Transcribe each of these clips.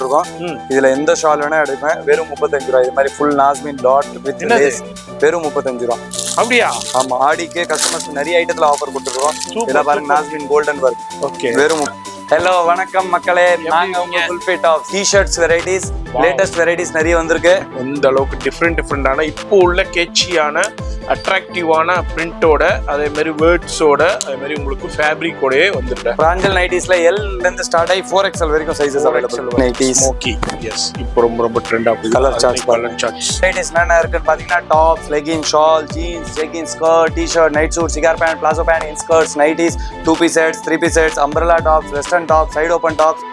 போட்டிருக்கோம். இதுல எந்த ஷால் வேணா எடுப்பேன். வெறும் 35 ரூபா. இது மாதிரி ஃபுல் நாஸ்மின் டாட் வித் லேஸ் வெறும் 35 ரூபா. அப்படியா? ஆமா, ஆடிக்கு கஸ்டமர்ஸ் நிறைய ஐட்டத்துல ஆஃபர் கொடுத்துருக்கோம். இதெல்லாம் பாருங்க, நாஸ்மின் கோல்டன் ஒர்க். ஓகே, வெறும். ஹலோ வணக்கம் மக்களே, நாங்க உங்க full fit of T-shirts varieties, latest varieties நிறைய வந்திருக்கு. இந்த அளவுக்கு டிஃப்ரெண்டான இப்போ உள்ள கேட்சியான அட்ராக்டிவான பிரிண்டோட, அதே மாதிரி வேர்ட்ஸோட, அதே மாதிரி உங்களுக்கு ஃபேப்ரிக்கோடயே வந்துருக்கு. பிராஞ்சல் நைட்டிஸ்ல L ல இருந்து ஸ்டார்ட் ஆகி 4XL வரைக்கும் sizes available. Nighties smoky, yes, இப்போ ரொம்ப ட்ரெண்டா போகுது. கலர் சார்ட்ஸ் நைட்டிஸ் என்ன இருக்குன்னு பாத்தீங்கன்னா, tops, legging, shawl, jeans, jegging, skirt, T-shirt, night suit, cigar pant, palazzo pant, inskirts, nighties, 2-piece sets, 3-piece sets, umbrella tops, western tops, side open tops,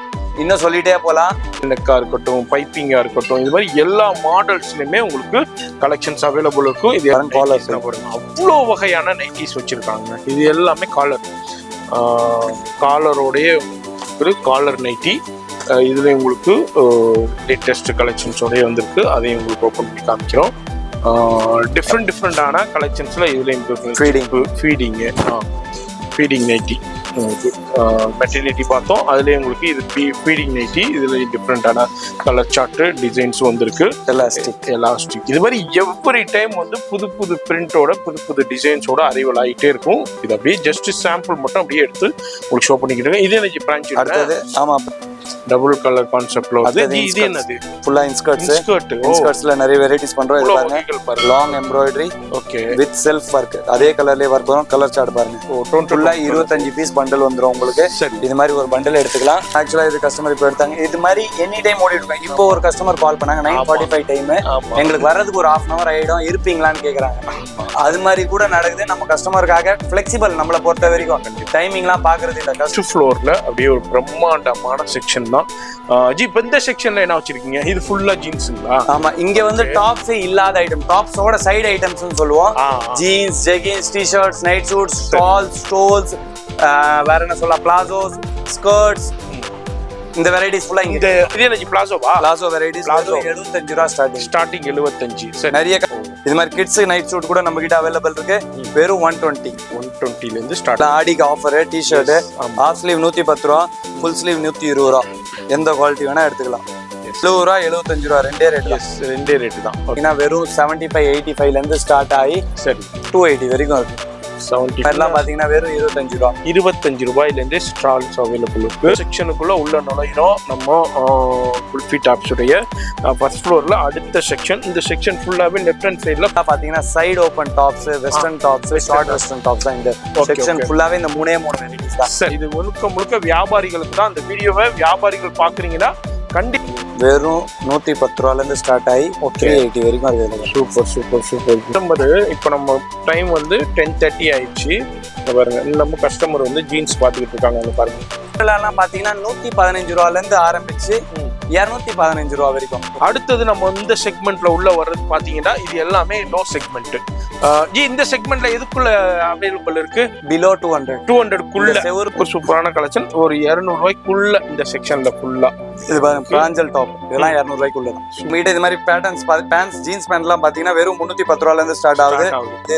இன்னும் சொல்லிட்டே போகலாம். நெக்கா இருக்கட்டும், பைப்பிங்கா இருக்கட்டும், இது மாதிரி எல்லா மாடல்ஸ்லயுமே உங்களுக்கு கலெக்ஷன்ஸ் அவைலபிள் இருக்கும். இது காலர்ஸ் பாருங்க, அவ்வளோ வகையான நைட்டிஸ் வச்சிருக்காங்க. இது எல்லாமே காலரோடைய காலர் நைட்டி. இதுல உங்களுக்கு லேட்டஸ்ட் கலெக்ஷன்ஸோடய வந்திருக்கு. அதையும் உங்களுக்கு ஓப்பன் பண்ணி காமிக்கிறோம். டிஃப்ரெண்டான கலெக்ஷன்ஸ்ல இதுல ஃபீடிங் நைட்டி, மெட்டர்னிட்டி பார்த்தோம். அதுலேயே உங்களுக்கு இது ஃபீடிங் நைட்டி. இதில் டிஃப்ரெண்டான கலர் சார்ட்டு டிசைன்ஸும் வந்திருக்கு. எலாஸ்டிக் இது மாதிரி எவ்ரி டைம் வந்து புது பிரிண்டோட புது டிசைன்ஸோட அரைவல் ஆகிட்டே இருக்கும். இது அப்படியே ஜஸ்ட் சாம்பிள் மட்டும் அப்படியே எடுத்து உங்களுக்கு ஷோ பண்ணிக்கிட்டு. இது எனக்கு பிரான்ச் அடுத்தது. ஆமாம், டபுள் கலர் கான்செப்ட்ல வந்து இது என்னது? ஃபுல்லா இன்ஸ்கர்ட்ஸ்ல நிறைய வெரைட்டிஸ் பண்றோம். இது பாருங்க, long embroidery, okay, with self work. அதே கலர்லயே வர்க் வரும். கலர் சார்ட் பாருங்க, ஃபுல்லா 25 பீஸ் பண்டல் வந்துரும் உங்களுக்கு. இது மாதிரி ஒரு பண்டல் எடுத்துக்கலாம். ஆக்சுவலா இது கஸ்டமர் இப்போ எடுத்தாங்க. இது மாதிரி எனி டைம் ஓடிட்டு இருக்காங்க. இப்போ ஒரு கஸ்டமர் கால் பண்ணாங்க 9:45 டைம், எங்களுக்கு வர்றதுக்கு ஒரு 1/2 hour ஆயிடும், இருப்பீங்களான்னு கேக்குறாங்க. அது மாதிரி கூட நடக்குது. நம்ம கஸ்டமருக்காக ஃபிளெக்சிபிள். நம்மளை பொறுத்த வரைக்கும் டைமிங்லாம் பாக்குறது இல்ல. ஃபர்ஸ்ட் ஃப்ளோர்ல அப்படியே ஒரு பிரம்மாண்டமான செக்ஷன் தான். ஜி, இப்போ இந்த செக்ஷன்ல என்ன வச்சிருக்கீங்க? இது ஃபுல்லா ஜீன்ஸ்ங்களா? ஆமா, இங்க வந்து டாப்ஸ் இல்லாத ஐட்டம், டாப்ஸோட சைடு ஐட்டம்ஸ்னு சொல்லுவோம். Jeans, jeggings, T-shirts, night suits, shawls, stoles, வேற என்ன சொல்லலாம், பிளாசோஸ், ஸ்கர்ட்ஸ், இந்த வெரைட்டிஸ் ஃபுல்லா இங்க. இது என்ன பிளாசோவா? பிளாசோ வெரைட்டிஸ் 75 ரூபா ஸ்டார்டிங் 75. சரி, நிறைய இது மாதிரி கிட்ஸ் நைட் சூட் கூட நம்ம கிட்ட அவைலபிள் இருக்கு. வெறும் 120 ல இருந்து ஸ்டார்ட். ஆடிக்கு ஆஃபர். டி-ஷர்ட் ஹாஃப் ஸ்லீவ் 110 ரூபா, ஃபுல் ஸ்லீவ் 120 ரூபா. எந்த குவாலிட்டி வேணா எடுத்துக்கலாம். 70 ரூபா, 75 ரூபா, ரெண்டே ரேட் தான். ஏன்னா வெறும் 75, 85 ல இருந்து ஸ்டார்ட் ஆகி சரி 280 வரைக்கும் இருக்கு. 70 எல்லாம் பாத்தீங்கன்னா வெறும் 25 ரூபாயிலேருந்து ஸ்டால்ஸ் அவைலபிள் இருக்கு. செக்ஷனுக்குள்ள உள்ள நுழையிறோம். நம்ம குல்ஃபி டாப்ஸ் உடைய ஃபர்ஸ்ட் ஃப்ளோர்ல அடுத்த செக்ஷன். இந்த செக்ஷன் ஃபுல்லாவே லெஃப்ட் ஹேண்ட் சைடுல பாத்தீங்கன்னா side open tops, western tops, short western tops தான். இந்த செக்ஷன் ஃபுல்லாவே இந்த 3 வெரைட்டிஸ் தான். சரி, இது முழுக்க வியாபாரிகளுக்கு தான். அந்த வீடியோவை வியாபாரிகள் பாக்குறீங்கன்னா கண்டிப்பா வெறும் 110 ரூபால இருந்து ஸ்டார்ட் ஆகி 380 வரைக்கும் இருக்கு. சூப்பர். இப்போ நம்ம டைம் வந்து 10:30 ஆயிடுச்சு. பாருங்க, நம்ம கஸ்டமர் வந்து ஜீன்ஸ் பாத்துக்கிட்டு இருக்காங்க. பாருங்க, எல்லாம் பாத்தீங்கன்னா 115 ரூபால இருந்து ஆரம்பிச்சு 215 ரூபா வரைக்கும். அடுத்தது நம்ம இந்த செக்மெண்ட்ல உள்ள வர்றது பாத்தீங்கன்னா இது எல்லாமே லோ செக்மெண்ட். இந்த செக்மெண்ட்ல எதுக்குள்ள அவைலபிள் இருக்கு? பிலோ 200 குள்ள ஒரு சூப்பரான கலெக்ஷன். ஒரு 200 ரூபாய்க்குள்ள இந்த செக்ஷன்ல ஃபுல்லா இது பாருங்க, பிராஞ்சல் டாப். இதெல்லாம் 200 ரூபாய்க்குள்ள தான். மீட் இது மாதிரி பேட்டர்ன்ஸ் பேண்ட்ஸ், ஜீன்ஸ் பேண்ட் எல்லாம் பாத்தீங்கன்னா வெறும் 310 ரூபால இருந்து ஸ்டார்ட் ஆகுது.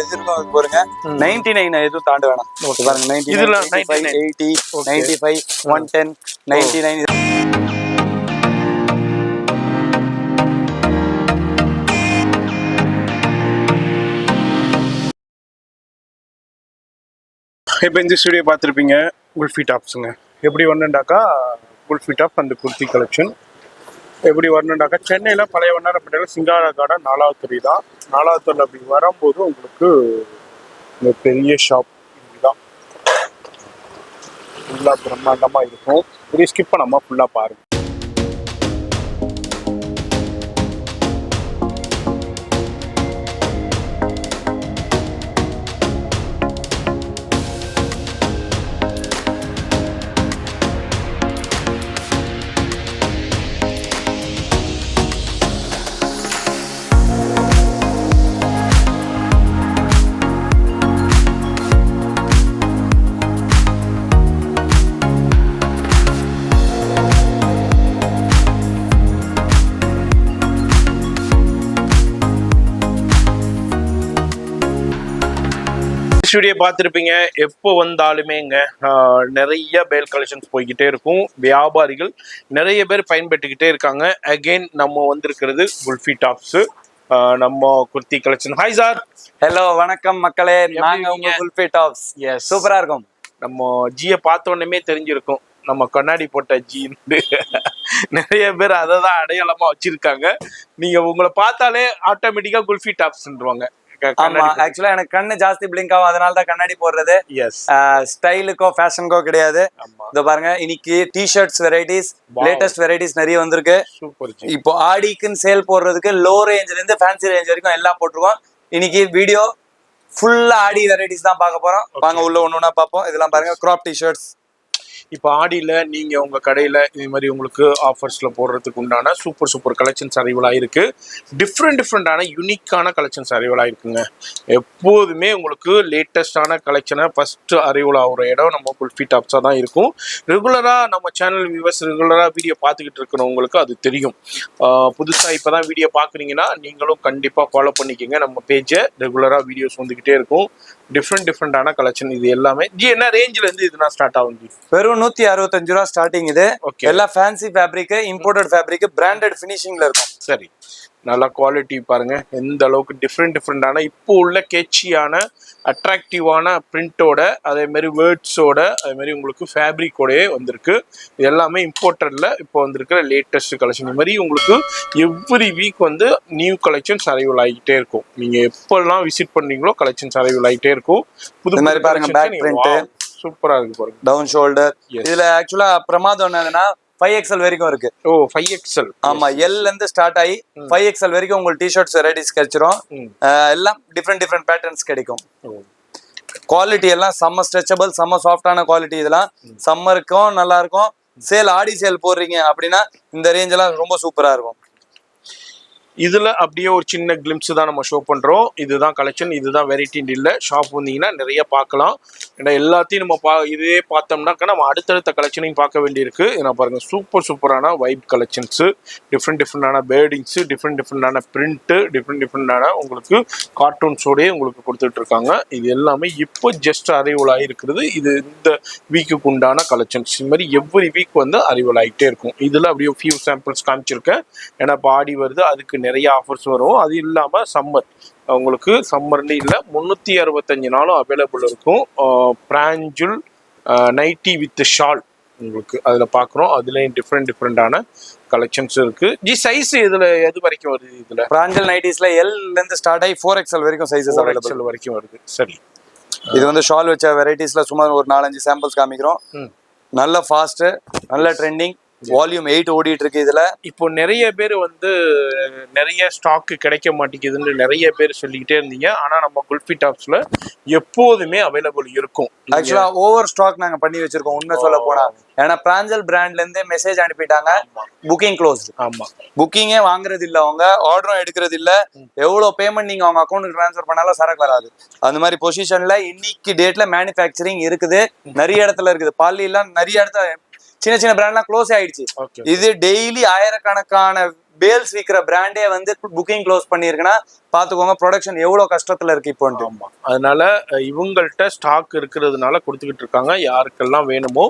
எதிர்க்கும் பாருங்க 99 எதுவும் தாண்ட வேணாம். பாருங்க 99, 80, 95, 110, 99. இப்போ இந்த ஸ்டுடியோ பார்த்துருப்பீங்க. குல்ஃபி டாப்ஸுங்க எப்படி வரணுண்டாக்கா, குல்ஃபி டாப் அந்த குர்த்தி கலெக்ஷன் எப்படி வரணுண்டாக்கா, சென்னையில் பழைய வண்ணாரப்பேட்டையில் சிங்கார கார்டன் 4வது தெரு தான். 4வது தெருவில் அப்படி வரும்போது உங்களுக்கு இந்த பெரிய ஷாப் இதுதான். ஃபுல்லாக பிரம்மாண்டமாக இருக்கும். இப்படி ஸ்கிப் பண்ணாமல் ஃபுல்லாக பாருங்கள். ஸ்டுடியோ பார்த்துருப்பீங்க. எப்போ வந்தாலுமேங்க நிறைய பேல் கலெக்ஷன்ஸ் போய்கிட்டே இருக்கும். வியாபாரிகள் நிறைய பேர் பயன்பட்டுக்கிட்டே இருக்காங்க. அகெயின் நம்ம வந்திருக்கிறது குல்ஃபி டாப்ஸ், நம்ம kurti collection. Hi sir. Hello, வணக்கம் மக்களே. நாங்க உங்க குல்ஃபி டாப்ஸ். எஸ், சூப்பரா இருக்கும். நம்ம ஜியை பார்த்த உடனே தெரிஞ்சிருக்கும் நம்ம கண்ணாடி போட்ட ஜி. நிறைய பேர் அதை தான் அடையாளமா வச்சிருக்காங்க. நீங்க உங்களை பார்த்தாலே ஆட்டோமேட்டிக்கா குல்ஃபி டாப்ஸ்ன்றாங்க. ஆமா, ஆக்சுவலா எனக்கு கண்ணு ஜாஸ்தி பிளிங்க் ஆகும், அதனால தான் கண்ணாடி போடுறது. எஸ், ஸ்டைலுக்கோ ஃபேஷனுக்கோ கிடையாது. இதோ பாருங்க, இன்னைக்கு டி-ஷர்ட்ஸ் வெரைட்டிஸ், லேட்டஸ்ட் வெரைட்டிஸ் நிறைய வந்திருக்கு. சூப்பர். இப்போ ஆடிக்குன்னு சேல் போடுறதுக்கு லோ ரேஞ்ச்ல இருந்து ஃபேன்சி ரேஞ்ச் வரைக்கும் எல்லாம் போட்டிருக்கோம். இன்னைக்கு வீடியோ ஃபுல்லா ஆடி வெரைட்டிஸ் தான் பார்க்க போறோம். வாங்க உள்ள ஒண்ணு ஒண்ணா பார்ப்போம். இதெல்லாம் பாருங்க, கிராப் டி-ஷர்ட்ஸ். இப்போ ஆடியில் நீங்கள் உங்கள் கடையில் இது மாதிரி உங்களுக்கு ஆஃபர்ஸில் போடுறதுக்கு உண்டான சூப்பர் சூப்பர் கலெக்ஷன்ஸ் அரைவல் ஆகிருக்கு. டிஃப்ரெண்டான யூனிக்கான கலெக்ஷன்ஸ் அரைவல் ஆகிருக்குங்க. எப்போதுமே உங்களுக்கு லேட்டஸ்டான கலெக்ஷனை ஃபஸ்ட்டு அரைவல் ஆகிற இடம் நம்ம குல்ஃபி டாப்ஸாக தான் இருக்கும். ரெகுலராக நம்ம சேனல் வியூவர்ஸ் ரெகுலராக வீடியோ பார்த்துக்கிட்டு இருக்கிறவங்களுக்கு அது தெரியும். புதுசாக இப்போ தான் வீடியோ பார்க்குறீங்கன்னா நீங்களும் கண்டிப்பாக ஃபாலோ பண்ணிக்கோங்க. நம்ம பேஜை ரெகுலராக வீடியோஸ் வந்துக்கிட்டே இருக்கும். டிஃப்ரெண்டான கலெக்ஷன் இது எல்லாமே. ஜி, என்ன ரேஞ்சில் இருந்து இதுனா ஸ்டார்ட் ஆகும்? ஜி, வெறும் 165 ரூபா ஸ்டார்டிங். இது எல்லாம் fancy fabric, imported fabric, branded ஃபினிஷிங்ல இருக்கும். சரி, நல்ல குவாலிட்டி பாருங்க எந்த அளவுக்கு டிஃப்ரெண்டான இப்போ உள்ள கேட்சியான அட்ராக்டிவான பிரிண்டோட, அதே மாதிரி வேர்ட்ஸோட, அதே மாதிரி உங்களுக்கு ஃபேப்ரிக்கோடயே வந்திருக்கு. இது எல்லாமே இம்போர்ட்டட்ல இப்போ வந்திருக்கிற லேட்டஸ்ட் கலெக்ஷன். இது மாதிரி உங்களுக்கு எவ்ரி வீக் வந்து நியூ கலெக்ஷன்ஸ் அரைவல் ஆகிட்டே இருக்கும். நீங்க எப்பெல்லாம் விசிட் பண்ணீங்களோ கலெக்ஷன்ஸ் அரைவல் ஆகிட்டே இருக்கும். புது மாதிரி பாருங்க, பேக் பிரிண்ட் சூப்பரா இருக்கு பாருங்க. Down shoulder. இதுல ஆக்சுவலா பிரமாதம் என்னதுன்னா 5XL வரைக்கும் இருக்கு. ஓ, 5XL. ஆமா, L இருந்து ஸ்டார்ட் ஆகி 5XL வரைக்கும் உங்களுக்கு டி-ஷர்ட்ஸ் வெரைட்டிஸ் கிடைச்சிரும். எல்லாம் டிஃப்ரெண்ட் பேட்டர்ன்ஸ் கிடைக்கும். குவாலிட்டி எல்லாம் செம்ம ஸ்ட்ரெச்சபிள், செம்ம சாஃப்டான குவாலிட்டி. இதெல்லாம் சம்மருக்கும் நல்லா இருக்கும். சேல், ஆடி சேல் போடுறீங்க அப்படின்னா இந்த ரேஞ்ச் எல்லாம் ரொம்ப சூப்பரா இருக்கும். இதுல அப்படியே ஒரு சின்ன கிளிம்ஸ் தான் நம்ம ஷோ பண்றோம். இதுதான் கலெக்ஷன், இதுதான் வெரைட்டின்னு இல்லை. ஷாப் வந்தீங்கன்னா நிறைய பார்க்கலாம். ஏன்னா எல்லாத்தையும் நம்ம இதே பார்த்தோம்னாக்கா நம்ம அடுத்தடுத்த கலெக்ஷனையும் பார்க்க வேண்டியிருக்கு. ஏன்னா பாருங்க, சூப்பரான வைப் கலெக்ஷன்ஸ், டிஃப்ரெண்டான பேர்டிங்ஸ், டிஃப்ரெண்டான பிரிண்ட்டு, டிஃப்ரெண்டான உங்களுக்கு கார்ட்டூன்ஸோடய உங்களுக்கு கொடுத்துட்டு இருக்காங்க. இது எல்லாமே இப்போ ஜஸ்ட் அரைவல் ஆகிருக்கிறது. இது இந்த வீக்குக்கு உண்டான கலெக்ஷன்ஸ். இது மாதிரி எவ்ரி வீக் வந்து அரைவல் ஆகிட்டே இருக்கும். இதுல அப்படியே ஃபியூ சாம்பிள்ஸ் காமிச்சிருக்கேன். ஏன்னா பாடி வருது, அதுக்கு நிறைய ஆஃபர்ஸ் வரும். அது இல்லாம சம்மர், உங்களுக்கு சம்மர்ல இல்லை 365 நாளும் அவைலபிள் இருக்கும். பிராஞ்சுல் நைட்டி வித் ஷால் உங்களுக்கு அதில் பார்க்குறோம். அதுலேயும் டிஃப்ரெண்டான கலெக்ஷன்ஸ் இருக்கு. ஜி, சைஸ் இதுல எது வரைக்கும் வருது? இதுல பிராஞ்சல் நைட்டிஸ்ல L இருந்து ஸ்டார்ட் ஆகி 4XL வரைக்கும் சைஸஸ் அவைலபிள் வரைக்கும் வருது. சரி, இது வந்து ஷால் வச்ச வெரைட்டிஸ்ல சுமார் ஒரு 4-5 சாம்பிள்ஸ் காமிக்கிறோம். நல்ல ஃபாஸ்ட், நல்ல ட்ரெண்டிங். வால்யூம் 8 ஓடிட்டு இருக்கு. இதுல இப்போ நிறைய பேர் வந்து நிறைய ஸ்டாக் கிடைக்க மாட்டேங்குதுன்னு நிறைய பேர் சொல்லிக்கிட்டே இருந்தீங்க. ஆனா நம்ம குல்ஃபி டாப்ஸ்ல எப்போதுமே அவைலபிள் இருக்கும். ஆக்சுவலா ஓவர் ஸ்டாக் நாங்க பண்ணி வச்சிருக்கோம், உண்மை சொல்ல போனா. ஏன்னா பிராஞ்சல் பிராண்ட்ல இருந்து மெசேஜ் அனுப்பிட்டாங்க, புக்கிங் க்ளோஸ். ஆமா, புக்கிங்கே வாங்குறது இல்ல அவங்க, ஆர்டரும் எடுக்கிறது இல்ல. எவ்வளவு பேமெண்ட் நீங்க அவங்க அக்கௌண்ட்டுக்கு ட்ரான்ஸ்ஃபர் பண்ணாலும் சரக்கு வராது. அந்த மாதிரி பொசிஷன்ல இன்னைக்கு டேட்ல மேனுஃபேக்சரிங் இருக்குது. நிறைய இடத்துல இருக்குது. பாலி எல்லாம் நிறைய இடத்துல சின்ன பிராண்ட்லாம் க்ளோஸ் ஆயிடுச்சு. இது டெய்லி ஆயிரக்கணக்கான பேல்ஸ் விற்கிற பிராண்டே வந்து புக்கிங் க்ளோஸ் பண்ணிருக்குன்னா பாத்துக்கோங்க ப்ரொடக்ஷன் எவ்வளவு கஷ்டத்துல இருக்கு இப்போ. அதனால இவங்கள்ட்ட ஸ்டாக் இருக்கிறதுனால கொடுத்துக்கிட்டு இருக்காங்க. யாருக்கெல்லாம் வேணுமோ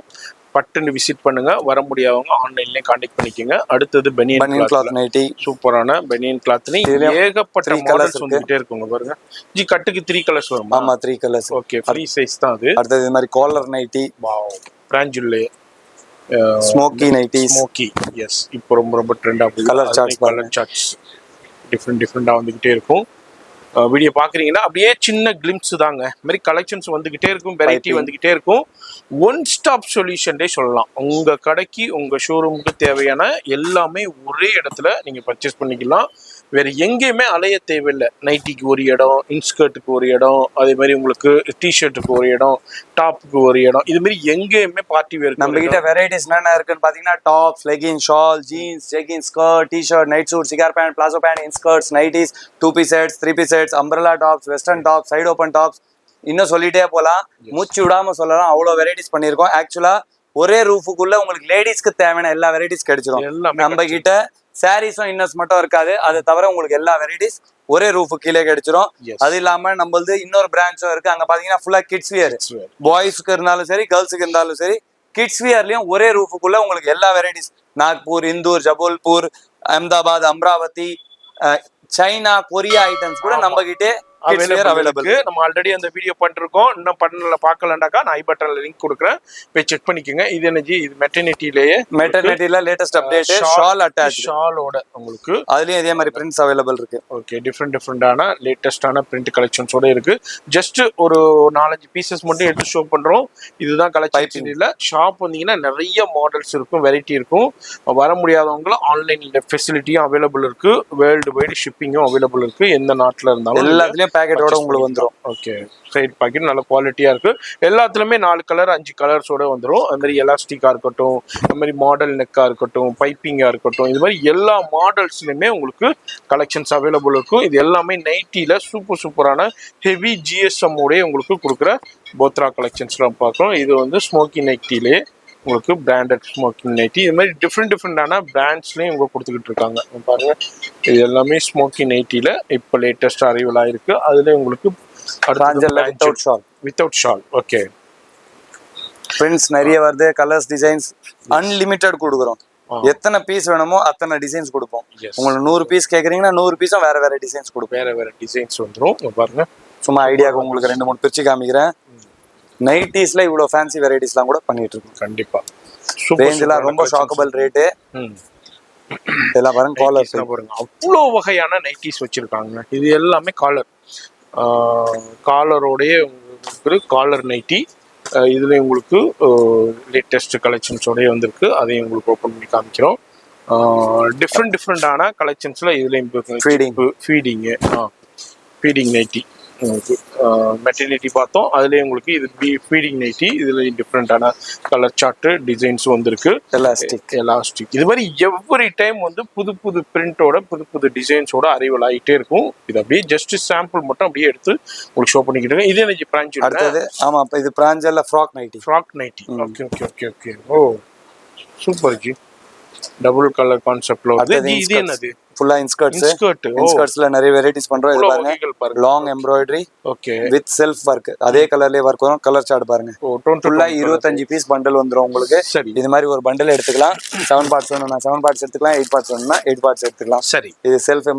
பட்டுன்னு விசிட் பண்ணுங்க. வர முடியாதவங்க ஆன்லைன்லயே கான்டாக்ட் பண்ணிக்கோங்க. அடுத்தது பெனியன் கிளாத் நைட்டி. சூப்பரான பெனியன் கிளாத்ல ஏகப்பட்ட மாடல்ஸ் வந்துட்டே இருக்குங்க. பாருங்க ஜி, கட்டுக்கு 3 கலர்ஸ் வரும். ஆமா, 3 கலர்ஸ். ஓகே, ஃப்ரீ சைஸ் தான் அது. அடுத்தது இது மாதிரி காலர் நைட்டி, பிராஞ்சுல்லே ஸ்மோக்கி நைட்டி. ஸ்மோக்கி, எஸ், இப்போ ரொம்ப ட்ரெண்டா போகுது. கலர் சார்ட்ஸ் டிஃப்ரெண்டா வந்துகிட்டே இருக்கும். வீடியோ பாக்குறீங்கன்னா அப்படியே சின்ன கிளிம்ஸ் தாங்க. இந்த மாதிரி கலெக்ஷன்ஸ் வந்துகிட்டே இருக்கும், வெரைட்டி வந்துகிட்டே இருக்கும். ஒன் ஸ்டாப் சொல்யூஷன்டே சொல்லலாம். உங்க கடைக்கு, உங்க ஷோரூமுக்கு தேவையான எல்லாமே ஒரே இடத்துல நீங்க பர்ச்சேஸ் பண்ணிக்கலாம். வேற எங்கேயுமே அலைய தேவையில்லை. நைட்டிக்கு ஒரு இடம், இன்ஸ்கர்ட்டுக்கு ஒரு இடம், அதே மாதிரி உங்களுக்கு டிஷர்ட்டுக்கு ஒரு இடம், டாப்புக்கு ஒரு இடம். இது மாதிரி எங்கேயுமே பார்ட்டி வேர். நம்ம கிட்ட வெரைட்டிஸ் என்னென்ன இருக்குன்னு பாத்தீங்கன்னா tops, legging, shawl, jeans, jegging, skirt, T-shirt, night suit, cigar pant, palazzo pant, inskirts, nighties, 2 piece sets, 3 piece sets, umbrella tops, western tops, side open tops, இன்னும் சொல்லிட்டே போலாம். மூச்சு விடாம சொல்லலாம், அவ்வளவு வெரைட்டிஸ் பண்ணிருக்கோம். ஆக்சுவலா ஒரே ரூஃபுக்குள்ள உங்களுக்கு லேடிஸ்க்கு தேவையான எல்லா வெரைட்டிஸ் கிடைச்சிடும். நம்ம கிட்ட சாரீஸும் இன்னர்ஸ் மட்டும் இருக்காது. அது தவிர உங்களுக்கு எல்லா வெரைட்டிஸ் ஒரே ரூஃப் கீழே கிடைச்சிரும். அது இல்லாம நம்மளது இன்னொரு பிரான்ச்சும் இருக்கு. அங்க பாத்தீங்கன்னா ஃபுல்லா கிட்ஸ் வியர், பாய்ஸ்க்கு இருந்தாலும் சரி கேர்ள்ஸுக்கு இருந்தாலும் சரி. கிட்ஸ் வியர்லயும் ஒரே ரூஃபுக்குள்ள உங்களுக்கு எல்லா varieties, Nagpur, Indore, Jabalpur, Ahmedabad, Amravati, China, Korea items கூட நம்ம கிட்டே அவைலபிள். நம்ம ஆல்ரெடி அந்த வீடியோ பண்ணிருக்கோம். இன்னும் பண்ணல பார்க்கலண்டாக்கா நான் ஐ பட்டன்ல லிங்க் கொடுக்குறேன், போய் செக் பண்ணிக்கோங்க. இது என்ன இது மெட்டர்னிட்டிலேயே, மெட்டர்னிட்டில லேட்டஸ்ட் அப்டேட் ஷால் அட்டாச், ஷாலோட உங்களுக்கு அதுலயும் இதே மாதிரி பிரிண்ட்ஸ் அவைலபிள் இருக்கு. ஓகே, டிஃப்ரெண்டான லேட்டஸ்டான பிரிண்ட் கலெக்ஷன்ஸோட இருக்கு. ஜஸ்ட் ஒரு 4-5 பீசஸ் மட்டும் எடுத்து ஷோ பண்றோம். இதுதான் கலெக்ஷன். இல்ல ஷாப் வந்தீங்கன்னா நிறைய மாடல்ஸ் இருக்கும், வெரைட்டி இருக்கும். வர முடியாதவங்களும் ஆன்லைன்ல ஃபெசிலிட்டியும் அவைலபிள் இருக்கு. வேர்ல்டு வைடு ஷிப்பிங்கும் அவைலபிள் இருக்கு. எந்த நாட்டுல இருந்தாலும் எல்லாத்துலயும் பேக்கெட்டோட உங்களுக்கு வந்துடும். ஓகே, சைட் பாக்கெட் நல்ல குவாலிட்டியா இருக்கு. எல்லாத்துலயுமே 4 கலர் 5 கலர்ஸோட வந்துடும். அது மாதிரி எலாஸ்டிக்கா இருக்கட்டும், அது மாதிரி மாடல் நெக்கா இருக்கட்டும், பைப்பிங்கா இருக்கட்டும், இது மாதிரி எல்லா மாடல்ஸ்லயுமே உங்களுக்கு கலெக்ஷன்ஸ் அவைலபிள் இருக்கும். இது எல்லாமே நைட்டில சூப்பரான ஹெவி ஜிஎஸ்எம் உடைய உங்களுக்கு கொடுக்குற போத்ரா கலெக்ஷன்ஸ்லாம் பார்க்குறோம். இது வந்து ஸ்மோக்கி நைட்டிலே உங்களுக்கு பிராண்டட் ஸ்மோக்கிங் நைட்டி. இது மாதிரி டிஃப்ரெண்டான பிராண்ட்ஸ்லையும் இவங்க கொடுத்துக்கிட்டு இருக்காங்க. பாருங்க, இது எல்லாமே ஸ்மோக்கி நைட்டில இப்போ லேட்டஸ்ட் அரைவல் ஆயிருக்கு. அதுல உங்களுக்கு வித்தவுட் ஷால். ஓகே, பிரிண்ட்ஸ் நிறைய வருது, கலர்ஸ், டிசைன்ஸ் அன்லிமிட்டட் கொடுக்குறோம். எத்தனை பீஸ் வேணுமோ அத்தனை டிசைன்ஸ் கொடுப்போம். உங்களுக்கு 100 பீஸ் கேக்குறீங்கன்னா 100 பீஸும் வேற டிசைன்ஸ் கொடுப்போம். வேற டிசைன்ஸ் வந்துடும். பாருங்க, சும்மா ஐடியாவுக்கு உங்களுக்கு 2-3 பிரிச்சு காமிக்கிறேன். நைட்டிஸ்ல இவ்வளவு ஃபேன்சி வெரைட்டிஸ்லாம் கூட பண்ணிட்டு இருக்கோம். கண்டிப்பா ரேஞ்ச்லாம் ரொம்ப ஷாக்கபிள் ரேட்டு. இதெல்லாம் பாருங்க, காலர் பாருங்க, அவ்வளோ வகையான நைட்டிஸ் வச்சிருக்காங்க. இது எல்லாமே காலரோடைய காலர் நைட்டி. இதுல உங்களுக்கு லேட்டஸ்ட் கலெக்ஷன்ஸோடய வந்திருக்கு. அதையும் உங்களுக்கு ஓப்பன் பண்ணி காமிக்கிறோம். டிஃப்ரெண்டான கலெக்ஷன்ஸ்ல இதுல ஃபீடிங் நைட்டி மெட்டர்னிட்டி பார்த்தோம். அதுலேயே உங்களுக்கு இது ஃபீடிங் நைட்டி. இதுல டிஃப்ரெண்டான கலர் சார்ட்டு டிசைன்ஸ் வந்திருக்கு. எலாஸ்டிக் இது மாதிரி எவ்ரி டைம் வந்து புது பிரிண்டோட புது டிசைன்ஸோட அரைவல் ஆகிட்டே இருக்கும். இது அப்படியே ஜஸ்ட் சாம்பிள் மட்டும் அப்படியே எடுத்து உங்களுக்கு ஷோ பண்ணிக்கிட்டு. இது எனக்கு பிரான்ச் அடுத்தது. ஆமா, இது பிரான்ச்ல ஃப்ராக் நைட்டி. ஓகே. ஓ சூப்பர் ஜி, டபுள் கலர் கான்செப்ட்ல இது என்னது? ஃபுல்லா இன்ஸ்கர்ட்ஸ்ல நிறைய வெரைட்டிஸ் பண்றோம். இது பாருங்க, long embroidery. Okay, with self work. அதே கலர்லயே ஒர்க் வரும். கலர் சார்ட் பாருங்க, ஃபுல்லா 25 பீஸ் பண்டல் வந்துரும் உங்களுக்கு. இது மாதிரி ஒரு பண்டல் எடுத்துக்கலாம். 7 பார்ட்ஸ் வேணும்னா 7 பார்ட்ஸ் எடுத்துக்கலாம். 8 பார்ட்ஸ் வேணும்னா 8 பார்ட்ஸ் எடுத்துக்கலாம். சரி, இது செல்ஃப்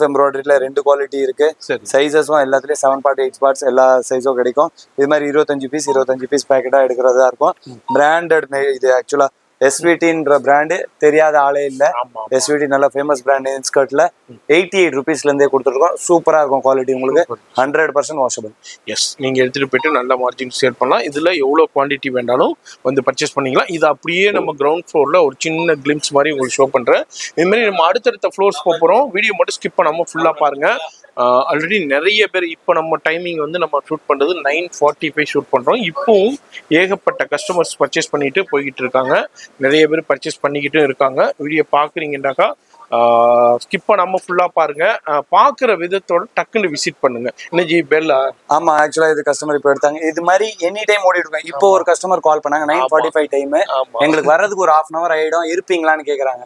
எம்ப்ராய்டரில 2 குவாலிட்டி இருக்கு. சைஸஸும் எல்லாத்துலயும் 7 பார்ட் 8 பார்ட்ஸ் எல்லா சைஸும் கிடைக்கும். இது மாதிரி 25 பீஸ் பேக்கெட்டா எடுக்கிறதா இருக்கும். பிராண்டட். இது ஆக்சுவலா எஸ்விடின்ற பிராண்டு தெரியாத ஆளே இல்ல. எஸ்விடி நல்ல ஃபேமஸ் பிராண்ட். இன்ஸ்கர்ட்ல 88 ருபீஸ்ல இருந்தே கொடுத்துருக்கோம். சூப்பரா இருக்கும் குவாலிட்டி, உங்களுக்கு 100% வாஷபிள். எஸ், நீங்க எடுத்துட்டு போயிட்டு நல்ல மார்ஜின் சேல் பண்ணலாம். இதுல எவ்வளவு குவான்டிட்டி வேண்டாலும் வந்து பர்ச்சேஸ் பண்ணிக்கலாம். இது அப்படியே நம்ம கிரவுண்ட் ஃப்ளோர்ல ஒரு சின்ன கிளிம்ஸ் மாதிரி உங்களுக்கு ஷோ பண்றேன். இது மாதிரி நம்ம அடுத்தடுத்த ஃப்ளோர்ஸ் போறோம். வீடியோ மட்டும் ஸ்கிப் பண்ணாம ஃபுல்லா பாருங்க. ஆல்ரெடி நிறைய பேர் இப்போ நம்ம டைமிங் வந்து நம்ம ஷூட் பண்ணுறது 9:45 ஷூட் பண்ணுறோம். இப்போவும் ஏகப்பட்ட கஸ்டமர்ஸ் பர்ச்சேஸ் பண்ணிட்டு போய்கிட்டு இருக்காங்க. நிறைய பேர் பர்ச்சேஸ் பண்ணிக்கிட்டும் இருக்காங்க. வீடியோ பார்க்குறீங்கன்னாக்கா ஸ்கிப் பண்ணாம ஃபுல்லா பாருங்க. பாக்குற விதத்தோட டக்குன்னு விசிட் பண்ணுங்க. என்ன ஜி பெல்லா? ஆமா, ஆக்சுவலா இது கஸ்டமர் இப்போ எடுத்தாங்க. இது மாதிரி எனி டைம் ஓடிட்டு இருக்கோம். இப்போ ஒரு கஸ்டமர் கால் பண்ணாங்க 9:45 டைம். எங்களுக்கு வர்றதுக்கு ஒரு 1/2 hour ஆயிடும், இருப்பீங்களான்னு கேக்குறாங்க.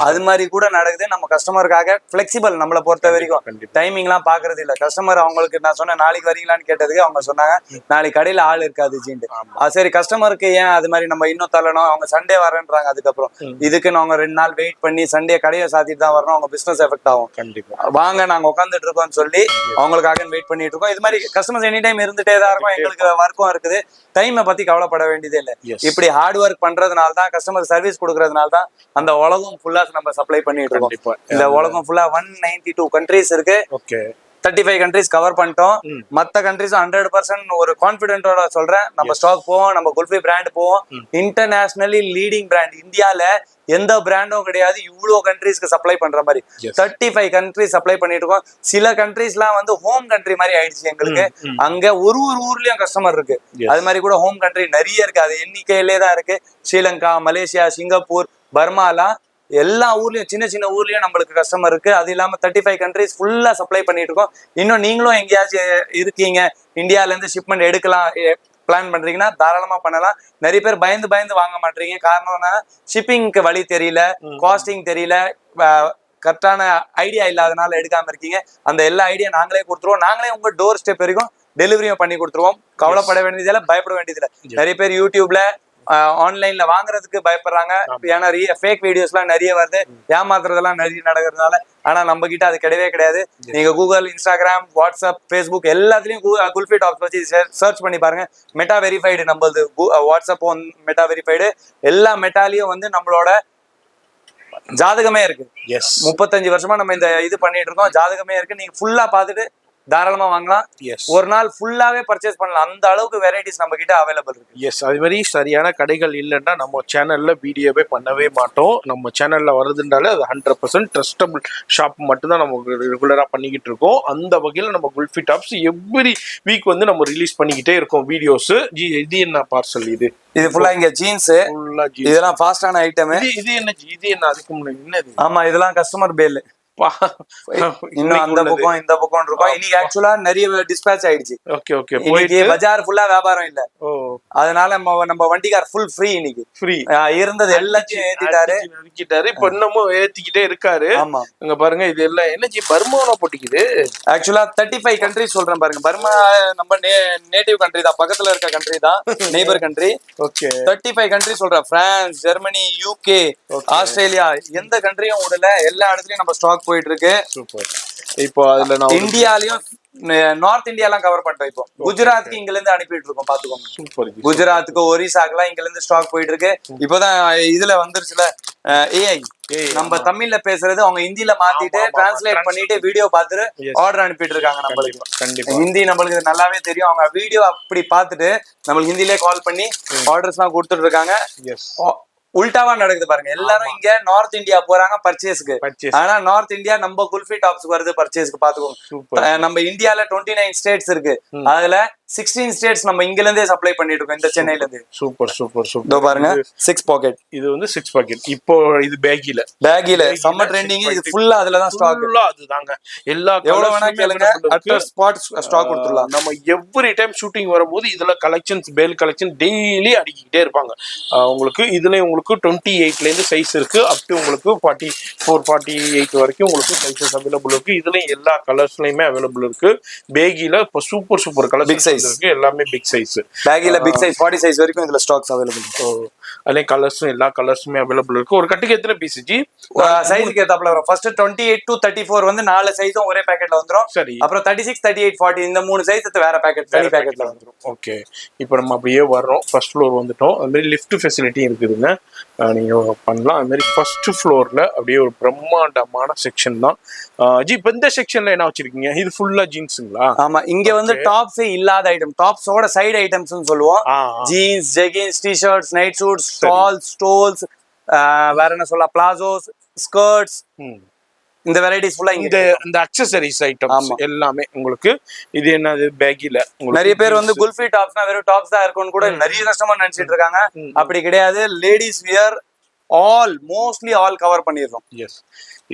அது மாதிரி கூட நடக்குது. நம்ம கஸ்டமருக்காக பிளெக்சிபிள். நம்மளை பொறுத்த வரைக்கும் டைமிங்லாம் பாக்குறது இல்ல. கஸ்டமர் அவங்களுக்கு நான் சொன்னேன் நாளைக்கு வரீங்களான்னு கேட்டதுக்கு அவங்க சொன்னாங்க நாளைக்கு கடையில ஆள் இருக்காது ஜின்ட்டு. சரி, கஸ்டமருக்கு ஏன் அது மாதிரி நம்ம இன்னும் தள்ளணும்? அவங்க சண்டே வரேன்றாங்க. அதுக்கப்புறம் இதுக்கு நாங்க 2 நாள் வெயிட் பண்ணி சண்டே கடையை சாத்திட்டு தான் வரணும். அவங்க பிசினஸ் எஃபெக்ட் ஆகும். கண்டிப்பா வாங்க, நாங்க உட்காந்துட்டு இருக்கோம்னு சொல்லி அவங்களுக்காக வெயிட் பண்ணிட்டு இருக்கோம். இது மாதிரி கஸ்டமர்ஸ் எனி டைம் இருந்துட்டே தான் இருக்கும். எங்களுக்கு ஒர்க்கும் இருக்குது. டைமை பத்தி கவலைப்பட வேண்டியதே இல்லை. இப்படி ஹார்ட் ஒர்க் பண்றதுனால தான், கஸ்டமர் சர்வீஸ் கொடுக்கறதுனால தான் அந்த உலகம் ஃபுல்லா நம்ம சப்ளை பண்ணிட்டு இருக்கோம். இந்த உலகம் ஃபுல்லா 192 கண்ட்ரீஸ் இருக்கு. 35 கண்ட்ரிஸ் கவர் பண்ணிட்டோம். மத்த கண்ட்ரிஸும் 100% ஒரு கான்பிடென்ட்டோட சொல்றேன். நம்ம ஸ்டாக் போவோம், நம்ம குல்ஃபி பிராண்ட் போவோம். Internationally leading brand. இந்தியால எந்த பிராண்டும் கிடையாது இவ்வளவு கண்ட்ரீஸ்க்கு சப்ளை பண்ற மாதிரி. 35 கண்ட்ரிஸ் சப்ளை பண்ணிட்டு இருக்கோம். சில கண்ட்ரிஸ்லாம் வந்து ஹோம் கண்ட்ரி மாதிரி ஆயிடுச்சு எங்களுக்கு. அங்க ஒரு ஊர்லயும் கஸ்டமர் இருக்கு. அது மாதிரி கூட ஹோம் கண்ட்ரி நிறைய இருக்கு. அது எண்ணிக்கையிலே தான் இருக்கு. ஸ்ரீலங்கா, மலேசியா, சிங்கப்பூர், பர்மாலாம் எல்லா ஊர்லயும் சின்ன சின்ன ஊர்லயும் நம்மளுக்கு கஸ்டமர் இருக்கு. அது இல்லாம 35 கண்ட்ரிஸ் ஃபுல்லா சப்ளை பண்ணிட்டு இருக்கோம். இன்னும் நீங்களும் எங்கேயாச்சும் இருக்கீங்க, இந்தியால இருந்து ஷிப்மெண்ட் எடுக்கலாம், பிளான் பண்றீங்கன்னா தாராளமா பண்ணலாம். நிறைய பேர் பயந்து பயந்து வாங்க மாட்டீங்க. காரணம்னா ஷிப்பிங்க்கு வழி தெரியல, காஸ்டிங் தெரியல, கரெக்டான ஐடியா இல்லாதனால எடுக்காம இருக்கீங்க. அந்த எல்லா ஐடியா நாங்களே கொடுத்துருவோம். நாங்களே உங்க டோர் ஸ்டெப் வரைக்கும் டெலிவரியும் பண்ணி கொடுத்துருவோம். கவலைப்பட வேண்டியதில்லை, பயப்பட வேண்டியதில்லை. நிறைய பேர் யூடியூப்ல ஆன்லைன்ல வாங்குறதுக்கு பயப்படுறாங்க. ஏன்னா ஃபேக் வீடியோஸ்லாம் நிறைய வருது, ஏமாத்துறதெல்லாம் நிறைய நடக்கிறதுனால. ஆனா நம்ம கிட்ட அது கிடையவே கிடையாது. நீங்க கூகுள், இன்ஸ்டாகிராம், வாட்ஸ்அப், ஃபேஸ்புக் எல்லாத்துலயும் குல்ஃபி டாப்ஸ் வச்சு சர்ச் பண்ணி பாருங்க. மெட்டா வெரிஃபைடு நம்மளது வாட்ஸ்அப் மெட்டா வெரிஃபைடு. எல்லா மெட்டாலையும் வந்து நம்மளோட ஜாதகமே இருக்கு. 35 வருஷமா நம்ம இந்த இது பண்ணிட்டு இருக்கோம். ஜாதகமே இருக்கு. நீங்க ஃபுல்லா பாத்துட்டு தாராளமா வாங்கலாம். ஒரு நாள் ஃபுல்லாவே பர்ச்சேஸ் பண்ணலாம். அந்த அளவுக்கு வெரைட்டிஸ் நம்ம கிட்ட அவைலபிள் இருக்கு. அது மாதிரி சரியான கடைகள் இல்லைன்னா நம்ம சேனல்ல வீடியோவே பண்ணவே மாட்டோம். நம்ம சேனல்ல வருதுன்றாலே அது 100% ட்ரஸ்டபிள் ஷாப் மட்டும்தான் நம்ம ரெகுலரா பண்ணிக்கிட்டு இருக்கோம். அந்த வகையில நம்ம குல்ஃபி டாப்ஸ் எவ்ரி வீக் வந்து நம்ம ரிலீஸ் பண்ணிக்கிட்டே இருக்கோம் வீடியோஸ். இது என்ன பார்சல்? இது ஃபுல்லா இங்க ஜீன்ஸ், இதெல்லாம் ஃபாஸ்டான ஐட்டம். இது என்ன அதுக்கு முன்னாடி என்னது? ஆமா, இதெல்லாம் கஸ்டமர் பேல். இன்னும் அந்த பக்கம் இந்த பக்கம் இருக்கும். இன்னைக்கு ஆக்சுவலா நிறைய டிஸ்பேட்ச் ஆயிடுச்சு. இன்னைக்கு பஜார் ஃபுல்லா வியாபாரம் இல்ல, அதனால நம்ம வண்டிக்கார் ஃபுல் ஃப்ரீ. இன்னைக்கு ஃப்ரீ இருந்தது எல்லாத்தையும் ஏத்திட்டாரு. இப்ப இன்னமும் ஏத்திக்கிட்டே இருக்காரு. ஆமா, இங்க பாருங்க, இது எல்லாம் என்ன பர்மாவா போட்டிக்குது. ஆக்சுவலா 35 கண்ட்ரி சொல்றேன் பாருங்க. பர்மா நம்ம நேட்டிவ் கண்ட்ரி தான், பக்கத்துல இருக்க கண்ட்ரி தான், நெய்பர் கண்ட்ரி. 35 கண்ட்ரி சொல்றேன். பிரான்ஸ், ஜெர்மனி, யூகே, ஆஸ்திரேலியா, எந்த கண்ட்ரியும் விடல. எல்லா இடத்துலயும் நம்ம ஸ்டாக் போயிட்டு இருக்கு. சூப்பர். இப்போ அதுல நான் இந்தியாலயும் நார்த் இந்தியாலாம் கவர் பண்றோம். இப்போ குஜராத்துக்கு இங்க இருந்து அனுப்பிட்டு இருக்கோம், பாத்துக்கோங்க. சூப்பர். குஜராத்துக்கு, ஒரிசாக்குலாம் இங்க இருந்து ஸ்டாக் போயிட்டு இருக்கு. இப்போதான் இதுல வந்துருச்சுல ஏஐ, நம்ம தமிழ்ல பேசுறது அவங்க ஹிந்தில மாத்திட்டு டிரான்ஸ்லேட் பண்ணிட்டு வீடியோ பார்த்துட்டு ஆர்டர் அனுப்பிட்டு இருக்காங்க நம்மளுக்கு. கண்டிப்பா ஹிந்தி நம்மளுக்கு நல்லாவே தெரியும். அவங்க வீடியோ அப்படி பார்த்துட்டு நம்மளுக்கு ஹிந்திலே கால் பண்ணி ஆர்டர்ஸ் எல்லாம் கொடுத்துட்டு இருக்காங்க. உல்டாவா நடக்குது பாருங்க. எல்லாரும் இங்க நார்த் இந்தியா போறாங்க பர்ச்சேஸ்க்கு. ஆனா நார்த் இந்தியா நம்ம குல்ஃபி டாப்ஸ் வருது பர்ச்சேஸ்க்கு. பாத்துக்கோங்க, நம்ம இந்தியால 29 ஸ்டேட்ஸ் இருக்கு. அதுல 16 ஸ்டேட்ஸ் நம்ம இங்க இருந்தே சப்ளை பண்ணிட்டு இருக்கோம், இந்த சென்னையில இருந்து. Super super super. இதோ பாருங்க, 6 பாக்கெட். இது வந்து 6 பாக்கெட். இப்போ இது பேகில சம்மர் ட்ரெண்டிங். இது ஃபுல்லா அதுல தான் ஸ்டாக். ஃபுல்லா அதுதாங்க. எல்லா எவ்வளவு வேணா கேளுங்க, அட் ஸ்பாட் ஸ்டாக் கொடுத்துடலாம். நம்ம எவ்ரி டைம் ஷூட்டிங் வரும்போது இதுல கலெக்ஷன்ஸ், பேல் கலெக்ஷன் டெய்லி அடிக்கிட்டே இருப்பாங்க. உங்களுக்கு இதுல உங்களுக்கு 28ல இருந்து சைஸ் இருக்கு, அப் டு உங்களுக்கு 44, 48 வரைக்கும் உங்களுக்கு சைஸஸ் அவைலபிள் இருக்கு. இதுலயும் எல்லா கலர்ஸ்லயுமே அவைலபிள் இருக்கு. பேகில இப்ப சூப்பர் கலர் பிக் சைஸ் இருக்கு. எல்லாமே பிக் சைஸ். பேகில பிக் சைஸ் 40 சைஸ் வரைக்கும் இதுல ஸ்டாக்ஸ் அவைலபிள். அதே கலர்ஸும் எல்லா கலர்ஸுமே அவைலபிள் இருக்கு. ஒரு கட்டுக்கு எத்தனை பீஸ் ஜி? சைஸ்க்கு ஏத்தாப்ல வரும். ஃபர்ஸ்ட் 28 to 34 வந்து 4 சைஸும் ஒரே பாக்கெட்ல வந்துரும். சரி. அப்புறம் 36, 38, 40 இந்த 3 சைஸ் வேற பாக்கெட், தனி பாக்கெட்ல வந்துரும். ஓகே, இப்போ நம்ம அப்படியே வர்றோம். ஃபர்ஸ்ட் ஃப்ளோர் வந்துட்டோம். அது மாதிரி லிஃப்ட் ஃபெசிலிட்டி இருக்குதுங்க, நீங்க பண்ணலாம். அது மாதிரி ஃபர்ஸ்ட் ஃப்ளோர்ல அப்படியே ஒரு பிரம்மாண்டமான செக்ஷன் தான். ஜி இப்போ இந்த செக்ஷன்ல என்ன வச்சிருக்கீங்க? இது ஃபுல்லா ஜீன்ஸுங்களா? ஆமா, இங்க வந்து டாப்ஸ் இல்லாத ஐட்டம், டாப்ஸோட சைடு ஐட்டம்ஸ்னு சொல்லுவோம். Jeans, jeggings, T-shirts, night suits, stoles, stoles, வேற என்ன சொல்ல, பிளாசோஸ், ஸ்கர்ட்ஸ், இந்த வெரைட்டிஸ் ஃபுல்லா இங்க. இந்த அக்சஸரிஸ் ஐட்டம்ஸ் எல்லாமே உங்களுக்கு. இது என்னது பேகில? நிறைய பேர் வந்து குல்ஃபி டாப்ஸ்னா வெறும் டாப்ஸ் தான் இருக்கும்னு கூட நிறைய கஸ்டமர் நினைச்சிட்டு இருக்காங்க. அப்படி கிடையாது. Ladies wear mostly all cover பண்ணிடுறோம். எஸ்,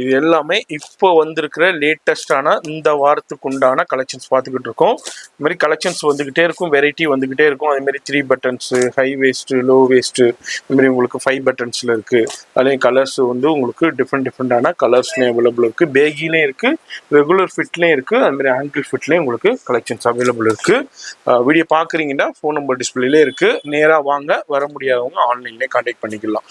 இது எல்லாமே இப்போ வந்திருக்கிற லேட்டஸ்டான இந்த வாரத்துக்கு உண்டான கலெக்ஷன்ஸ் பார்த்துக்கிட்டு இருக்கோம். இது மாதிரி கலெக்ஷன்ஸ் வந்துகிட்டே இருக்கும், வெரைட்டி வந்துகிட்டே இருக்கும். அதே மாதிரி 3 buttons, high waste, low waste, இது மாதிரி உங்களுக்கு 5 பட்டன்ஸ்ல இருக்கு. அதுலேயும் கலர்ஸ் வந்து உங்களுக்கு டிஃப்ரெண்டான கலர்ஸ்லேயும் அவைலபிள் இருக்கு. பேகிலையும் இருக்கு, ரெகுலர் ஃபிட்லேயும் இருக்கு, அது மாதிரி ஆங்கிள் ஃபிட்லேயும் உங்களுக்கு கலெக்ஷன்ஸ் அவைலபிள் இருக்கு. வீடியோ பார்க்குறீங்கன்னா ஃபோன் நம்பர் டிஸ்பிளேலே இருக்கு. நேராக வாங்க, வர முடியாதவங்க ஆன்லைன்லேயே கான்டாக்ட் பண்ணிக்கலாம்.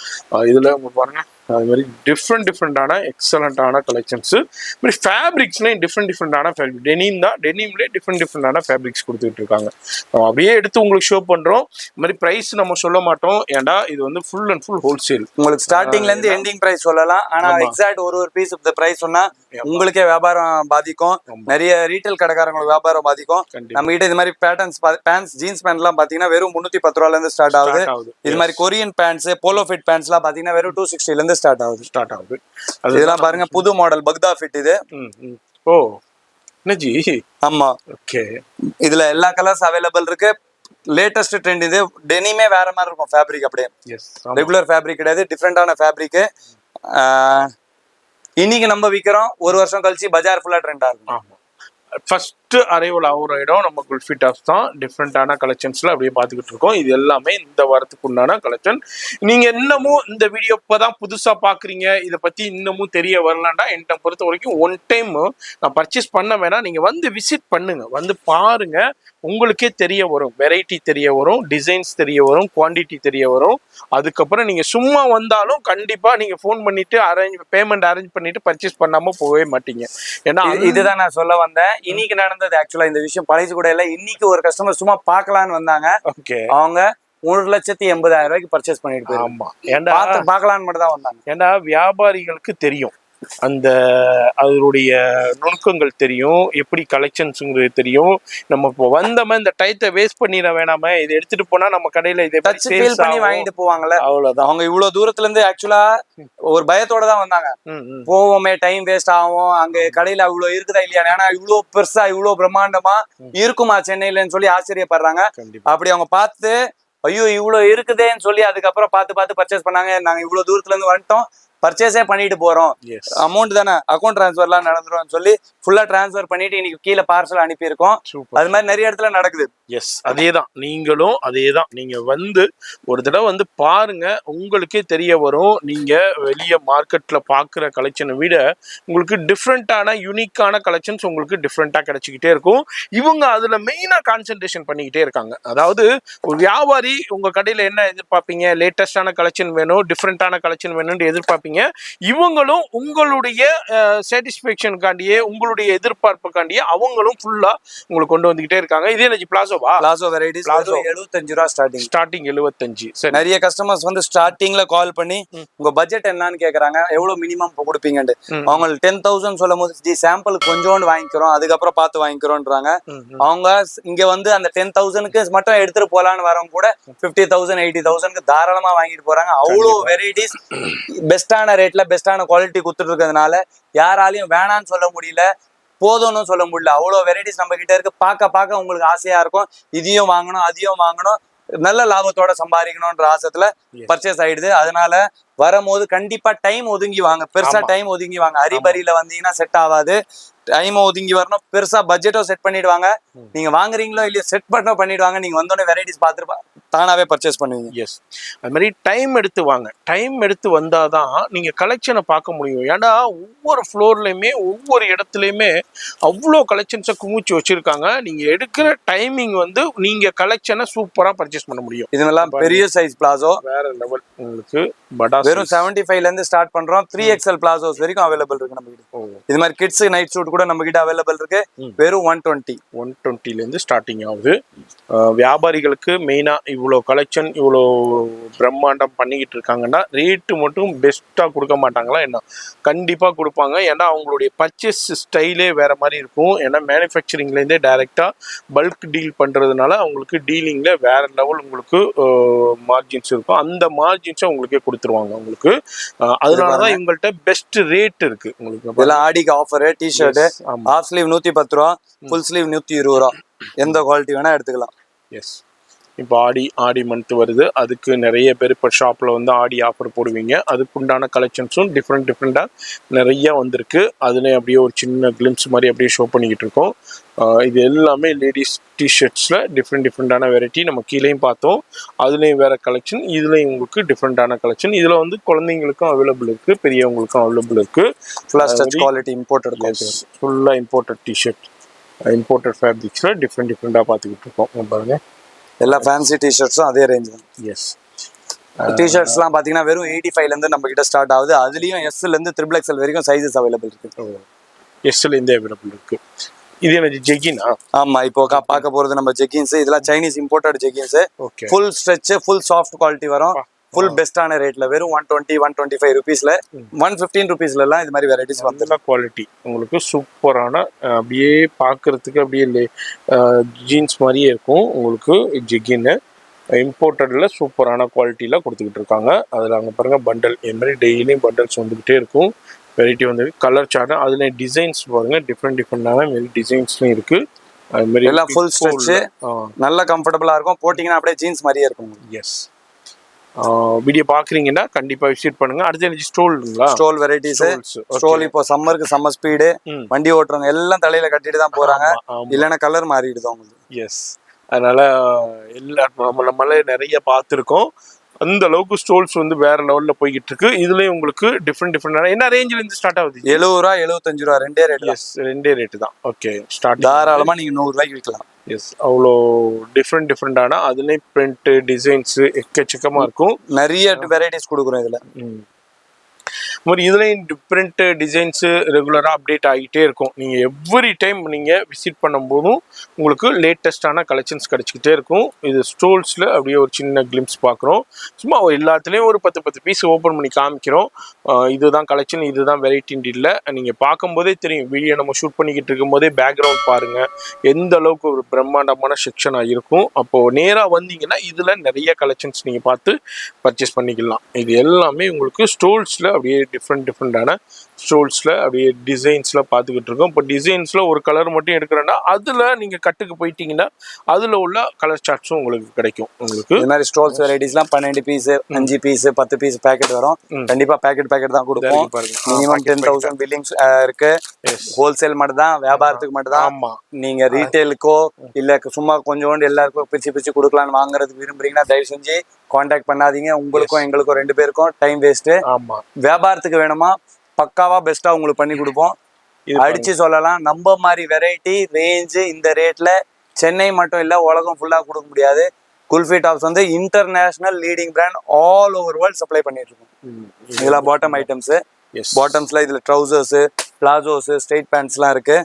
இதில் உங்களுக்கு பாருங்க, அது மாதிரி டிஃப்ரெண்டான எக்ஸலண்டான கலெக்ஷன்ஸ். மாதிரி ஃபேப்ரிக்ஸ்லையும் டிஃப்ரெண்டான ஃபேப்ரிக். டெனிம் தான், டெனிம்லேயே டிஃப்ரெண்டான ஃபேப்ரிக்ஸ் கொடுத்துட்டு இருக்காங்க. அப்படியே எடுத்து உங்களுக்கு ஷோ பண்றோம். இது மாதிரி பிரைஸ் நம்ம சொல்ல மாட்டோம், ஏன்டா இது வந்து ஃபுல் அண்ட் ஃபுல் ஹோல்சேல். உங்களுக்கு ஸ்டார்டிங்ல இருந்து எண்டிங் பிரைஸ் சொல்லலாம். ஆனா எக்ஸாக்ட் ஒரு பீஸ் இந்த பிரைஸ் சொன்னா உங்களுக்கே வியாபாரம் பாதிக்கும், நிறைய ரீட்டைல் கடைக்காரங்களுக்கு வியாபாரம் பாதிக்கும். நம்ம கிட்ட இது மாதிரி பேண்ட்ஸ், ஜீன்ஸ் பேண்ட் எல்லாம் பாத்தீங்கன்னா வெறும் 310 ரூபாயில இருந்து ஸ்டார்ட் ஆகுது. இது மாதிரி Korean pants, polo fit pants எல்லாம் பாத்தீங்கன்னா வெறும் 260ல இருந்து ஸ்டார்ட் ஆகுது. இதெல்லாம் பாருங்க, புது மாடல் பக்தா ஃபிட் இது. ஓ நஜி. ஆமா, ஓகே. இதுல எல்லா கலர்ஸ் அவைலபிள் இருக்கு. லேட்டஸ்ட் ட்ரெண்ட் இது. டெனிமே வேற மாதிரி இருக்கும் ஃபேப்ரிக், அப்படியே ரெகுலர் ஃபேப்ரிக் கிடையாது, டிஃப்ரெண்டான ஃபேப்ரிக். இன்னைக்கு நம்ம விக்கிறோம், ஒரு வருஷம் கழிச்சு பஜார் ஃபுல்லா ட்ரெண்டா இருக்கும். ஃபர்ஸ்ட் ஃபர்ஸ்ட் அரைவல் ஆகிற இடம் நம்ம குல்ஃபி டாப்ஸ் தான். டிஃப்ரெண்டான கலெக்ஷன்ஸ்ல அப்படியே பார்த்துக்கிட்டு இருக்கோம். இது எல்லாமே இந்த வாரத்துக்கு உண்டான கலெக்ஷன். நீங்க இன்னமும் இந்த வீடியோ இப்பதான் புதுசா பாக்குறீங்க, இதை பத்தி இன்னமும் தெரிய வரலாம்டா, என்னை பொறுத்த வரைக்கும் ஒன் டைம் நான் பர்ச்சேஸ் பண்ண வேணாம், நீங்க வந்து விசிட் பண்ணுங்க, வந்து பாருங்க, உங்களுக்கே தெரிய வரும், வெரைட்டி தெரிய வரும், டிசைன்ஸ் தெரிய வரும், குவான்டிட்டி தெரிய வரும். அதுக்கப்புறம் நீங்க சும்மா வந்தாலும் கண்டிப்பா நீங்க ஃபோன் பண்ணிட்டு பேமெண்ட் அரேஞ்ச் பண்ணிட்டு பர்ச்சேஸ் பண்ணாம போகவே மாட்டீங்க. ஏன்னா இதுதான் நான் சொல்ல வந்தேன். இன்னைக்கு நடந்தது ஆக்சுவலா இந்த விஷயம் பழைய கூட இல்ல. இன்னைக்கு ஒரு கஸ்டமர் சும்மா பாக்கலான்னு வந்தாங்க. ஓகே, அவங்க 3,80,000 ரூபாய்க்கு பர்ச்சேஸ் பண்ணிட்டு போய். ஆமா, ஏன்னா பாக்கலான்னு மட்டும் தான் வந்தாங்க. ஏன்னா வியாபாரிகளுக்கு தெரியும் அந்த அதனுடைய நுணுக்கங்கள் தெரியும், எப்படி கலெக்ஷன்ஸுங்கிறது தெரியும். நம்ம இப்போ வந்தோமே இந்த டைத்தை வேஸ்ட் பண்ணிட வேணாம, இதை எடுத்துட்டு போனா நம்ம கடையில இதை ஃபீல் பண்ணி வாங்கிட்டு போவாங்கல்ல, அவ்வளவுதான். அவங்க இவ்வளவு தூரத்துல இருந்து ஆக்சுவலா ஒரு பயத்தோட தான் வந்தாங்க. போவோமே, டைம் வேஸ்ட் ஆகும், அங்க கடையில அவ்வளவு இருக்குதா இல்லையா, ஏன்னா இவ்வளவு பெருசா இவ்வளவு பிரம்மாண்டமா இருக்குமா சென்னையிலன்னு சொல்லி ஆச்சரியப்படுறாங்க. அப்படி அவங்க பார்த்து ஐயோ இவ்வளவு இருக்குதேன்னு சொல்லி அதுக்கப்புறம் பார்த்து பர்ச்சேஸ் பண்ணாங்க. நாங்க இவ்வளவு தூரத்துல இருந்து வந்துட்டோம், பர்ச்சேஸே பண்ணிட்டு போறோம், அமௌண்ட் தானே அக்கௌண்ட் டிரான்ஸ்ஃபர்லாம் நடந்துரும் சொல்லி ஃபுல்லா டிரான்ஸ்ஃபர் பண்ணிட்டு இன்னைக்கு கீழே பார்சல் அனுப்பியிருக்கோம். அது மாதிரி நிறைய இடத்துல நடக்குது. எஸ், அதேதான், நீங்களும் அதேதான். நீங்க வந்து ஒரு தடவை வந்து பாருங்க, உங்களுக்கே தெரிய வரும். நீங்க வெளிய மார்க்கெட்ல பாக்குற கலெக்ஷனை விட உங்களுக்கு டிஃப்ரெண்டான யூனிக்கான கலெக்ஷன்ஸ் உங்களுக்கு டிஃப்ரெண்டா கிடைச்சிக்கிட்டே இருக்கும். இவங்க அதுல மெயினா கான்சென்ட்ரேஷன் பண்ணிக்கிட்டே இருக்காங்க. அதாவது ஒரு வியாபாரி உங்க கடையில என்ன எதிர்பார்ப்பீங்க, லேட்டஸ்டான கலெக்ஷன் வேணும், டிஃப்ரெண்டான கலெக்ஷன் வேணும்னு எதிர்பார்ப்பீங்க. இவங்களும் உங்களுடைய சாட்டிஸ்பேக்ஷனுக்காண்டியே, உங்களுடைய எதிர்பார்ப்புக்காண்டியே அவங்களும் ஃபுல்லா உங்களுக்கு கொண்டு வந்துகிட்டே இருக்காங்க. இதே எனக்கு பிளாசோ வெரைட்டிஸ் 75 ரூபா ஸ்டார்டிங் 75. சரி, நிறைய கஸ்டமர்ஸ் வந்து ஸ்டார்டிங்ல கால் பண்ணி உங்க பட்ஜெட் என்னன்னு கேக்குறாங்க, எவ்வளவு மினிமம் கொடுப்பீங்கன்னு. அவங்க 10,000 சொல்லும் போது சாம்பிள் கொஞ்சோண்டு வாங்கிக்கிறோம், அதுக்கப்புறம் பார்த்து வாங்கிக்கிறோம்ன்றாங்க. அவங்க இங்க வந்து அந்த 10,000க்கு மட்டும் எடுத்துட்டு போலான்னு வரவங்க கூட 50,000 80,000க்கு தாராளமா வாங்கிட்டு போறாங்க. அவ்வளவு வெரைட்டிஸ் பெஸ்டான ரேட்ல பெஸ்டான குவாலிட்டி கொடுத்துட்டு இருக்கிறதுனால யாராலையும் வேணான்னு சொல்ல முடியல, போதும்னு சொல்ல முடியல. அவ்வளவு வெரைட்டிஸ் நம்ம கிட்ட இருக்கு. பார்க்க உங்களுக்கு ஆசையா இருக்கும், இதையும் வாங்கணும் அதையும் வாங்கணும், நல்ல லாபத்தோட சம்பாதிக்கணும்ன்ற ஆசத்துல பர்ச்சேஸ் ஆயிடுது. அதனால வரும்போது கண்டிப்பா டைம் ஒதுங்கி வாங்க, பெருசா டைம் ஒதுங்கி வாங்க. அரிபரியில வந்தீங்கன்னா செட் ஆகாது, டைம் ஒதுங்கி வரணும். பெருசா பட்ஜெட்டோ செட் பண்ணிடுவாங்க. நீங்க வாங்குறீங்களோ இல்லையோ செட் பண்ணிடுவாங்க. நீங்க வந்தோடனே வெரைட்டிஸ் பார்த்துட்டு தானாவே பர்ச்சேஸ் பண்ணுவீங்க. எஸ், அது மாதிரி டைம் எடுத்து வாங்க. டைம் எடுத்து வந்தாதான் நீங்க கலெக்ஷனை பார்க்க முடியும். ஏன்னா ஒவ்வொரு ஃப்ளோர்லயுமே ஒவ்வொரு இடத்துலயுமே அவ்வளோ கலெக்ஷன்ஸை குமிச்சு வச்சிருக்காங்க. நீங்க எடுக்கிற டைமிங் வந்து நீங்க கலெக்ஷனை சூப்பரா பர்ச்சேஸ் பண்ண முடியும். இதெல்லாம் பெரிய சைஸ் பிளாசோ, வேற லெவல். உங்களுக்கு படா வெறும் 75ல இருந்து ஸ்டார்ட் பண்றோம். 3XL பிளாசோஸ் வரைக்கும் அவைலபிள் இருக்கு நம்ம கிட்ட. இது மாதிரி கிட்ஸ் நைட் சூட் கூட நம்ம கிட்ட அவைலபிள் இருக்கு. வெறும் 120ல இருந்து ஸ்டார்டிங் ஆகுது. வியாபாரிகளுக்கு மெயினா இவ்வளோ கலெக்ஷன் இவ்வளோ பிரம்மாண்டம் பண்ணிக்கிட்டு இருக்காங்கன்னா ரேட்டு மட்டும் பெஸ்ட்டாக கொடுக்க மாட்டாங்களா என்ன? கண்டிப்பாக கொடுப்பாங்க. ஏன்னா அவங்களுடைய பர்ச்சேஸ் ஸ்டைலே வேற மாதிரி இருக்கும். ஏன்னா மேனுஃபேக்சரிங்லேருந்தே டைரெக்டாக பல்க் டீல் பண்ணுறதுனால அவங்களுக்கு டீலிங்கில் வேற லெவல் உங்களுக்கு மார்ஜின்ஸ் இருக்கும். அந்த மார்ஜின்ஸை உங்களுக்கே கொடுத்துருவாங்க உங்களுக்கு. அதனால தான் இவங்கள்ட்ட பெஸ்ட் ரேட் இருக்கு. உங்களுக்கு இதெல்லாம் ஆடிக்கு ஆஃபர். டிஷர்ட் ஹாஃப் ஸ்லீவ் 110 ரூபா, ஃபுல் ஸ்லீவ் 120 ரூபா, எந்த குவாலிட்டி வேணா எடுத்துக்கலாம். எஸ், இப்போ ஆடி மந்த் வருது, அதுக்கு நிறைய பேர் இப்போ ஷாப்பில் வந்து ஆடி ஆஃபர் போடுவீங்க. அதுக்குண்டான கலெக்ஷன்ஸும் டிஃப்ரெண்ட்டாக நிறைய வந்திருக்கு. அதுலேயும் அப்படியே ஒரு சின்ன கிளிம்ஸ் மாதிரி அப்படியே ஷோ பண்ணிக்கிட்டு இருக்கோம். இது எல்லாமே லேடிஸ் டிஷர்ட்ஸில் டிஃப்ரெண்டான வெரைட்டி. நம்ம கீழேயும் பார்த்தோம், அதுலேயும் வேறு கலெக்ஷன், இதுலேயும் உங்களுக்கு டிஃப்ரெண்டான கலெக்ஷன். இதில் வந்து குழந்தைங்களுக்கும் அவைலபிள் இருக்குது, பெரியவங்களுக்கும் அவைலபிள் இருக்குது. ஃபுல்லாக ஸ்டச் குவாலிட்டி இம்போர்ட்டட், ஃபுல்லாக இம்போர்ட்டட் டிஷர்ட், இம்போர்ட்டட் ஃபேப்ரிக்ஸில் டிஃப்ரெண்டாக பார்த்துக்கிட்டு இருக்கோம். பாருங்கள், எல்லா ஃபேன்சி டிஷர்ட்ஸும் அதே ரேஞ்ச் தான். எஸ், டிஷர்ட்ஸ்லாம் பார்த்தீங்கன்னா வெறும் 85லேருந்து நம்ம கிட்ட ஸ்டார்ட் ஆகுது. அதுலேயும் எஸ்லேருந்து XXL வரைக்கும் சைஸஸ் அவைலபிள் இருக்கு. எஸ்லேருந்தே அவைலபிள் இருக்கு. இது எனக்கு ஜெகினா? ஆமா, இப்போ பார்க்க போறது நம்ம ஜெகின்ஸ். இதெல்லாம் Chinese imported jeggings. Full stretch, full soft quality வரும். ஃபுல் பெஸ்டான ரேட்ல வெறும் 120-125 ருபீஸ்ல, 115 ருபீஸ்ல எல்லாம் இது மாதிரி வெரைட்டிஸ் வந்து குவாலிட்டி உங்களுக்கு சூப்பரான, அப்படியே பார்க்கறதுக்கு அப்படியே ஜீன்ஸ் மாதிரியே இருக்கும் உங்களுக்கு. ஜெகின்னு இம்போர்ட்டட்ல சூப்பரான குவாலிட்டியில கொடுத்துக்கிட்டு இருக்காங்க. அதில் அங்கே பாருங்க பண்டல், இது மாதிரி டெய்லியும் பண்டல்ஸ் வந்துகிட்டே இருக்கும். வெரைட்டி வந்து கலர் சார்ட், அதுல டிசைன்ஸ் பாருங்க, டிஃப்ரெண்டான டிசைன்ஸ்லையும் இருக்கு. அது மாதிரி எல்லாம் ஃபுல் ஸ்ட்ரெச், நல்ல கம்ஃபர்டபுளா இருக்கும். போட்டிங்கன்னா அப்படியே ஜீன்ஸ் மாதிரியே இருக்கும். எஸ், வீடியோ பாக்குறீங்கன்னா கண்டிப்பா விசிட் பண்ணுங்க. அடுத்து எனக்கு ஸ்டோல்ங்களா? Stole varieties. ஸ்டோல் இப்போ சம்மருக்கு சம்மர் ஸ்பீடு, வண்டி ஓட்டுறவங்க எல்லாம் தலையில கட்டிட்டு தான் போறாங்க, இல்லைன்னா கலர் மாறிடுது அவங்களுக்கு. எஸ், அதனால நம்மளே நிறைய பார்த்துருக்கோம். அந்த அளவுக்கு ஸ்டோல்ஸ் வந்து வேற லெவல்ல போய்கிட்டு இருக்கு. இதுலயும் உங்களுக்கு டிஃப்ரெண்ட் என்ன ரேஞ்சில இருந்து ஸ்டார்ட் ஆகுது? 70 ரூபா 75 ரூபா ரெண்டே ரேட். எஸ், ரெண்டே ரேட்டு தான். ஓகே, ஸ்டார்ட் தாராளமா நீங்க 100 ரூபாய்க்கு விற்கலாம். எஸ், அவ்வளோ டிஃப்ரெண்டான அதுலேயும் பிரிண்ட் டிசைன்ஸ் எக்கச்சக்கமா இருக்கும். நிறைய வெரைட்டிஸ் கொடுக்குறோம் இதுல. மாதிரி இதுலேயும் டிஃப்ரெண்ட் டிசைன்ஸ் ரெகுலராக அப்டேட் ஆகிட்டே இருக்கும். நீங்கள் எவ்ரி டைம் நீங்கள் விசிட் பண்ணும்போதும் உங்களுக்கு லேட்டஸ்டான கலெக்ஷன்ஸ் கிடச்சிக்கிட்டே இருக்கும். இது ஸ்டோல்ஸில் அப்படியே ஒரு சின்ன கிளிம்ஸ் பார்க்குறோம். சும்மா எல்லாத்துலேயும் ஒரு 10 பீஸ் ஓப்பன் பண்ணி காமிக்கிறோம். இதுதான் கலெக்ஷன், இதுதான் வெரைட்டின்னு இல்லை. நீங்கள் பார்க்கும்போதே தெரியும். வீடியோ நம்ம ஷூட் பண்ணிக்கிட்டு இருக்கும்போதே பேக்ரவுண்ட் பாருங்கள் எந்த அளவுக்கு ஒரு பிரம்மாண்டமான செக்ஷனாக இருக்கும். அப்போது நேராக வந்தீங்கன்னா இதில் நிறைய கலெக்ஷன்ஸ் நீங்கள் பார்த்து பர்ச்சேஸ் பண்ணிக்கலாம். இது எல்லாமே உங்களுக்கு ஸ்டோல்ஸில் அப்படியே டிஃப்ரெண்டான ஸ்டோல்ஸில் அப்படியே டிசைன்ஸில் பார்த்துக்கிட்டு இருக்கோம். இப்போ டிசைன்ஸில் ஒரு கலர் மட்டும் எடுக்கிறேன்னா அதில் நீங்கள் கட்டுக்கு போயிட்டீங்கன்னா அதில் உள்ள கலர் சார்ட்ஸும் உங்களுக்கு கிடைக்கும். உங்களுக்கு இது மாதிரி ஸ்டோல்ஸ் வெரைட்டிஸ்லாம் 12 பீஸ் 5 பீஸ் 10 பீஸ் பேக்கெட் வரும். கண்டிப்பாக பேக்கெட் தான் கொடுப்போம். மினிமம் 10,000 பில்லிங்ஸ் இருக்கு. ஹோல்சேல் மட்டும் தான், வியாபாரத்துக்கு மட்டும் தான். ஆமாம், நீங்கள் ரீட்டைலுக்கோ இல்லை சும்மா கொஞ்சோண்டு எல்லாருக்கும் பிரிச்சு கொடுக்கலான்னு வாங்குறதுக்கு விரும்புறீங்கன்னா தயவு செஞ்சு கான்டாக்ட் பண்ணாதீங்க. உங்களுக்கும் எங்களுக்கும் 2 பேருக்கும் டைம் வேஸ்ட்டு. ஆமாம், வியாபாரத்துக்கு வேணுமா பக்காவா பெஸ்டா உங்களுக்கு பண்ணி கொடுப்போம். அடிச்சு சொல்லலாம், நம்ம மாதிரி வெரைட்டி ரேஞ்சு இந்த ரேட்ல சென்னை மட்டும் இல்ல உலகம் ஃபுல்லா கொடுக்க முடியாது. குல்ஃபி டாப்ஸ் வந்து international leading brand, all over world supply பண்ணிட்டு இருக்கோம். இதெல்லாம் பாட்டம் ஐட்டம்ஸ். பாட்டம்ஸ்ல இதுல ட்ரௌசர்ஸ், பிளாசோஸ், ஸ்ட்ரெயிட் பேண்ட்ஸ்லாம் இருக்கு.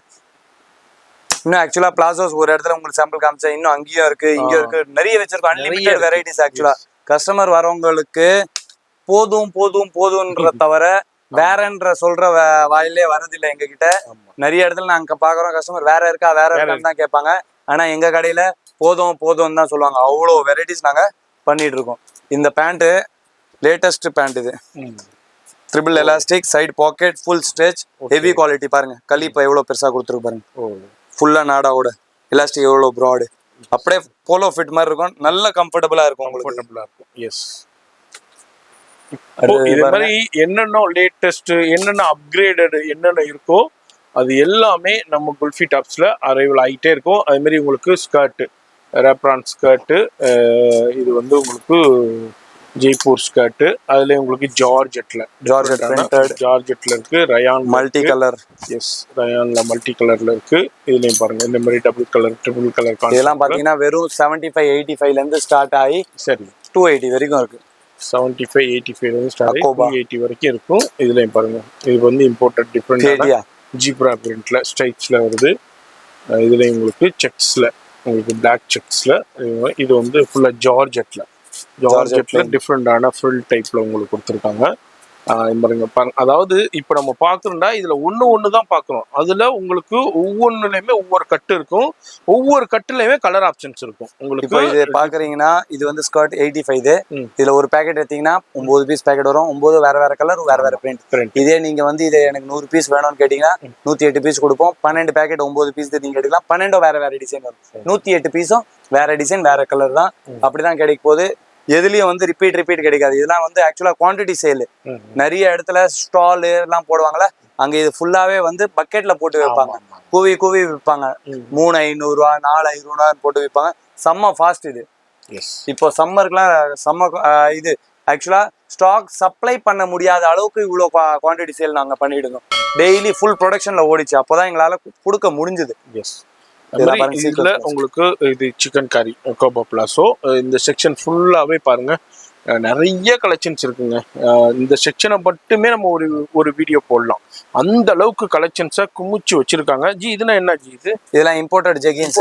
இன்னும் ஆக்சுவலா பிளாசோஸ் ஒரு இடத்துல உங்களுக்கு சாம்பிள் காமிச்சேன், இன்னும் அங்கேயும் இருக்கு இங்கேயும் இருக்கு, நிறைய வச்சிருக்கோம். Unlimited varieties. ஆக்சுவலா கஸ்டமர் வரவங்களுக்கு போதும்ன்ற தவிர வேறன்ற சொல்ற வாயிலே வரதில்லை எங்க கிட்ட. நிறைய இடத்துல நாங்க பாக்குறோம் கஸ்டமர் வேற இருக்கான்னு தான் கேட்பாங்க. ஆனா எங்க கடையில போதும் தான் சொல்லுவாங்க. அவ்வளோ வெரைட்டிஸ் நாங்க பண்ணிட்டு இருக்கோம். இந்த பேண்ட் லேட்டஸ்ட் பேண்ட், இது triple elastic, side packet, full stretch, heavy quality. பாருங்க களி இப்போ எவ்வளவு பெருசா கொடுத்துருக்கு பாருங்க. ஃபுல்லா நாடாவோட எலாஸ்டிக் எவ்வளவு ப்ராடு, அப்படியே போலோ ஃபிட் மாதிரி இருக்கும். நல்ல கம்ஃபர்டபுளா இருக்கும் உங்களுக்கு. எஸ், இது மாதிரி என்னென்ன லேட்டஸ்ட் என்னென்ன அப்கிரேடட் என்னென்ன இருக்கோ அது எல்லாமே நம்ம குல்ஃபி டாப்ஸ்ல அரைவல் ஆகிட்டே இருக்கும். அது மாதிரி உங்களுக்கு ஸ்கர்ட்டு, ரேப்ரான் ஸ்கர்ட்டு, இது வந்து உங்களுக்கு ஜெய்ப்பூர் ஸ்கர்ட்டு, அதுல உங்களுக்கு ஜார்ஜெட்ல இருக்கு, ரயான் மல்டி கலர். எஸ், ரயான்ல மல்டி கலர்ல இருக்கு. இதுலயும் பாருங்க இந்த மாதிரி டபுள் கலர், ட்ரிபிள் கலர். இதெல்லாம் பாத்தீங்கன்னா வெறும் 75-85 இருந்து ஸ்டார்ட் ஆகி சரி 280 வரைக்கும் இருக்கு. 75-85 ஸ்டார்ட் 280 வரைக்கும் இருக்கும். இதுலயும் பாருங்க, இது வந்து இம்போர்ட்டட் டிஃப்ரெண்ட் ஜீப்ரா பிரிண்ட்ல ஸ்ட்ரைப்ஸ்ல வருது. இதுலயும் உங்களுக்கு செக்ஸ்ல, உங்களுக்கு பிளாக் செக்ஸ்ல, இது வந்து ஃபுல்லா ஜார்ஜெட்ல டிஃப்ரெண்டான ஃப்ரில் டைப்ல உங்களுக்கு கொடுத்துருக்காங்க. பாருங்க, அதாவது இப்போ நம்ம பார்க்குறோம்னா இதுல ஒன்று தான் பார்க்குறோம். அதுல உங்களுக்கு ஒவ்வொன்றுலையுமே ஒவ்வொரு கட்டு இருக்கும், ஒவ்வொரு கட்டுலையுமே கலர் ஆப்ஷன்ஸ் இருக்கும். உங்களுக்கு இது பாக்குறீங்கன்னா இது வந்து ஸ்கர்ட் 85. இதுல ஒரு பேக்கெட் எடுத்தீங்கன்னா 9 பீஸ் பேக்கெட் வரும். 9 வேற கலர், வேற பிரிண்ட். இதே நீங்க வந்து இதை எனக்கு 100 பீஸ் வேணும்னு கேட்டீங்கன்னா 108 பீஸ் கொடுப்போம். 12 பேக்கெட் 9 பீஸ் நீங்க எடுக்கலாம். 12 வேற டிசைன் வரும். 108 பீஸும் வேற டிசைன் வேற கலர் தான். அப்படிதான் கிடைக்கும் போது எதுலயும் வந்து ரிப்பீட் கிடைக்காது. இதெல்லாம் வந்து ஆக்சுவலா குவான்டிட்டி சேல். நிறைய இடத்துல ஸ்டால் எல்லாம் போடுவாங்கல்ல, அங்க இது ஃபுல்லாவே வந்து பக்கெட்ல போட்டு வைப்பாங்க. கூவி விற்பாங்க. 3,500 ரூபா 4,500 போட்டு விற்பாங்க. செம்ம ஃபாஸ்ட் இது. இப்போ சம்மருக்குலாம் இது ஆக்சுவலா ஸ்டாக் சப்ளை பண்ண முடியாத அளவுக்கு இவ்வளோ குவான்டிட்டி சேல் நாங்க பண்ணிடுங்க. டெய்லி ஃபுல் ப்ரொடக்ஷன்ல ஓடிச்சு. அப்போதான் எங்களால கொடுக்க முடிஞ்சது. இதுல உங்களுக்கு இது சிக்கன் கறி கோபா பிளாசோ. இந்த செக்ஷன் ஃபுல்லாவே பாருங்க நிறைய கலெக்ஷன்ஸ் இருக்குங்க. இந்த செக்ஷனை மட்டுமே நம்ம ஒரு வீடியோ போடலாம். அந்த அளவுக்கு கலெக்ஷன்ஸை குமிச்சு வச்சிருக்காங்க. ஜி இதுனா என்ன ஜி? இதெல்லாம் இம்போர்ட்டட் ஜெகின்ஸ்,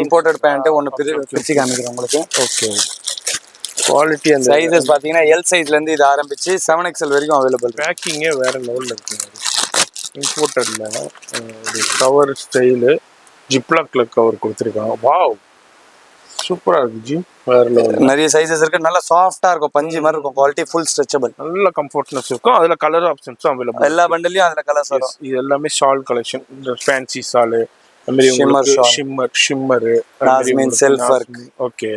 இம்போர்ட்டட் பேண்ட். ஒன்று பிரிச்சு காமிக்கிறேன் உங்களுக்கு. ஓகே, குவாலிட்டி அந்த சைஸஸ் பார்த்தீங்கன்னா எல் சைஸ்ல இருந்து இது ஆரம்பிச்சு 7XL வரைக்கும் அவைலபிள். பேக்கிங்கே வேற லெவலில் இருக்குங்க. இம்போர்ட்டட்ல கவர் ஸ்டைலு ஜிப்லாக்ல கவர் கொடுத்துருக்காங்க. வாவ், சூப்பரா இருக்கு ஜி. வேற லெவல். நிறைய சைஸஸ் இருக்கு. நல்லா சாஃப்டா இருக்கும், பஞ்சு மாதிரி இருக்கும். குவாலிட்டி ஃபுல் ஸ்ட்ரெச்சபிள், நல்ல கம்ஃபர்ட்னஸ் இருக்கும். அதுல கலர் ஆப்ஷன்ஸும் அவைலபிள். எல்லா பண்டல்லையும் அதுல கலர்ஸ் வரும். இது எல்லாமே ஷால் கலெக்ஷன். இந்த ஃபேன்சி ஷாலு, அது மாதிரி Shimmer உங்களுக்கு shawl. Shimmer Nasmin self work. Okay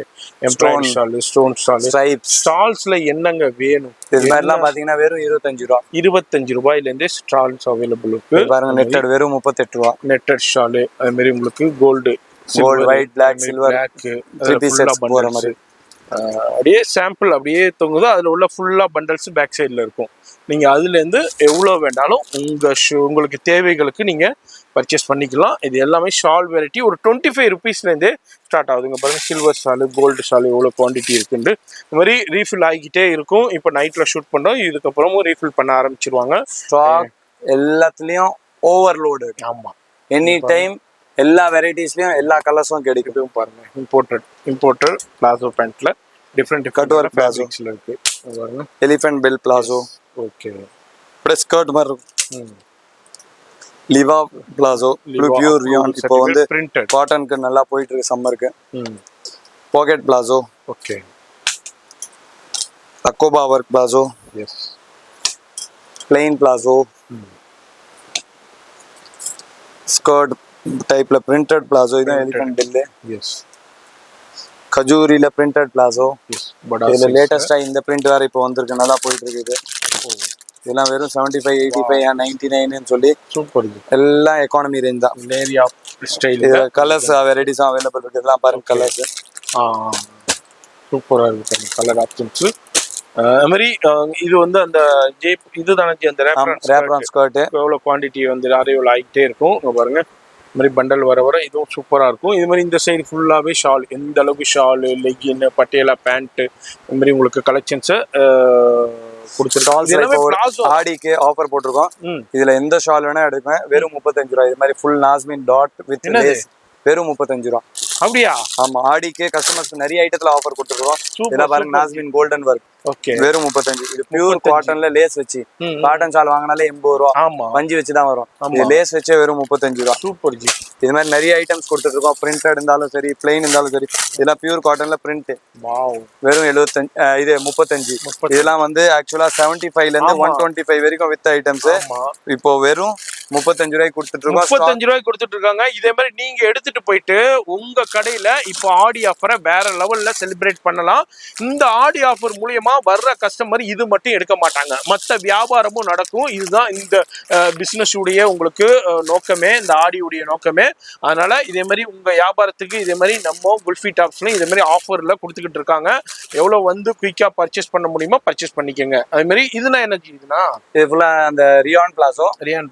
embroidery shawl stone shawl Stripes. ஸ்டால்ஸ்ல என்னங்க வேணும் இது மாதிரிலாம் பாத்தீங்கன்னா வெறும் 25 ரூபா. 25 ரூபாயில இருந்தே ஸ்டால்ஸ் அவைலபிள் இருக்கு. இது பாருங்க நெட்டட் வெறும் 38 ரூபா. நெட்டட் ஷால் அது மாதிரி உங்களுக்கு gold white black silver three piece sets போற மாதிரி அப்படியே சாம்பிள் அப்படியே தொங்குது. அதுல உள்ள ஃபுல்லா பண்டல்ஸ் பேக் சைடுல இருக்கும். நீங்க அதுல இருந்து எவ்வளவு வேண்டாலும் உங்களுக்கு தேவைகளுக்கு நீங்க பர்ச்சேஸ் பண்ணிக்கலாம். இது எல்லாமே ஷால் வெரைட்டி ஒரு 25 ருபீஸ்ல இருந்தே ஸ்டார்ட் ஆகுதுங்க. பாருங்க சில்வர் ஷாலு கோல்டு ஷாலு எவ்வளவு குவான்டிட்டி இருக்குன்னு இந்த மாதிரி ரீஃபில் ஆகிக்கிட்டே இருக்கும். இப்போ நைட்ல ஷூட் பண்ணோம், இதுக்கப்புறமும் ரீஃபில் பண்ண ஆரம்பிச்சிருவாங்க. ஸ்டாக் எல்லாத்துலயும் ஓவர்லோடு. ஆமா, எனி டைம் எல்லா வெரைட்டிஸ்லயும் எல்லா கலர்ஸும் கிடைக்கும். பாருங்க இம்போர்ட்டட் பிளாசோ பேண்ட்ல டிஃப்ரெண்ட் கட் ஒர்க் ஃபேப்ரிக்ஸ்ல இருக்கு. பாருங்க எலிஃபென்ட் பெல் பிளாசோ. ஓகே, அப்படியே ஸ்கர்ட் மாதிரி இருக்கும். Liva palazzo pure rayon. இப்போ வந்து பிரிண்டட் காட்டனுக்கு நல்லா போயிட்டு இருக்கு சம்மருக்கு. Pocket palazzo. ஓகே, அக்கோபா work palazzo. Yes, plain palazzo. Skirt டைப்ல பிரிண்டட் பிளாசோ. இதுதான் எலிஃபென்ட் பெல். எஸ், கஜூரியில பிரிண்டட் பிளாசோ. எஸ், இதுல லேட்டஸ்டா இந்த பிரிண்ட் வேற இப்போ வந்திருக்கு, நல்லா போயிட்டு இருக்கு. இது இதெல்லாம் வெறும் 75 85 99 சொல்லி சூப்பர். எல்லாம் எக்கானமி ரேஞ்ச் தான். ஏரியா ஸ்டைல் கலர்ஸ் வெரைட்டிஸும் அவைலபிள் இருக்கு. இதெல்லாம் பாருங்க கலர்ஸ் சூப்பரா இருக்கு. கலர் ஆப்ஷன்ஸ் அது மாதிரி இது வந்து அந்த இதுதானே அந்த ரேப்ரான் ஸ்கர்ட். எவ்வளவு குவான்டிட்டி வந்து அரைவல் ஆகிட்டே இருக்கும். பாருங்க இது மாதிரி பண்டல் வர வர இதுவும் சூப்பரா இருக்கும். இது மாதிரி இந்த சைடு ஃபுல்லாவே ஷால், எந்த அளவுக்கு ஷால், லெகின், பட்டியலா பேண்ட், இந்த மாதிரி உங்களுக்கு கலெக்ஷன்ஸை ஆடிக்கு ஆஃபர் போட்டிருக்கோம். இதுல எந்த ஷால் வேணா எடுப்பேன், வெறும் 35 ரூபா. இது மாதிரி ஃபுல் நாஸ்மின் டாட் வித் லேஸ் வெறும் 35 ரூபா. அப்படியா? ஆமா, ஆடிக்கு கஸ்டமர்ஸ்க்கு நிறைய ஐட்டத்துல ஆஃபர் கொடுத்துருக்கோம். இதெல்லாம் பாருங்க நாஸ்மின் கோல்டன் ஒர்க். ஓகே, வெறும் 35. இது பியூர் காட்டன்ல லேஸ் வச்சு, காட்டன் ஷால் வாங்கினாலே 80 ரூபா. ஆமா, பஞ்சு வச்சு தான் வரும். இது லேஸ் வச்சே வெறும் 35 ரூபா. Super G. இது மாதிரி நிறைய ஐட்டம்ஸ் கொடுத்துட்டு இருக்கோம். பிரிண்டட் இருந்தாலும் சரி, பிளெயின் இருந்தாலும் சரி. இதெல்லாம் பியூர் காட்டன்ல பிரிண்ட். வாவ், வெறும் 75. இது 35. இதெல்லாம் வந்து ஆக்சுவலா 75ல இருந்து 125 வரைக்கும் வித் ஐட்டம்ஸ். இப்போ வெறும் 35 ரூபாய்க்கு கொடுத்துட்டு இருக்கோம். 35 ரூபாய்க்கு கொடுத்துட்டு இருக்காங்க. இதே மாதிரி நீங்க எடுத்துட்டு போயிட்டு உங்க கடையில இப்போ ஆடி ஆஃபரை வேற லெவல்ல செலிப்ரேட் பண்ணலாம். இந்த ஆடி ஆஃபர் மூலியமா வர்ற கஸ்டமர் இது மட்டும் எடுக்க மாட்டாங்க, மற்ற வியாபாரமும் நடக்கும். இதுதான் இந்த பிசினஸ் உடைய உங்களுக்கு நோக்கமே, இந்த ஆடியுடைய நோக்கமே. அதனால இதே மாதிரி உங்க வியாபாரத்துக்கு இதே மாதிரி நம்ம குல்ஃபி டாப்ஸ்ல இதே மாதிரி ஆஃபர்ல கொடுத்துக்கிட்டு இருக்காங்க. எவ்வளவு வந்து குயிக்கா பர்ச்சேஸ் பண்ண முடியுமோ பர்ச்சேஸ் பண்ணிக்கோங்க. அதே மாதிரி இதுனா என்ன இதுனா இது ஃபுல்லா அந்த ரியான் பிளாசோ. ரியான்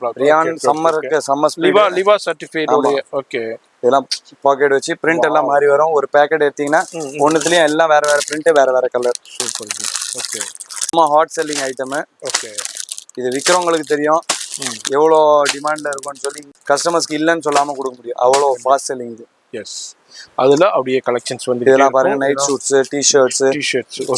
சம்மருக்கு சம்மர் லிவா சர்டிஃபைட். ஓகே, இதெல்லாம் பாக்கெட் வச்சு பிரிண்ட் எல்லாம் மாறி வரும். ஒரு பேக்கெட் எடுத்தீங்கன்னா ஒண்ணுத்துலயும் எல்லாம் வேற வேற பிரிண்ட், வேற வேற கலர். சூப்பர். ஓகே, சும்மா ஹாட் செல்லிங் ஐட்டம். ஓகே, இது விற்கிறவங்களுக்கு தெரியும் எவ்வளோ டிமாண்ட்ல இருக்கும்னு சொல்லி கஸ்டமர்ஸ்க்கு இல்லைன்னு சொல்லாம கொடுக்க முடியும். அவ்வளோ ஃபாஸ்ட் செல்லிங் இது. எஸ், அதுல அப்படியே கலெக்ஷன்ஸ் வந்து இதெல்லாம் பாருங்க, நைட் ஷூட்ஸ், டிஷர்ட்ஸ்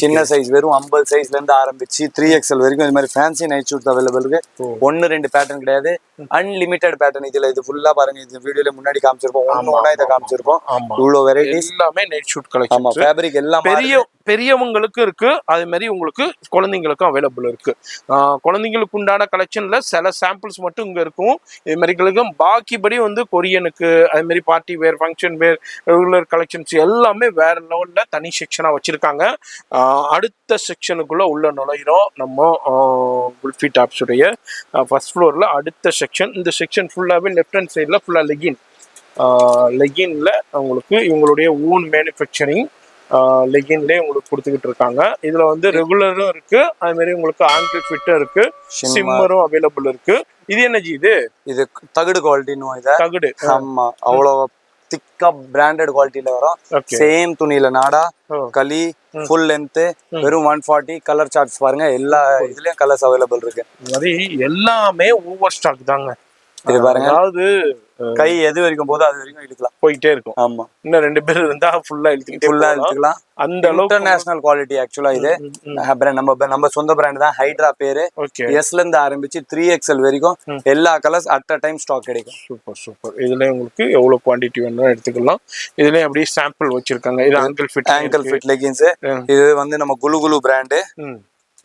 சின்ன சைஸ் வெறும் 50 சைஸ்ல இருந்து ஆரம்பிச்சு 3XL வரைக்கும் இது மாதிரி ஃபேன்சி நைட் ஷூட்ஸ் அவைலபிள் இருக்கு. 1-2 பேட்டர்ன் கிடையாது, அன்லிமிட்டெட் பேட்டர்ன். இதுல இது ஃபுல்லா பாருங்க, இது வீடியோல முன்னாடி காமிச்சிருப்போம், ஒண்ணா இதை காமிச்சிருப்போம். இவ்வளவு வெரைட்டிஸ் எல்லாமே நைட் ஷூட் கலெக்ஷன். ஆமா, ஃபேப்ரிக் எல்லாம் பெரியவங்களுக்கு இருக்கு, அதே மாதிரி உங்களுக்கு குழந்தைங்களுக்கும் அவைலபிள் இருக்கு. குழந்தைங்களுக்கு உண்டான கலெக்ஷன்ல சில சாம்பிள்ஸ் மட்டும் இங்க இருக்கும். இது மாதிரி பாக்கிபடி வந்து கொரியனுக்கு, அதே மாதிரி பார்ட்டி வேர், ஃபங்க்ஷன் வேர், ரெகுலர் கலெக்ஷன்ஸ் எல்லாமே வேற லெவல்ல தனி செக்ஷனா வச்சிருக்காங்க. அடுத்த செக்ஷனுக்குள்ள உள்ள நுழையிறோம் நம்ம குல்ஃபி டாப்ஸ் உடைய ஃபர்ஸ்ட் ஃப்ளோர்ல அடுத்த செக்ஷன். இந்த செக்ஷன் ஃபுல்லாவே லெஃப்ட் ஹேண்ட் சைட்ல ஃபுல்லா லெகின்ல உங்களுக்கு இவங்களுடைய ஓன் மேனுஃபேக்சரிங் லெகின்லேயே உங்களுக்கு கொடுத்துக்கிட்டு இருக்காங்க. இதுல வந்து ரெகுலரும் இருக்கு, அது மாதிரி உங்களுக்கு ஆங்கிள் ஃபிட்டும் இருக்கு, சிம்மரும் அவைலபிள் இருக்கு. இது என்ன ஜி? இது தகுடு குவாலிட்டின்னு. இதை தகுடு. ஆமா, அவ்வளோ திக்கா பிராண்டட் குவாலிட்டியில வரும். சேம் துணியில நாடா களி ஃபுல் லென்த் வெறும் 140. கலர் சார்ட்ஸ் பாருங்க, எல்லா இதுலயும் கலர்ஸ் அவைலபிள் இருக்கு. மாதிரி எல்லாமே ஓவர் ஸ்டாக் தாங்க. இது பாருங்க, அதாவது கை எது வரைக்கும் போதோ அது வரைக்கும் இழுக்கலாம், போயிட்டே இருக்கும். ஆமா, இன்னும் 2 பேர் இருந்தா ஃபுல்லா இழுத்துக்கலாம். அந்த அளவுக்கு இன்டர்நேஷனல் குவாலிட்டி. ஆக்சுவலா இது நம்ம சொந்த பிராண்ட் தான், ஹைட்ரா பேரு. எஸ்ல இருந்து ஆரம்பிச்சு 3XL வரைக்கும் எல்லா colours at a time stock கிடைக்கும். சூப்பர். இதுல உங்களுக்கு எவ்வளவு குவாண்டிட்டி வேணும் எடுத்துக்கலாம். இதுல அப்படியே சாம்பிள் வச்சிருக்காங்க. இது ஆங்கிள் ஃபிட் லெகின்ஸ். இது வந்து நம்ம குலு பிராண்டு.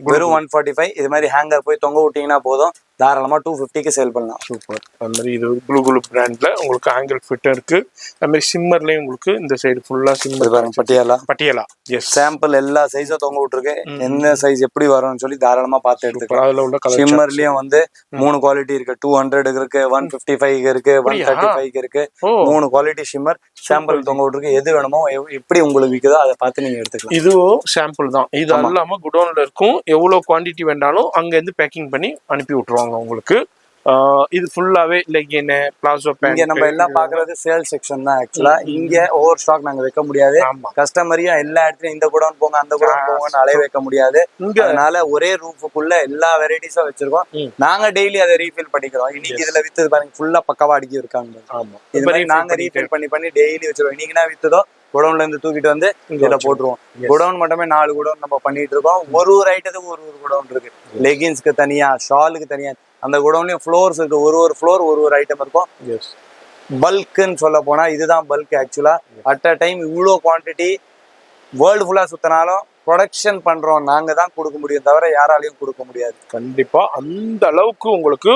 வெறும் 145. இது மாதிரி ஹேங்கர் போய் தொங்க விட்டீங்கன்னா போதும், தாராளமா 250க்கு சேல் பண்ணலாம். சூப்பர். அது மாதிரி இது ப்ளூ குரூப் பிராண்ட்ல உங்களுக்கு ஆங்கிள் ஃபிட் இருக்கு. அது மாதிரி சிம்மர்லயும் உங்களுக்கு இந்த சைடு ஃபுல்லா சிம்மர் பாருங்க, பட்டியாலா. எஸ், சாம்பிள் எல்லா சைஸும் தொங்க விட்டுருக்கு. என்ன சைஸ் எப்படி வரும்னு சொல்லி தாராளமா பார்த்து எடுத்துக்கலாம். அதுல உள்ள கலர் ஷிம்மர்லயும் வந்து 3 குவாலிட்டி இருக்கு. 200 இருக்கு, 155 இருக்கு, 135 இருக்கு. 3 குவாலிட்டி ஷிம்மர் சாம்பிள் தொங்க விட்டுருக்கு. எது வேணுமோ எப்படி உங்களுக்கு விற்குதோ அதை பார்த்து நீங்க எடுத்துக்கலாம். இதுவும் சாம்பிள் தான். இது இல்லாம குடோன்ல இருக்கும். எவ்வளவு குவான்டிட்டி வேண்டாலும் அங்க இருந்து பேக்கிங் பண்ணி அனுப்பி விட்டுருவாங்க உங்களுக்கு. இது ஃபுல்லாவே லெகின், பிளாசோ பேண்ட். இங்க நம்ம எல்லாம் பாக்குறது சேல் செக்ஷன் தான். ஆக்சுவலா இங்க ஓவர் ஸ்டாக் நாங்க வைக்க முடியாது. கஸ்டமரையும் எல்லா இடத்துலயும் இந்த குடோன் போங்க அந்த குடோன் போங்கன்னு அலைய வைக்க முடியாது. அதனால ஒரே ரூஃபுக்குள்ள எல்லா வெரைட்டிஸும் வச்சிருக்கோம். நாங்க டெய்லி அதை ரீஃபில் பண்ணிக்கிறோம். இன்னைக்கு இதுல வித்து பாருங்க ஃபுல்லா பக்கவா அடுக்கி இருக்காங்க. இது மாதிரி நாங்க ரீஃபில் பண்ணி டெய்லி வச்சிருக்கோம். இன்னைக்கு என்ன வித்துதோ குடோன்ல இருந்து தூக்கிட்டு வந்து இதுல போட்டுருவோம். குடோன் மட்டுமே 4 குடோன் நம்ம பண்ணிட்டு இருக்கோம். ஒரு ஐட்டத்துக்கு ஒரு குடோன் இருக்கு. லெகின்ஸ்க்கு தனியா, ஷாலுக்கு தனியா. அந்த குடோன்லயும் ஃப்ளோர்ஸ் இருக்கு. ஒரு ஃப்ளோர் ஒரு ஐட்டம் இருக்கும். பல்க்குன்னு சொல்ல போனா இதுதான் பல்க். ஆக்சுவலா அட் அ டைம் இவ்வளோ குவான்டிட்டி வேர்ல்டு ஃபுல்லா சுத்தினாலும் ப்ரொடக்ஷன் பண்றோம் நாங்க தான் கொடுக்க முடியும், தவிர யாராலையும் கொடுக்க முடியாது. கண்டிப்பா அந்த அளவுக்கு உங்களுக்கு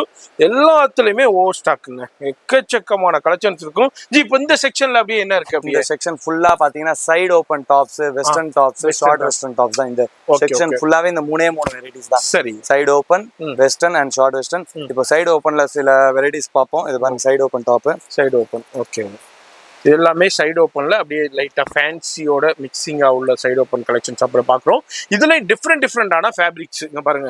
எல்லாத்துலயுமே ஓவர் ஸ்டாக்குங்க. எக்கச்சக்கமான கலெக்ஷன்ஸ் இருக்கும். இப்போ இந்த செக்ஷன்ல அப்படியே என்ன இருக்கு? இந்த செக்ஷன் ஃபுல்லா பாத்தீங்கன்னா side open tops, western tops, short western tops தான். இந்த செக்ஷன் ஃபுல்லாவே இந்த 3 வெரைட்டிஸ் தான். சரி, side open, western and short western. இப்போ சைடு ஓபன்ல சில வெரைட்டிஸ் பார்ப்போம். இது பாருங்க side open top, side open. Okay, இது எல்லாமே சைடு ஓப்பன்ல அப்படியே லைட்டா ஃபேன்சியோட மிக்சிங்கா உள்ள சைடு ஓப்பன் கலெக்ஷன்ஸ் அப்புறம் பாக்குறோம். இதுல டிஃப்ரெண்டான ஃபேப்ரிக்ஸ் இங்க பாருங்க.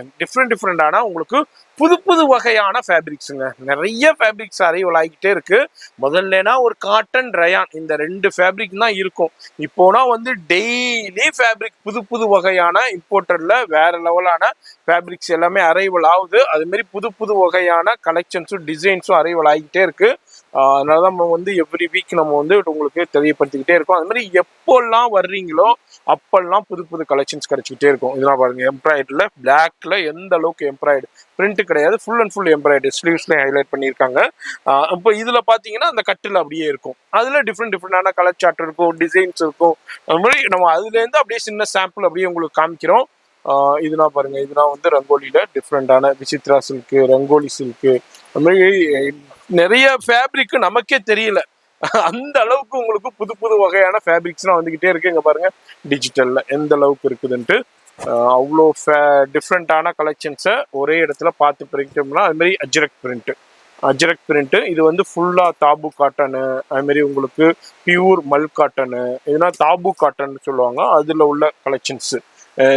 டிஃப்ரெண்டான உங்களுக்கு புது வகையான ஃபேப்ரிக்ஸுங்க. நிறைய ஃபேப்ரிக்ஸ் அரைவல் ஆகிட்டே இருக்கு. முதல்லனா ஒரு காட்டன், ரயான் இந்த 2 ஃபேப்ரிக் தான் இருக்கும். இப்போனா வந்து டெய்லி ஃபேப்ரிக் புது வகையான இம்போர்ட்டர்ல வேற லெவலான ஃபேப்ரிக்ஸ் எல்லாமே அரைவல் ஆகுது. அது மாதிரி புது வகையான கலெக்ஷன்ஸும் டிசைன்ஸும் அரைவல் ஆகிட்டே இருக்கு. அதனாலதான் நம்ம வந்து எவ்ரி வீக் நம்ம வந்து உங்களுக்கு தெரியப்படுத்திக்கிட்டே இருக்கோம். அது மாதிரி எப்போல்லாம் வர்றீங்களோ அப்பெல்லாம் புது கலெக்ஷன்ஸ் கிடைச்சிக்கிட்டே இருக்கும். இதெல்லாம் பாருங்க, எம்ப்ராய்டரில் பிளாக்ல எந்த அளவுக்கு எம்ப்ராய்டு பிரிண்ட் கிடையாது, ஃபுல் அண்ட் ஃபுல் எம்ப்ராய்டரி ஸ்லீவ்ஸ்லேயும் ஹைலைட் பண்ணியிருக்காங்க. இப்போ இதில் பார்த்தீங்கன்னா அந்த கட்டில் அப்படியே இருக்கும். அதில் டிஃப்ரெண்டான கலர் சார்ட் இருக்கும், டிசைன்ஸ் இருக்கும். அது மாதிரி நம்ம அதுலேருந்து அப்படியே சின்ன சாம்பிள் அப்படியே உங்களுக்கு காமிக்கிறோம். இதெல்லாம் பாருங்க, இதெல்லாம் வந்து ரங்கோலியில டிஃப்ரெண்டான விசித்ரா சில்க்கு, ரங்கோலி சில்க்கு, அது மாதிரி நிறைய ஃபேப்ரிக் நமக்கே தெரியல. அந்த அளவுக்கு உங்களுக்கு புது வகையான ஃபேப்ரிக்ஸ்லாம் வந்துகிட்டே இருக்கு. இங்க பாருங்க டிஜிட்டல்ல எந்த அளவுக்கு இருக்குதுன்ட்டு. அவ்வளோ டிஃப்ரெண்டான கலெக்ஷன்ஸை ஒரே இடத்துல பார்த்து பிரிண்டோம்னா அது மாதிரி அஜ்ரக் பிரிண்ட். இது வந்து ஃபுல்லா தாபு காட்டனு, அது மாதிரி உங்களுக்கு பியூர் மல் காட்டனு, இதுனா தாபு காட்டன் சொல்லுவாங்க. அதுல உள்ள கலெக்ஷன்ஸ்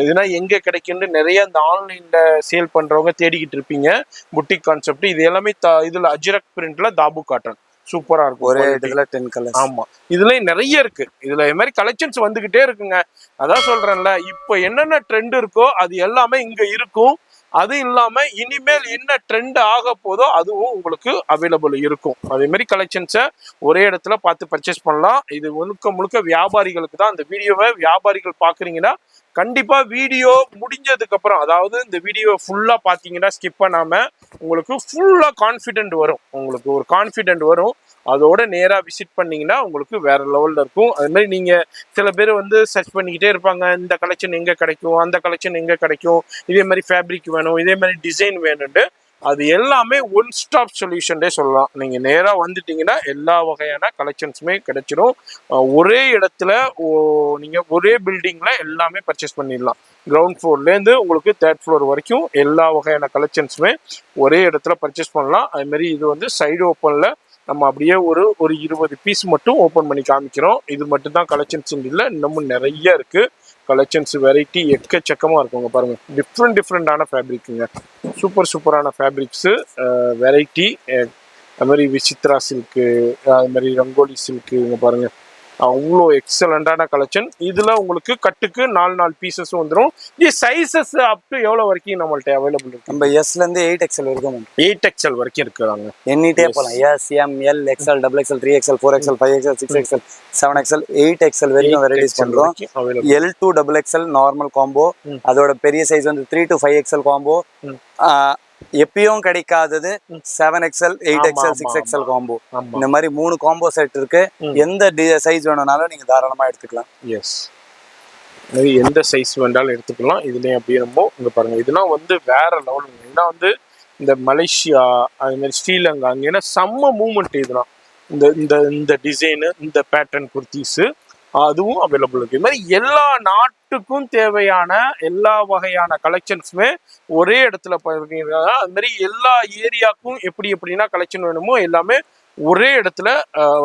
இதுனா எங்க கிடைக்குன்னு நிறைய இந்த ஆன்லைன்ல சேல் பண்றவங்க தேடிக்கிட்டு இருப்பீங்க. புட்டிக் கான்செப்ட் இது எல்லாமே இதுல அஜ்ரக் பிரிண்ட்ல தாபு காட்டன் சூப்பரா இருக்கும். ஒரே இடத்துல 10 கலர்ஸ். ஆமா, இதுல நிறைய இருக்கு. இதுல இது மாதிரி கலெக்ஷன்ஸ் வந்துகிட்டே இருக்குங்க. அதான் சொல்றேன்ல, இப்போ என்னென்ன ட்ரெண்ட் இருக்கோ அது எல்லாமே இங்க இருக்கும். அது இல்லாம இனிமேல் என்ன ட்ரெண்ட் ஆக போதோ அதுவும் உங்களுக்கு அவைலபிள் இருக்கும். அதே மாதிரி கலெக்ஷன்ஸை ஒரே இடத்துல பார்த்து பர்ச்சேஸ் பண்ணலாம். இது முழுக்க வியாபாரிகளுக்கு தான். அந்த வீடியோவை வியாபாரிகள் பாக்குறீங்கன்னா கண்டிப்பா வீடியோ முடிஞ்சதுக்கு அப்புறம், அதாவது இந்த வீடியோ ஃபுல்லா பாத்தீங்கன்னா ஸ்கிப் பண்ணாம உங்களுக்கு ஃபுல்லா கான்ஃபிடென்ட் வரும். உங்களுக்கு ஒரு கான்ஃபிடென்ட் வரும். அதோட நேரா விசிட் பண்ணீங்கன்னா உங்களுக்கு வேற லெவல்ல இருக்கும். அது மாதிரி நீங்க சில பேர் வந்து சர்ச் பண்ணிக்கிட்டே இருப்பாங்க, இந்த கலெக்ஷன் எங்க கிடைக்கும், அந்த கலெக்ஷன் எங்க கிடைக்கும், இதே மாதிரி ஃபேப்ரிக் வேணும், இதே மாதிரி டிசைன் வேணும்ட்டு. அது எல்லாமே ஒன் ஸ்டாப் சொல்யூஷன்டே சொல்லலாம். நீங்க நேரா வந்துட்டீங்கன்னா எல்லா வகையான கலெக்ஷன்ஸுமே கிடைச்சிடும். ஒரே இடத்துல நீங்க ஒரே பில்டிங்ல எல்லாமே பர்ச்சேஸ் பண்ணிடலாம். கிரவுண்ட் ஃப்ளோர்லேருந்து உங்களுக்கு 3rd ஃப்ளோர் வரைக்கும் எல்லா வகையான கலெக்ஷன்ஸுமே ஒரே இடத்துல பர்ச்சேஸ் பண்ணலாம். அது மாதிரி இது வந்து சைடு ஓப்பன்ல நம்ம அப்படியே ஒரு 20 பீஸ் மட்டும் ஓப்பன் பண்ணி காமிக்கிறோம். இது மட்டும் தான் கலெக்ஷன்ஸ் இல்லை, இன்னமும் நிறைய இருக்கு. கலெக்ஷன்ஸ் வெரைட்டி எக்கச்சக்கமாக இருக்குங்க. பாருங்க, டிஃப்ரெண்டான ஃபேப்ரிக்குங்க. சூப்பரான ஃபேப்ரிக்ஸு வெரைட்டி. அது மாதிரி விசித்ரா சில்க்கு, அது மாதிரி ரங்கோலி சில்க்கு. இங்கே பாருங்க, அவ்வளோ எக்ஸலண்டான கலெக்ஷன். இதுல உங்களுக்கு கட்டுக்கு 4 பீசஸும் வந்துடும். இது சைசஸ் அப் டு எவ்வளவு வரைக்கும் நம்மள்ட்ட அவைலபிள் இருக்கு? நம்ம எஸ்ல இருந்து 8XL வரைக்கும். 8XL வரைக்கும் இருக்குறாங்க. எண்ணிட்டே போலாம். S, M, L, XL, XXL, 3XL, 4XL, 5XL, 6XL, 7XL, 8XL வரைக்கும் வெரைட்டிஸ் பண்றோம். L to XXL normal combo. அதோட பெரிய சைஸ் வந்து 3 to 5XL காம்போ. எப்பயும் கிடைக்காதது 7XL, 8XL, 6XL காம்போ. இந்த மாதிரி 3 காம்போ செட் இருக்கு. எந்த சைஸ் வேணும்னாலும் நீங்க தாராளமா எடுத்துக்கலாம். எஸ், எந்த சைஸ் வேண்டாலும் எடுத்துக்கலாம். இதுலயும் அப்படியே நம்ம இங்க பாருங்க, இதெல்லாம் வந்து வேற லெவல். ஏன்னா வந்து இந்த மலேசியா அது மாதிரி ஸ்ரீலங்கா அங்கே செம்ம மூமெண்ட் இதெல்லாம். இந்த இந்த இந்த டிசைனு இந்த பேட்டர்ன் குர்த்திஸு அதுவும் அவைலபிள் இருக்கு. இது மாதிரி எல்லா நாட்டுக்கும் தேவையான எல்லா வகையான கலெக்ஷன்ஸுமே ஒரே இடத்துல பண்ணிருக்காங்க. அது மாதிரி எல்லா ஏரியாவுக்கும் எப்படி எப்படின்னா கலெக்ஷன் வேணுமோ எல்லாமே ஒரே இடத்துல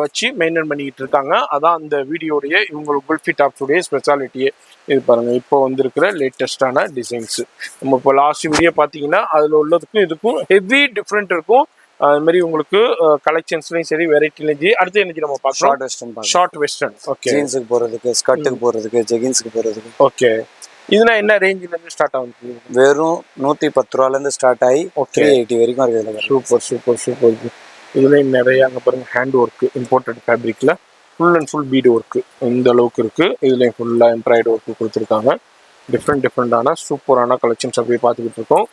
வச்சு மெயின்டைன் பண்ணிக்கிட்டு இருக்காங்க. அதான் இந்த வீடியோடைய இவங்களுக்கு குல்ஃபி டாப்ஸுடைய ஸ்பெஷாலிட்டியே. இது பாருங்க, இப்போ வந்திருக்கிற லேட்டஸ்டான டிசைன்ஸு. நம்ம இப்போ லாஸ்ட் வீடியோ பார்த்தீங்கன்னா அதில் உள்ளதுக்கும் இதுக்கும் ஹெவி டிஃப்ரெண்ட் இருக்கும். அது மாதிரி உங்களுக்கு கலெக்ஷன்ஸ்லையும் சரி வெரைட்டிலையும் சரி. அடுத்து எனக்கு நம்ம பார்க்கலாம் ஷார்ட் வெஸ்டர்ன். ஓகே, ஜீன்ஸுக்கு போகிறதுக்கு, ஸ்கர்ட்டுக்கு போகிறதுக்கு, ஜெகின்ஸுக்கு போகிறதுக்கு. ஓகே, இதுனா என்ன ரேஞ்சிலேருந்து ஸ்டார்ட் ஆகுது? வெறும் 110 ரூபாலேருந்து ஸ்டார்ட் ஆகி 380 வரைக்கும் இருக்குது. Super super super. இதுலேயும் நிறைய அங்கே பாருங்க ஹேண்ட் ஒர்க்கு, இம்போர்ட்டட் ஃபேப்ரிக்கில் full and full bead work இந்த அளவுக்கு இருக்குது. இதுலேயும் ஃபுல்லாக எம்ப்ராய்டு ஒர்க்கு கொடுத்துருக்காங்க. டிஃப்ரெண்டான சூப்பரான கலெக்ஷன்ஸ் அப்படியே பார்த்துக்கிட்டு இருக்கோம்.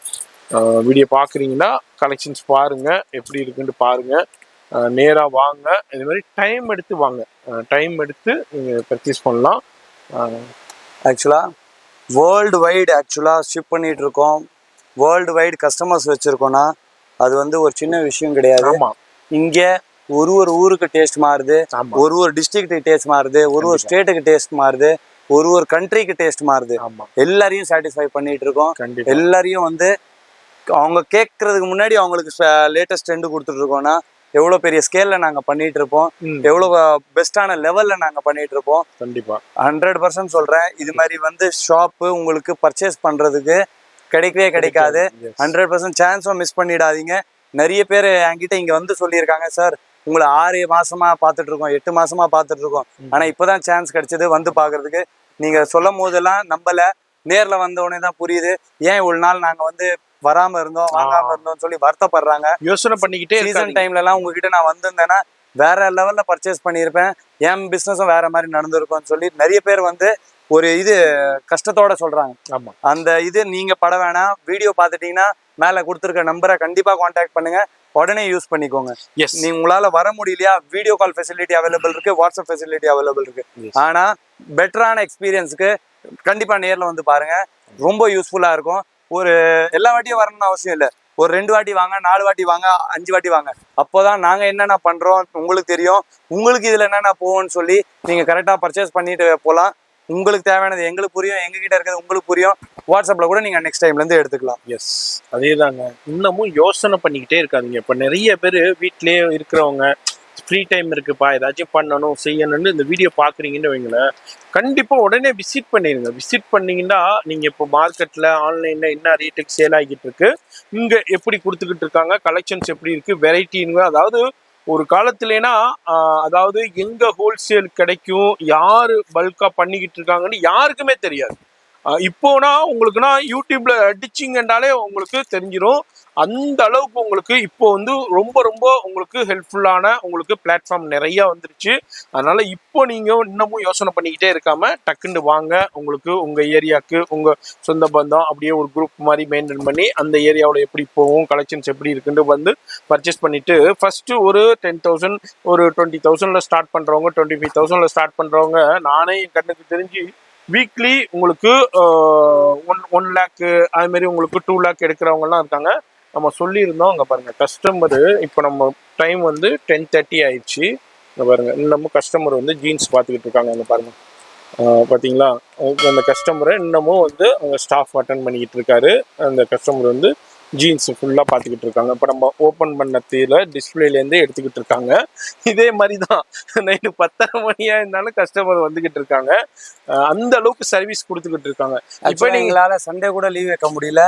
வீடியோ பார்க்குறீங்கன்னா கலெக்ஷன்ஸ் பாருங்கள், எப்படி இருக்குன்ட்டு பாருங்கள், நேராக வாங்க. இது மாதிரி டைம் எடுத்து வாங்க, டைம் எடுத்து நீங்கள் பர்ச்சேஸ் பண்ணலாம். ஆக்சுவலாக வேர்ல்டு வைடு ஷிப் பண்ணிகிட்டு இருக்கோம். வேர்ல்டு வைடு கஸ்டமர்ஸ் வச்சுருக்கோன்னா அது வந்து ஒரு சின்ன விஷயம் கிடையாது. ஆமாம், இங்கே ஒரு ஊருக்கு டேஸ்ட் மாறுது, ஒரு டிஸ்ட்ரிக்ட்டுக்கு டேஸ்ட் மாறுது, ஒரு ஸ்டேட்டுக்கு டேஸ்ட் மாறுது, ஒரு கண்ட்ரிக்கு டேஸ்ட் மாறுது. எல்லாரையும் சாட்டிஸ்ஃபை பண்ணிட்டு இருக்கோம். எல்லாரையும் வந்து அவங்க கேட்கறதுக்கு முன்னாடி அவங்களுக்கு லேட்டஸ்ட் ட்ரெண்ட் கொடுத்துட்டு இருக்கோம்னா எவ்வளோ பெரிய ஸ்கேல்ல நாங்கள் பண்ணிட்டு இருப்போம், எவ்வளோ பெஸ்டான லெவல்ல நாங்கள் பண்ணிட்டு இருப்போம். கண்டிப்பாக 100% சொல்றேன். இது மாதிரி வந்து ஷாப்பு உங்களுக்கு பர்ச்சேஸ் பண்றதுக்கு கிடைக்கவே கிடைக்காது. 100% சான்ஸும் மிஸ் பண்ணிடாதீங்க. நிறைய பேர் என்கிட்ட இங்க வந்து சொல்லியிருக்காங்க, சார் உங்களை 6 மாசமா பார்த்துட்டு இருக்கோம், 8 மாசமா பார்த்துட்டு இருக்கோம், ஆனா இப்பதான் சான்ஸ் கிடைச்சது வந்து பாக்குறதுக்கு. நீங்க சொல்லும் போதெல்லாம் நம்பல, நேர்ல வந்த உடனே தான் புரியுது ஏன் இவ்வளவு நாள் நாங்க வந்து வராம இருந்தோம், வாங்காம இருந்தோம் சொல்லி வருத்தப்படுறாங்க. யோசனை பண்ணிக்கிட்டே சீசன் டைம்ல எல்லாம் உங்ககிட்ட நான் வந்திருந்தேன்னா வேற லெவல்ல பர்ச்சேஸ் பண்ணியிருப்பேன், என் பிசினஸும் வேற மாதிரி நடந்திருக்கும்னு சொல்லி நிறைய பேர் வந்து ஒரு கஷ்டத்தோட சொல்றாங்க. ஆமா, அந்த நீங்க பட வேணாம். வீடியோ பார்த்துட்டீங்கன்னா மேல கொடுத்துருக்க நம்பரை கண்டிப்பா கான்டாக்ட் பண்ணுங்க, உடனே யூஸ் பண்ணிக்கோங்க. நீ உங்களால வர முடியலையா, வீடியோ கால் ஃபெசிலிட்டி அவைலபிள் இருக்கு, வாட்ஸ்அப் ஃபெசிலிட்டி அவைலபிள் இருக்கு. ஆனா பெட்டரான எக்ஸ்பீரியன்ஸுக்கு கண்டிப்பா நேர்ல வந்து பாருங்க, ரொம்ப யூஸ்ஃபுல்லா இருக்கும். எல்லா வாட்டியும் வரணும்னு அவசியம் இல்லை, ஒரு 2 வாட்டி வாங்க, 4 வாட்டி வாங்க, 5 வாட்டி வாங்க. அப்போதான் நாங்க என்னென்ன பண்றோம் உங்களுக்கு தெரியும், உங்களுக்கு இதுல என்னென்ன போவோம்னு சொல்லி நீங்க கரெக்டா பர்ச்சேஸ் பண்ணிட்டு போகலாம். உங்களுக்கு தேவையானது எங்களுக்கு புரியும், எங்ககிட்ட இருக்கிறது உங்களுக்கு புரியும். வாட்ஸ்அப்ல கூட நீங்க நெக்ஸ்ட் டைம்ல இருந்து எடுத்துக்கலாம். எஸ், அதேதாங்க. இன்னமும் யோசனை பண்ணிக்கிட்டே இருக்காதீங்க. இப்ப நிறைய பேர் வீட்லயே இருக்கிறவங்க ஃப்ரீ டைம் இருக்குப்பா, ஏதாச்சும் பண்ணணும் செய்யணும்னு இந்த வீடியோ பாக்குறீங்கன்னு வைங்களேன், கண்டிப்பா உடனே விசிட் பண்ணிடுங்க. விசிட் பண்ணீங்கன்னா நீங்க இப்போ மார்க்கெட்ல ஆன்லைன்ல என்ன ரேட்டுக்கு சேல் ஆகிட்டு இருக்கு, இங்க எப்படி கொடுத்துக்கிட்டு இருக்காங்க, கலெக்ஷன்ஸ் எப்படி இருக்கு, வெரைட்டின்னு. அதாவது ஒரு காலத்துலனா அதாவது எங்க ஹோல்சேல் கிடைக்கும், யாரு பல்கா பண்ணிக்கிட்டு இருக்காங்கன்னு யாருக்குமே தெரியாது. இப்போனா உங்களுக்குன்னா யூடியூப்ல அடிச்சிங்கன்றாலே உங்களுக்கு தெரிஞ்சிடும். அந்த அளவுக்கு உங்களுக்கு இப்போ வந்து ரொம்ப ரொம்ப உங்களுக்கு ஹெல்ப்ஃபுல்லான உங்களுக்கு பிளாட்ஃபார்ம் நிறைய வந்துருச்சு. அதனால இப்போ நீங்க இன்னமும் யோசனை பண்ணிக்கிட்டே இருக்காம டக்குன்னு வாங்க. உங்களுக்கு உங்க ஏரியாவுக்கு உங்க சொந்த பந்தம் அப்படியே ஒரு குரூப் மாதிரி மெயின்டைன் பண்ணி அந்த ஏரியாவோட எப்படி போகும், கலெக்ஷன்ஸ் எப்படி இருக்குன்னு வந்து பர்ச்சேஸ் பண்ணிட்டு ஃபர்ஸ்ட் ஒரு 10,000 ஒரு 20,000ல ஸ்டார்ட் பண்றவங்க, 25,000ல ஸ்டார்ட் பண்றவங்க, நானே என் கண்ணுக்கு தெரிஞ்சு வீக்லி உங்களுக்கு 1 lakh அது மாதிரி உங்களுக்கு 2 lakh எடுக்கிறவங்கலாம் இருக்காங்க. நம்ம சொல்லியிருந்தோம். அங்கே பாருங்க கஸ்டமரு, இப்போ நம்ம டைம் வந்து 10:30 ஆயிடுச்சு. இங்கே பாருங்க இன்னமும் கஸ்டமர் வந்து ஜீன்ஸ் பார்த்துக்கிட்டு இருக்காங்க. அங்கே பாருங்க பார்த்தீங்களா, அந்த கஸ்டமரை இன்னமும் வந்து அவங்க ஸ்டாஃப் அட்டன் பண்ணிக்கிட்டு இருக்காரு. அந்த கஸ்டமர் வந்து ஜீன்ஸ் ஃபுல்லாக பார்த்துக்கிட்டு இருக்காங்க. இப்போ நம்ம ஓப்பன் பண்ணத்தில் டிஸ்பிளேலேருந்து எடுத்துக்கிட்டு இருக்காங்க. இதே மாதிரி தான் நைட்டு 10:30 மணியாக இருந்தாலும் கஸ்டமர் வந்துக்கிட்டு இருக்காங்க. அந்த அளவுக்கு சர்வீஸ் கொடுத்துக்கிட்டு இருக்காங்க. இப்போ நீங்களால சண்டே கூட லீவ் வைக்க முடியல,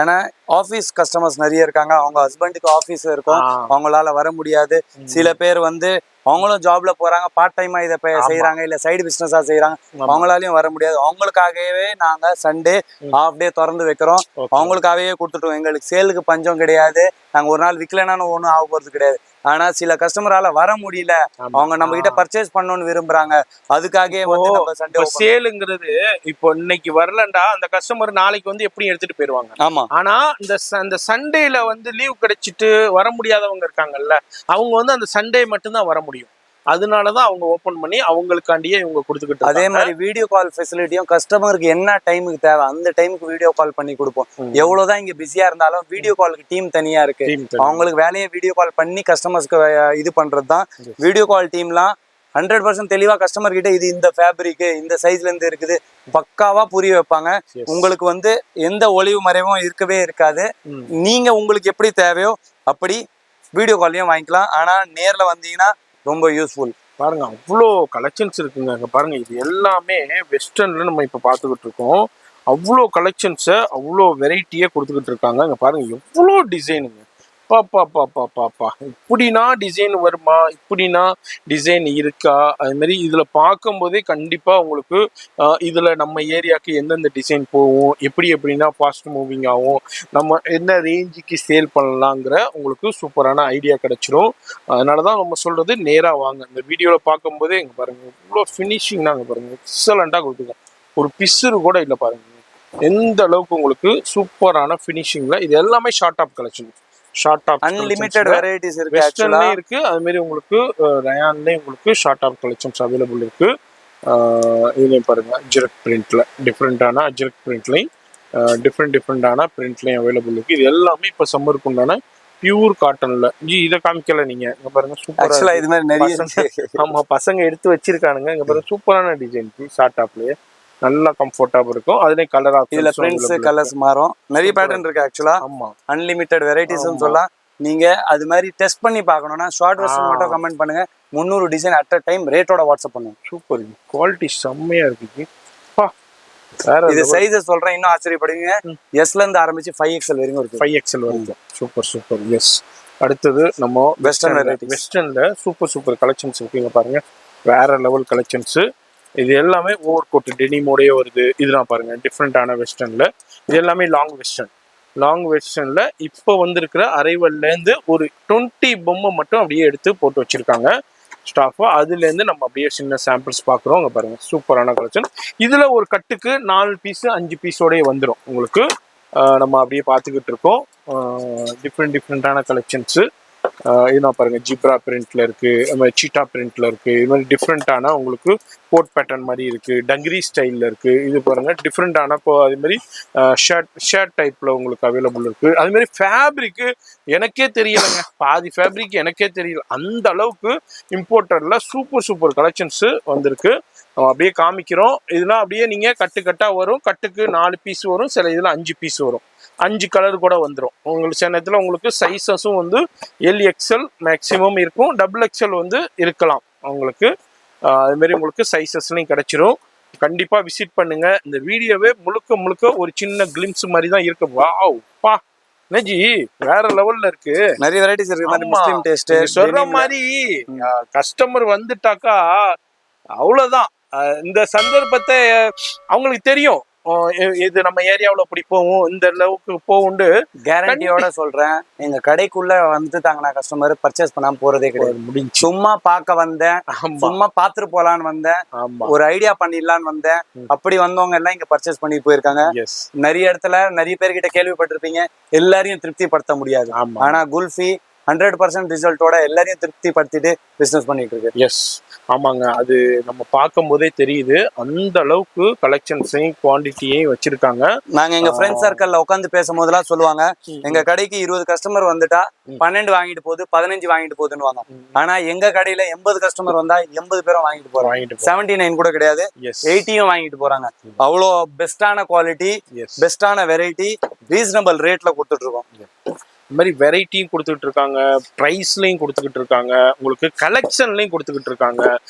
ஏன்னா ஆஃபீஸ் கஸ்டமர்ஸ் நிறைய இருக்காங்க. அவங்க ஹஸ்பண்டுக்கு ஆஃபீஸ் இருக்கும், அவங்களால வர முடியாது. சில பேர் வந்து அவங்களும் ஜாப்ல போறாங்க, பார்ட் டைமா இதை செய்யறாங்க, இல்ல சைடு பிசினஸா செய்யறாங்க, அவங்களாலையும் வர முடியாது. அவங்களுக்காகவே நாங்க சண்டே ஹாஃப் டே திறந்து வைக்கிறோம். அவங்களுக்காகவே கொடுத்துட்டோம். எங்களுக்கு சேலுக்கு பஞ்சம் கிடையாது, நாங்க ஒரு நாள் விற்கலனாலும் ஒன்றும் ஆக போறது கிடையாது. ஆனா சில கஸ்டமரால வர முடியல, அவங்க நம்ம கிட்ட பர்ச்சேஸ் பண்ணணும்னு விரும்புறாங்க. அதுக்காகவே வந்து நம்ம சண்டே சேலுங்கிறது இப்போ இன்னைக்கு வரலண்டா அந்த கஸ்டமர் நாளைக்கு வந்து எப்படி எடுத்துட்டு போயிருவாங்க. ஆமா, ஆனா இந்த சண்டேல வந்து லீவ் கிடைச்சிட்டு வர முடியாதவங்க இருக்காங்கல்ல, அவங்க வந்து அந்த சண்டே மட்டும்தான் வர முடியும். அதனாலதான் அவங்க ஓபன் பண்ணி அவங்களுக்காண்டியே இவங்க கொடுத்துக்கிட்டு அதே மாதிரி வீடியோ கால் ஃபெசிலிட்டியும் கஸ்டமருக்கு என்ன டைமுக்கு தேவை அந்த டைமுக்கு வீடியோ கால் பண்ணி கொடுப்போம். எவ்வளவுதான் இங்க பிஸியா இருந்தாலும் வீடியோ காலுக்கு டீம் தனியா இருக்கு. அவங்களுக்கு வேலையை வீடியோ கால் பண்ணி கஸ்டமர்ஸ்க்கு இது பண்றதுதான். வீடியோ கால் டீம்லாம் 100% தெளிவா கஸ்டமர் கிட்ட இது இந்த ஃபேப்ரிக் இந்த சைஸ்ல இருந்து இருக்குது பக்காவா புரிய வைப்பாங்க. உங்களுக்கு வந்து எந்த ஒளிவு மறைவும் இருக்கவே இருக்காது. நீங்க உங்களுக்கு எப்படி தேவையோ அப்படி வீடியோ கால்லையும் வாங்கிக்கலாம். ஆனா நேர்ல வந்தீங்கன்னா ரொம்ப யூஸ்ஃபுல். பாருங்க அவ்வளோ கலெக்ஷன்ஸ் இருக்குங்க. அங்க பாருங்க இது எல்லாமே வெஸ்டர்ன்ல நம்ம இப்ப பாத்துக்கிட்டு இருக்கோம். அவ்வளோ கலெக்ஷன்ஸை அவ்வளோ வெரைட்டியா கொடுத்துக்கிட்டு இருக்காங்க. அங்க பாருங்க எவ்வளோ டிசைனுங்க. பாப்பா இப்படின்னா டிசைன் வருமா, இப்படின்னா டிசைன் இருக்கா, அது மாதிரி இதுல பார்க்கும் போதே கண்டிப்பா உங்களுக்கு இதுல நம்ம ஏரியாவுக்கு எந்தெந்த டிசைன் போகும், எப்படின்னா ஃபாஸ்ட் மூவிங் ஆகும், நம்ம என்ன ரேஞ்சுக்கு சேல் பண்ணலாங்கிற உங்களுக்கு சூப்பரான ஐடியா கிடைச்சிரும். அதனாலதான் நம்ம சொல்றது நேரா வாங்க. இந்த வீடியோல பார்க்கும் போதே இங்க பாருங்க இவ்வளோ ஃபினிஷிங் தாங்க பாருங்க, எக்ஸலண்டா கொடுத்துருக்கோம். ஒரு பிசுறு கூட இல்லை பாருங்க, எந்த அளவுக்கு உங்களுக்கு சூப்பரான ஃபினிஷிங்ல. இது எல்லாமே short up collection. Short up unlimited varieties இருக்கு. வெஸ்டர்ன்லயும் இருக்கு, அது மாதிரி உங்களுக்கு ரயான்லயும் உங்களுக்கு ஷார்ட் ஆப் கலெக்ஷன்ஸ் அவைலபிள் இருக்கு. இதுலயும் பாருங்க அஜ்ரக் பிரிண்ட்ல டிஃப்ரெண்டான அஜ்ரக் பிரிண்ட்லையும் டிஃப்ரெண்டான பிரிண்ட்லையும் அவைலபிள் இருக்கு. இது எல்லாமே இப்ப சம்மருக்கு உண்டான பியூர் காட்டன்ல. இதை காமிக்கல நீங்க, இங்க பாருங்க சூப்பரா இது மாதிரி நிறைய. ஆமா பசங்க எடுத்து வச்சிருக்கானுங்க. இங்க பாருங்க சூப்பரான டிசைன் ஷார்ட் ஆப்லயே நல்லா கம்ஃபர்டபுள் இருக்கும். அதுலயே கலர் ஆப்ஷன், இதுல பிரிண்ட்ஸ் கலர்ஸ் மாறும், நிறைய பேட்டர்ன் இருக்கு. ஆக்சுவலா ஆமா அன்லிமிட்டட் வெரைட்டிஸ்னு சொல்லலாம். நீங்க அது மாதிரி டெஸ்ட் பண்ணி பார்க்கணும்னா ஷார்ட் வெர்ஷன் மட்டும் கமெண்ட் பண்ணுங்க. 300 டிசைன் அட் அ டைம் ரேட்டோட வாட்ஸ்அப் பண்ணுங்க. சூப்பர், குவாலிட்டி செம்மையா இருக்கு. இது சைஸஸ் சொல்றேன், இன்னும் ஆச்சரியப்படுவீங்க. எஸ்ல இருந்து ஆரம்பிச்சு 5XL வரைக்கும் இருக்கு. 5XL வரைக்கும். சூப்பர். எஸ். அடுத்தது நம்ம வெஸ்டர்ன்ல சூப்பர் கலெக்ஷன்ஸ் இருக்குங்க பாருங்க, வேற லெவல் கலெக்ஷன்ஸ். இது எல்லாமே ஓவர் கோட் டெனிமோடயே வருது. இதெல்லாம் பாருங்க டிஃப்ரெண்டான வெஸ்டர்ன்ல. இது எல்லாமே லாங் வெஸ்டர்ன்ல இப்போ வந்திருக்கிற அரைவல்ல இருந்து ஒரு 20 பொம்மை மட்டும் அப்படியே எடுத்து போட்டு வச்சிருக்காங்க ஸ்டாஃபா. அதுல இருந்து நம்ம அப்படியே சின்ன சாம்பிள்ஸ் பாக்குறோம். அங்க பாருங்க சூப்பரான கலெக்ஷன். இதுல ஒரு கட்டுக்கு 4 பீஸ் 5 பீஸோடய வந்துடும் உங்களுக்கு. நம்ம அப்படியே பார்த்துக்கிட்டு இருக்கோம். டிஃப்ரெண்டான கலெக்ஷன்ஸ். இதுனா பாருங்க ஜிப்ரா பிரிண்ட்ல இருக்கு, சீட்டா பிரிண்ட்ல இருக்கு. இது மாதிரி டிஃப்ரெண்டான உங்களுக்கு கோட் பேட்டர்ன் மாதிரி இருக்கு, டங்கிரி ஸ்டைல்ல இருக்கு. இது பாருங்க டிஃப்ரெண்டான அது மாதிரி ஷர்ட் டைப்ல உங்களுக்கு அவைலபிள் இருக்கு. அது மாதிரி ஃபேப்ரிக் எனக்கே தெரியலைங்க, பாதி ஃபேப்ரிக் எனக்கே தெரியல, அந்த அளவுக்கு இம்போர்ட்டர்ல சூப்பர் கலெக்ஷன்ஸ் வந்திருக்கு. அப்படியே காமிக்கிறோம். இதெல்லாம் அப்படியே நீங்க கட்டா வரும். கட்டுக்கு 4 பீஸ் வரும், சில இதுல 5 பீஸ் வரும். 5 கலர் கூட வந்துடும் உங்களுக்கு. சில நேரத்தில் உங்களுக்கு சைஸஸும் வந்து LXL மேக்சிமம் இருக்கும், XXL வந்து இருக்கலாம் உங்களுக்கு. அது மாதிரி உங்களுக்கு சைஸஸ்லையும் கிடைச்சிரும். கண்டிப்பா விசிட் பண்ணுங்க. இந்த வீடியோவே முழுக்க ஒரு சின்ன கிளிம்ஸ் மாதிரி தான் இருக்கு. வாவ் பா நஜி வேற லெவல்ல இருக்கு, நிறைய வெரைட்டிஸ் இருக்கு. முஸ்லிம் டேஸ்ட் சொல்ற மாதிரி கஸ்டமர் வந்துட்டாக்கா அவ்வளவுதான். இந்த சந்தர்ப்பத்தை அவங்களுக்கு தெரியும், இது நம்ம ஏரியாவுல அப்படி போகும், இந்த அளவுக்கு போகுண்டு கேரண்டியோட சொல்றேன். எங்க கடைக்குள்ள வந்துட்டாங்கன்னா கஸ்டமர் பர்ச்சேஸ் பண்ணாம போறதே கிடையாது. முடிஞ்சு சும்மா பார்க்க வந்தேன், சும்மா பாத்துட்டு போலான்னு வந்தேன், ஒரு ஐடியா பண்ணிடலான்னு வந்தேன். அப்படி வந்தவங்க எல்லாம் இங்க பர்ச்சேஸ் பண்ணி போயிருக்காங்க. நிறைய இடத்துல நிறைய பேர்கிட்ட கேள்விப்பட்டிருப்பீங்க, எல்லாரையும் திருப்திப்படுத்த முடியாது. ஆனா குல்ஃபி 100% ரிசல்ட்டோட எல்லாரையும் திருப்திப்படுத்திட்டு பிசினஸ் பண்ணிட்டு இருக்கு. எஸ் ஆமாங்க, அது நம்ம பார்க்கும் போதே தெரியுது. அந்த அளவுக்கு கலெக்ஷன்ஸையும் குவான்டிட்டியையும் வச்சிருக்காங்க. நாங்க எங்க ஃப்ரெண்ட் சர்க்கிள்ல உட்காந்து பேசும்போதெல்லாம் சொல்லுவாங்க, எங்க கடைக்கு 20 கஸ்டமர் வந்துட்டா 12 வாங்கிட்டு போகுது, 15 வாங்கிட்டு போகுதுன்னு. ஆனா எங்க கடையில 80 கஸ்டமர் வந்தா 80 பேரும் வாங்கிட்டு போறாங்க. 79 கூட கிடையாது, 80யும் வாங்கிட்டு போறாங்க. அவ்வளோ பெஸ்டான குவாலிட்டி, பெஸ்டான வெரைட்டி, ரீசனபிள் ரேட்ல கொடுத்துட்டு இருக்கோம். இந்த மாதிரி வெரைட்டியும் கொடுத்துக்கிட்டு இருக்காங்க, ப்ரைஸ்லையும் கொடுத்துக்கிட்டு இருக்காங்க, உங்களுக்கு கலெக்ஷன்லையும் கொடுத்துக்கிட்டு இருக்காங்க.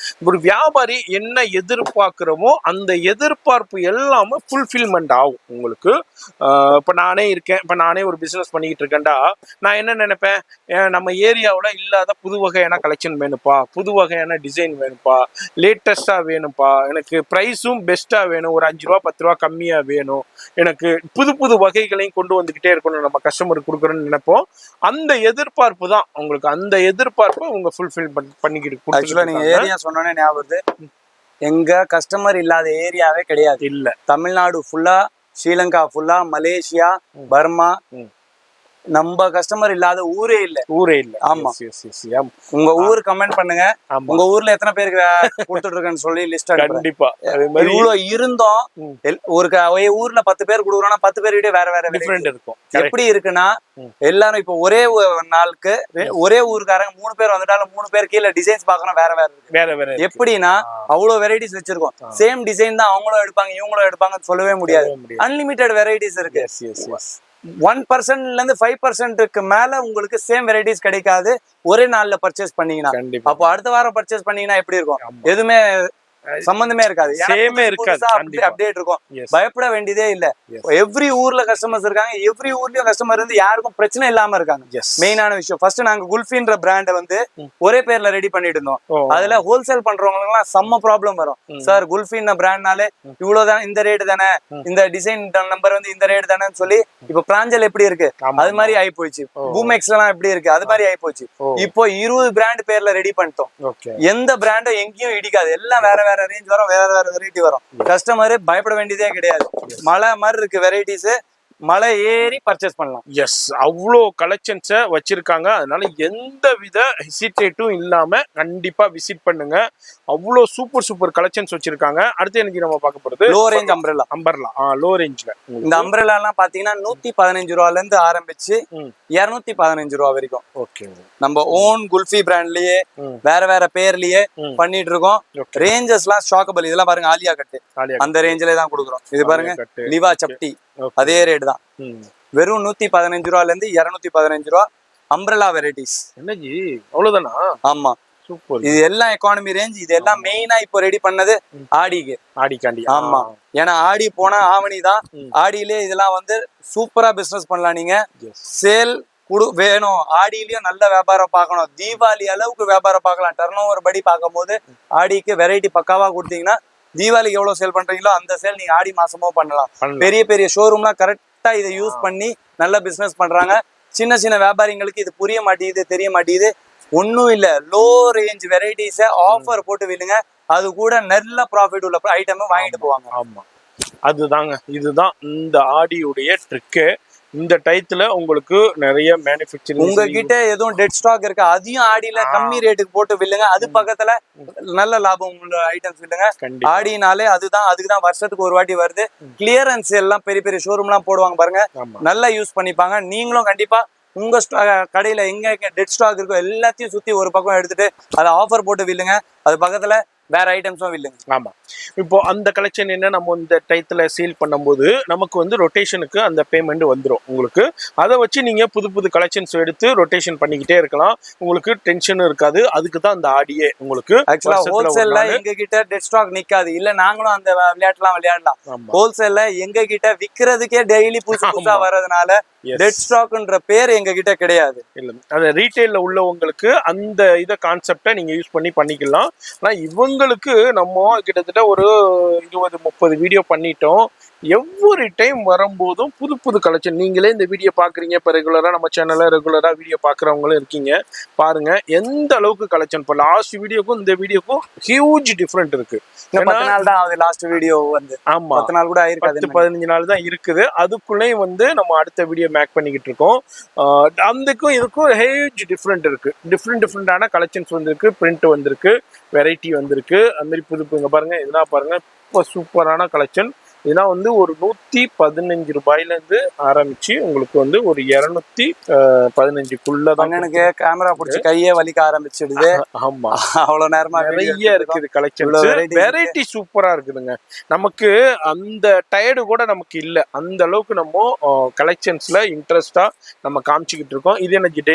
ஒரு வியாபாரி என்ன எதிர்பார்க்குறோமோ அந்த எதிர்பார்ப்பு எல்லாமே ஃபுல்ஃபில்மெண்ட் ஆகும் உங்களுக்கு. இப்போ நானே இருக்கேன், இப்போ நானே ஒரு பிஸ்னஸ் பண்ணிக்கிட்டு இருக்கேன்டா, நான் என்ன நினைப்பேன், நம்ம ஏரியாவில் இல்லாத புது வகையான கலெக்ஷன் வேணும்ப்பா, புது வகையான டிசைன் வேணும்ப்பா, லேட்டஸ்டாக வேணும்ப்பா, எனக்கு ப்ரைஸும் பெஸ்ட்டாக வேணும், ஒரு 5 ரூபா 10 ரூபா கம்மியாக வேணும், எனக்கு புது வகைகளையும் கொண்டு வந்துக்கிட்டே இருக்கணும் நம்ம கஸ்டமருக்கு கொடுக்குறோன்னு நினைப்போம். அந்த எதிர்பார்ப்பு தான் உங்களுக்கு, அந்த எதிர்பார்ப்பை உங்க ஃபுல்ஃபில் பண்ணிக்கிட்டு. ஆக்சுவலா நீங்க ஏரியா சொன்னோன்னே ஞாபகம் வருது, எங்க கஸ்டமர் இல்லாத ஏரியாவே கிடையாது. இல்ல, தமிழ்நாடு ஃபுல்லா, ஸ்ரீலங்கா ஃபுல்லா, மலேசியா, பர்மா, நம்ம கஸ்டமர் இல்லாத ஊரே இல்ல. ஆமா. உங்க ஊர் கமெண்ட் பண்ணுங்க. உங்க ஊர்ல எத்தனை பேருக்கு கொடுத்துட்டு இருக்கேன்னு சொல்லி லிஸ்ட். கண்டிப்பா இவ்வளவு இருந்தோம். ஒரு ஊர்ல 10 பேர் கொடுக்குறோம்னா 10 பேர்கிட்ட வேற வேற டிஃபரெண்ட் இருக்கும். எப்படி இருக்குன்னா எல்லாரும் இப்ப ஒரே நாளுக்கு ஒரே ஊருக்காரங்க 3 பேர் வந்துட்டாலும் 3 பேர் கீழே டிசைன்ஸ் பாக்கணும் வேற வேற. எப்படின்னா அவ்வளவு வெரைட்டிஸ் வச்சிருக்கோம். சேம் டிசைன் தான் அவங்களும் எடுப்பாங்க இவங்களும் எடுப்பாங்கன்னு சொல்லவே முடியாது. அன்லிமிட்டெட் வெரைட்டிஸ் இருக்கு. 1%ல இருந்து 5%க்கு மேல உங்களுக்கு சேம் வெரைட்டிஸ் கிடைக்காது ஒரே நாள்ல பர்ச்சேஸ் பண்ணீங்கன்னா. அப்போ அடுத்த வாரம் பர்ச்சேஸ் பண்ணீங்கன்னா எப்படி இருக்கும்? எதுவுமே சம்பந்தமே இருக்காது. அப்டேட் இருக்கும். பயப்பட வேண்டியதே இல்ல. எவ்ரி ஊர்ல கஸ்டமர்ஸ் இருக்காங்க. எவ்ரி ஊர்லயும் கஸ்டமர் இருந்து யாருக்கும் பிரச்சனை இல்லாம இருக்காங்க. மெயினான விஷயம் ஃபர்ஸ்ட் நாங்க குல்ஃபின்ற பிராண்ட வந்து ஒரே பேர்ல ரெடி பண்ணிட்டு இருந்தோம். அதுல ஹோல்சேல் பண்றவங்களுக்கு எல்லாம் செம்ம ப்ராப்ளம் வரும். சார் குல்ஃபின் பிராண்ட்னாலே இவ்வளவுதான், இந்த ரேட் தானே, இந்த டிசைன் நம்பர் வந்து இந்த ரேட் தானே சொல்லி இப்ப பிராஞ்சல் எப்படி இருக்கு அது மாதிரி ஆயி போச்சு. பூமெக்ஸ் எல்லாம் எப்படி இருக்கு அது மாதிரி ஆயி போச்சு. இப்போ 20 பிராண்ட் பேர்ல ரெடி பண்ணிட்டோம். எந்த பிராண்டும் எங்கேயும் இடிக்காது. எல்லாம் வேற வேற ரேஞ்ச் வரும், வேற வேற வெரைட்டி வரும். கஸ்டமர் பயப்பட வேண்டியதே கிடையாது. மலை மாதிரி இருக்கு வெரைட்டிஸ். மலை ஏறி பர்ச்சேஸ் பண்ணலாம். எஸ், அவ்வளோ கலெக்ஷன்ஸை வச்சிருக்காங்க. அதனால எந்த வித ஹெசிடேட்டும் இல்லாம கண்டிப்பா விசிட் பண்ணுங்க. அவ்வளோ சூப்பர் கலெக்ஷன்ஸ் வச்சிருக்காங்க. அடுத்து எனக்கு நம்ம பார்க்க போறது லோ ரேஞ்ச் அம்பரல்லா. லோ ரேஞ்ச்ல இந்த அம்பரல்லா எல்லாம் பாத்தீங்கன்னா 115 ரூபாயில இருந்து ஆரம்பிச்சு 215 ரூபா வரைக்கும். ஓகே, நம்ம ஓன் குல்ஃபி பிராண்ட்லயே வேற வேற பேர்லயே பண்ணிட்டு இருக்கோம். ரேஞ்சஸ் எல்லாம் ஷாக்கபிள். இதெல்லாம் பாருங்க ஆலியா கட்டு, அந்த ரேஞ்சிலே தான் கொடுக்குறோம். இது பாருங்க லிவா சப்டி, அதே ரேட் தான். வெறும் 115 ரூபாயில இருந்து 215 ரூபா அம்பரல்லா வெரைட்டிஸ். என்னஜி அவ்வளவுதானா? ஆமா, சூப்பர். இது எல்லாம் எக்கானமி ரேஞ்ச். இது எல்லாம் மெயினா இப்போ ரெடி பண்ணது ஆடிக்காண்டி. ஆமா, ஏன்னா ஆடி போனா ஆவணி தான். ஆடியிலே இதெல்லாம் வந்து சூப்பரா பிசினஸ் பண்ணலாம். நீங்க சேல் வேணும், ஆடியிலயும் நல்ல வியாபாரம் பார்க்கணும், தீபாவளி அளவுக்கு வியாபாரம் பார்க்கலாம். டர்ன் ஓவர் படி பார்க்கும் போது ஆடிக்கு வெரைட்டி பக்காவா கொடுத்தீங்கன்னா தீபாவளிக்கு எவ்வளவு சேல் பண்றீங்களோ அந்த சேல் நீங்க ஆடி மாசமோ பண்ணலாம். பெரிய பெரிய ஷோரூம்லாம் கரெக்டா இதை யூஸ் பண்ணி நல்ல பிசினஸ் பண்றாங்க. சின்ன சின்ன வியாபாரிங்களுக்கு இது புரிய மாட்டேங்குது, தெரிய மாட்டேங்குது. ஒன்னும் இல்ல, லோ ரேஞ்ச் வெரைட்டிஸ ஆஃபர் போட்டு விடுங்க. அது கூட நல்ல ப்ராஃபிட் உள்ள ஐட்டம் வாங்கிட்டு போவாங்க. ஆமா, அதுதாங்க, இதுதான் இந்த ஆடியுடைய ட்ரிக்கு. இந்த டைத்துல உங்களுக்கு நிறைய மேனுஃபேக்சரிங் உங்ககிட்ட எதுவும் டெட் ஸ்டாக் இருக்கு அதையும் ஆடியில கம்மி ரேட்டுக்கு போட்டு வில்லுங்க. அது பக்கத்துல நல்ல லாபம் உள்ள ஐட்டம்ஸ் வில்லுங்க. ஆடினாலே அதுக்குதான் வருஷத்துக்கு ஒரு வாட்டி வருது. கிளியரன்ஸ் எல்லாம் பெரிய பெரிய ஷோரூம் எல்லாம் போடுவாங்க பாருங்க, நல்லா யூஸ் பண்ணிப்பாங்க. நீங்களும் கண்டிப்பா உங்க கடையில எங்க டெட் ஸ்டாக் இருக்கோ எல்லாத்தையும் சுத்தி ஒரு பக்கம் எடுத்துட்டு அதை ஆஃபர் போட்டு வில்லுங்க. அது பக்கத்துல வேற ஐட்டம்ஸும் இல்லைங்க. ஆமா, இப்போ அந்த கலெக்ஷன் என்ன நம்ம இந்த டைத்துல சேல் பண்ணும்போது நமக்கு வந்து ரொட்டேஷனுக்கு அந்த பேமெண்ட் வந்துடும் உங்களுக்கு. அதை வச்சு நீங்க புது கலெக்ஷன்ஸ் எடுத்து ரொட்டேஷன் பண்ணிக்கிட்டே இருக்கலாம். உங்களுக்கு டென்ஷனும் இருக்காது. அதுக்கு தான் அந்த ஆடியே உங்களுக்கு. ஆக்சுவலா ஹோல்சேல்ல எங்க கிட்ட டெட் ஸ்டாக் நிக்காது. இல்ல நாங்களும் அந்த விளையாடலாம். ஹோல்சேல்ல எங்க கிட்ட விக்கிறதுக்கே டெய்லி புதுசா வர்றதுனால டெட் ஸ்டாக்ன்ற பேர் எங்க கிட்ட கிடையாது. இல்ல, அந்த ரீட்டைல்ல உள்ளவங்களுக்கு அந்த இத கான்செப்டை நீங்க யூஸ் பண்ணிக்கலாம். ஆனா இவங்களுக்கு நம்ம கிட்டத்தட்ட ஒரு 20-30 வீடியோ பண்ணிட்டோம். எவ்வொரு டைம் வரும்போதும் புது கலெக்ஷன். நீங்களே இந்த வீடியோ பாக்குறீங்க, இப்போ ரெகுலரா நம்ம சேனல்ல ரெகுலரா வீடியோ பாக்குறவங்களும் இருக்கீங்க. பாருங்க எந்த அளவுக்கு கலெக்ஷன். இப்போ லாஸ்ட் வீடியோக்கும் இந்த வீடியோக்கும் ஹியூஜ் டிஃபரெண்ட் இருக்கு. 10 நாள் தான் ஆகுது லாஸ்ட் வீடியோ வந்து. ஆமா, 10 நாள் கூட ஆயிருக்காது, 10-15 நாள் தான் இருக்குது. அதுக்குள்ளேயும் வந்து நம்ம அடுத்த வீடியோ மேக் பண்ணிக்கிட்டு இருக்கோம். அதுக்கும் இதுக்கும் ஹியூஜ் டிஃப்ரெண்ட் இருக்கு. டிஃப்ரெண்டான கலெக்ஷன்ஸ் வந்திருக்கு, பிரிண்ட் வந்திருக்கு, வெரைட்டி வந்திருக்கு. அது மாதிரி புது இங்க பாருங்க, இதெல்லாம் பாருங்க, இப்போ சூப்பரான கலெக்ஷன். இதெல்லாம் வந்து ஒரு 115 ரூபாயில இருந்து ஆரம்பிச்சு உங்களுக்கு வந்து ஒரு 215 எனக்கு கேமரா பிடிச்சி கையே வலிக்க ஆரம்பிச்சிடுது. ஆமா, அவ்வளவு நேரமா நிறைய இருக்குது கலெக்ஷன்ஸ். வெரைட்டி சூப்பரா இருக்குதுங்க. நமக்கு அந்த டயர்டு கூட நமக்கு இல்ல. அந்த அளவுக்கு நம்ம கலெக்ஷன்ஸ்ல இன்ட்ரெஸ்டா நம்ம காமிச்சுக்கிட்டு இருக்கோம். இது எனக்கு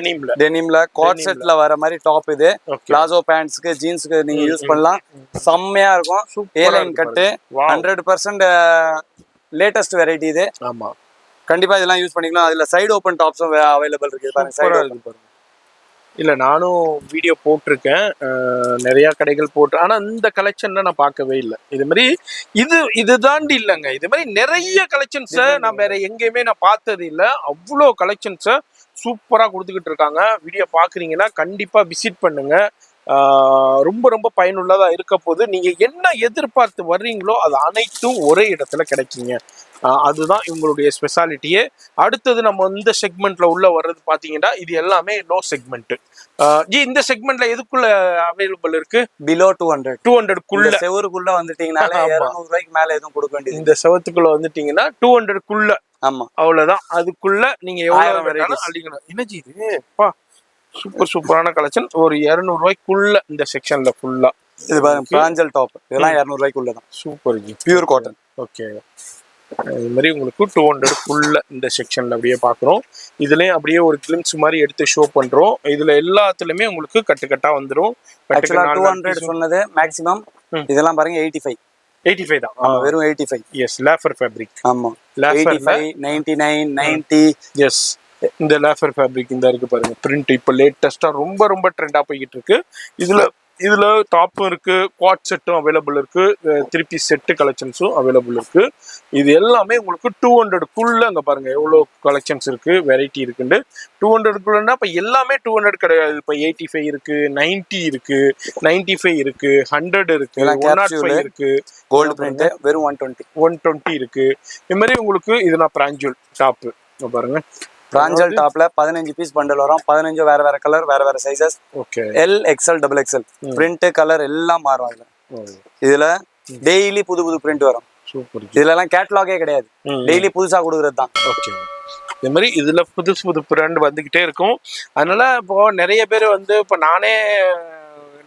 டெனிம்ல கோட் செட்ல வர மாதிரி டாப். இது பிளாசோ பேண்ட்ஸ்க்கு ஜீன்ஸ்க்கு நீங்க யூஸ் பண்ணலாம். செம்மையா இருக்கும். ஏலைன் கட்டு 100% லேட்டஸ்ட் வெரைட்டி இது. ஆமா, கண்டிப்பா இதெல்லாம் யூஸ் பண்ணிக்கலாம். அதுல சைடு ஓபன் டாப்ஸும் அவைலபிள் இருக்கு பாருங்க. சைடு பாருங்க. இல்ல, நானும் வீடியோ போட்டிருக்கேன், நிறைய கடைகள் போட்டு. ஆனா இந்த கலெக்ஷன் நான் பார்க்கவே இல்லை. இது மாதிரி இது தாண்டி இல்லைங்க. இது மாதிரி நிறைய கலெக்ஷன்ஸை நான் வேற எங்கேயுமே நான் பார்த்தது இல்லை. அவ்வளோ கலெக்ஷன்ஸை சூப்பரா கொடுத்துக்கிட்டு இருக்காங்க. வீடியோ பாக்குறீங்கன்னா கண்டிப்பா விசிட் பண்ணுங்க. ரொம்ப ரொம்ப பயனுள்ளதா இருக்க போது. நீங்க என்ன எதிர்பார்த்து வர்றீங்களோ அது அனைத்தும் ஒரே இடத்துல கிடைக்குங்க. அதுதான் இவங்களுடைய ஸ்பெஷாலிட்டியே. அடுத்தது நம்ம இந்த செக்மெண்ட்ல உள்ள வர்றது பாத்தீங்கன்னா இது எல்லாமே லோ செக்மெண்ட். இந்த செக்மெண்ட்ல எதுக்குள்ள அவைலபிள் இருக்கு? பிலோ 200 200 செவருக்குள்ள வந்துட்டீங்கனாலே 200 ரூபாய்க்கு மேல எதுவும் கொடுக்க வேண்டியது. இந்த செவத்துக்குள்ள வந்துட்டீங்கன்னா 200 ஆமா அவ்வளவுதான். அதுக்குள்ள நீங்க எவ்வளவு வேணாலும் அள்ளிக்கணும். என்னஜி இது பா சூப்பரான கலெக்ஷன். ஒரு 200 ரூபாய்க்குள்ள இந்த செக்ஷன்ல ஃபுல்லா. இது பாருங்க பிராஞ்சல் டாப், இதெல்லாம் 200 ரூபாய்க்குள்ள தான். Super G, pure cotton. Okay, இது மாதிரி உங்களுக்கு 200 இந்த செக்ஷன்ல அப்படியே பாக்குறோம். இதுலயும் அப்படியே ஒரு கிளிம்ஸ் மாதிரி எடுத்து ஷோ பண்றோம். இதுல எல்லாத்துலயுமே உங்களுக்கு கட்டுக்கட்டா வந்துரும். 200 சொன்னது மேக்ஸிமம். இதெல்லாம் பாருங்க 85 தான். வெறும் 85. எஸ், லேஃபர் ஃபேப்ரிக். ஆமா 85, 99, 90. எஸ், இந்த லேஃபர் ஃபேப்ரிக் இந்த இருக்கு பாருங்க. பிரிண்ட் இப்போ லேட்டஸ்டா ரொம்ப ரொம்ப ட்ரெண்டா போய்கிட்டு இருக்கு. இதுல டாப்பும் இருக்கு, குவாட் செட்டும் அவைலபிள் இருக்கு, 3 பீஸ் செட்டு கலெக்ஷன்ஸும் அவைலபிள் இருக்கு. இது எல்லாமே உங்களுக்கு 200 அங்க பாருங்க எவ்வளவு கலெக்ஷன்ஸ் இருக்கு, வெரைட்டி இருக்குன்னு. 200 இப்ப எல்லாமே 200 கிடையாது. இப்ப 85 இருக்கு, 90 இருக்கு, 95 இருக்கு, 100 இருக்கு, 105 இருக்கு. கோல்டு பிரிண்ட் வெறும் 120 இருக்கு. இது மாதிரி உங்களுக்கு இது நான் பிராஞ்சுவல் டாப் பாருங்க. பிராஞ்சல் டாப்ல 15 பீஸ் பண்டல் வரும். 15 வேற வேற கலர், வேற வேற sizes. Okay, L, XL, double XL. Print colour எல்லாம் மாறும். இதுல டெய்லி புது புது பிரிண்ட் வரும். சூப்பர். இதுல எல்லாம் கேட்டலாகே கிடையாது, டெய்லி புதுசா கொடுக்கறது தான். ஓகே, இந்த மாதிரி இதுல புதுசு புது பிராண்ட் வந்துகிட்டே இருக்கும். அதனால இப்போ நிறைய பேர் வந்து இப்போ நானே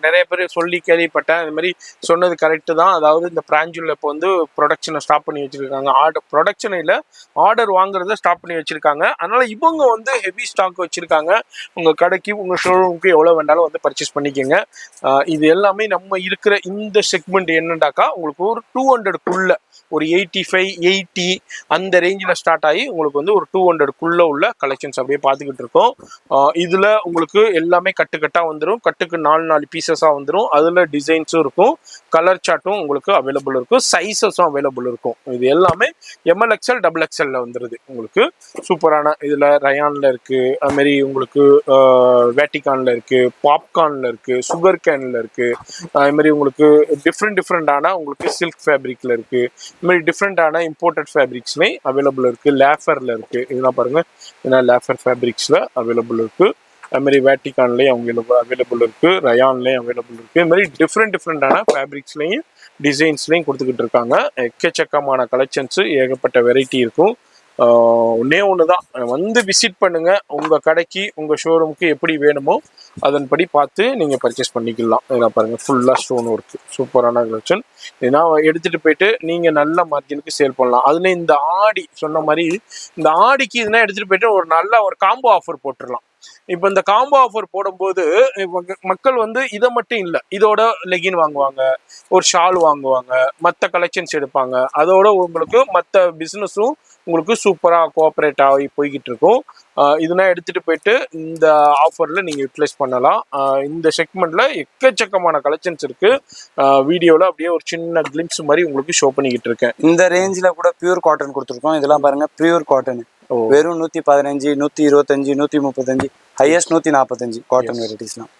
நிறைய பேர் சொல்லி கேள்விப்பட்டேன். இந்த மாதிரி சொன்னது கரெக்டு தான். அதாவது இந்த பிராஞ்சுல இப்போ வந்து ப்ரொடக்ஷனை ஸ்டாப் பண்ணி வச்சிருக்காங்க. ப்ரொடக்ஷன் இல்லை, ஆர்டர் வாங்குறத ஸ்டாப் பண்ணி வச்சிருக்காங்க. அதனால இவங்க வந்து ஹெவி ஸ்டாக் வச்சிருக்காங்க. உங்க கடைக்கு உங்க ஷோரூமுக்கு எவ்வளவு வேண்டாலும் வந்து பர்ச்சேஸ் பண்ணிக்கோங்க. இது எல்லாமே நம்ம இருக்கிற இந்த செக்மெண்ட் என்னண்டாக்கா உங்களுக்கு ஒரு 200 ஒரு 85, 80 அந்த ரேஞ்சில் ஸ்டார்ட் ஆகி உங்களுக்கு வந்து ஒரு 200 உள்ள கலெக்ஷன்ஸ் அப்படியே பார்த்துக்கிட்டு இருக்கோம். இதுல உங்களுக்கு எல்லாமே கட்டுக்கட்டா வந்துடும். கட்டுக்கு 4 பீசஸா வந்துடும். அதுல டிசைன்ஸும் இருக்கும், கலர் சார்ட்டும் உங்களுக்கு அவைலபிள் இருக்கும், சைஸஸும் அவைலபிள் இருக்கும். இது எல்லாமே ML XL டபுள் XLல வந்துருது உங்களுக்கு. சூப்பரான இதுல ரயான்ல இருக்கு, அது மாதிரி உங்களுக்கு வேட்டிகான்ல இருக்கு, பாப்கார்ன்ல இருக்கு, சுகர் கேன்ல இருக்கு, அது மாதிரி உங்களுக்கு டிஃப்ரெண்டான உங்களுக்கு சில்க் ஃபேப்ரிக்ல இருக்கு. இது மாதிரி டிஃப்ரெண்டான இம்போர்ட்டட் ஃபேப்ரிக்ஸ்லேயும் அவைலபிள் இருக்கு. லேஃபர்ல இருக்கு, இதெல்லாம் பாருங்க, ஏன்னா லேஃபர் ஃபேப்ரிக்ஸ்ல அவைலபிள் இருக்கு. அது மாதிரி வேட்டிகான்லேயும் அவைலபிள் இருக்கு, ரயான்லேயும் அவைலபிள் இருக்கு. இது மாதிரி டிஃப்ரெண்டான ஃபேப்ரிக்ஸ்லையும் டிசைன்ஸ்லையும் கொடுத்துக்கிட்டு இருக்காங்க. எக்கச்சக்கமான கலெக்ஷன்ஸ், ஏகப்பட்ட வெரைட்டி இருக்கும். ஒன்னே ஒன்று தான், வந்து விசிட் பண்ணுங்க. உங்கள் கடைக்கு உங்கள் ஷோரூமுக்கு எப்படி வேணுமோ அதன்படி பார்த்து நீங்கள் பர்ச்சேஸ் பண்ணிக்கலாம். இதெல்லாம் பாருங்கள், ஃபுல்லாக ஸ்டோன் ஒர்க்கு, சூப்பரான கலெக்ஷன். ஏன்னா எடுத்துகிட்டு போயிட்டு நீங்கள் நல்ல மார்ஜினுக்கு சேல் பண்ணலாம். அதில் இந்த ஆடி சொன்ன மாதிரி இந்த ஆடிக்கு இதுனா எடுத்துகிட்டு போயிட்டு ஒரு நல்ல ஒரு காம்போ ஆஃபர் போட்டுடலாம். இப்போ இந்த காம்போ ஆஃபர் போடும்போது மக்கள் வந்து இதை மட்டும் இல்லை, இதோட லெகின் வாங்குவாங்க, ஒரு ஷால் வாங்குவாங்க, மற்ற கலெக்ஷன்ஸ் எடுப்பாங்க. அதோட உங்களுக்கு மற்ற பிஸ்னஸும் உங்களுக்கு சூப்பராக கோஆப்ரேட் ஆகி போய்கிட்டு இருக்கும். இதெல்லாம் எடுத்துகிட்டு போயிட்டு இந்த ஆஃபரில் நீங்கள் யூட்டிலைஸ் பண்ணலாம். இந்த செக்மெண்ட்டில் எக்கச்சக்கமான கலெக்ஷன்ஸ் இருக்குது. வீடியோவில் அப்படியே ஒரு சின்ன கிளிம்ஸ் மாதிரி உங்களுக்கு ஷோ பண்ணிக்கிட்டு இருக்கேன். இந்த ரேஞ்சில் கூட பியூர் காட்டன் கொடுத்துருக்கோம். இதெல்லாம் பாருங்கள், பியூர் காட்டன் வெறும் 115, 125, 135, ஹையஸ்ட் 145 காட்டன் வெரைட்டிஸ்லாம்.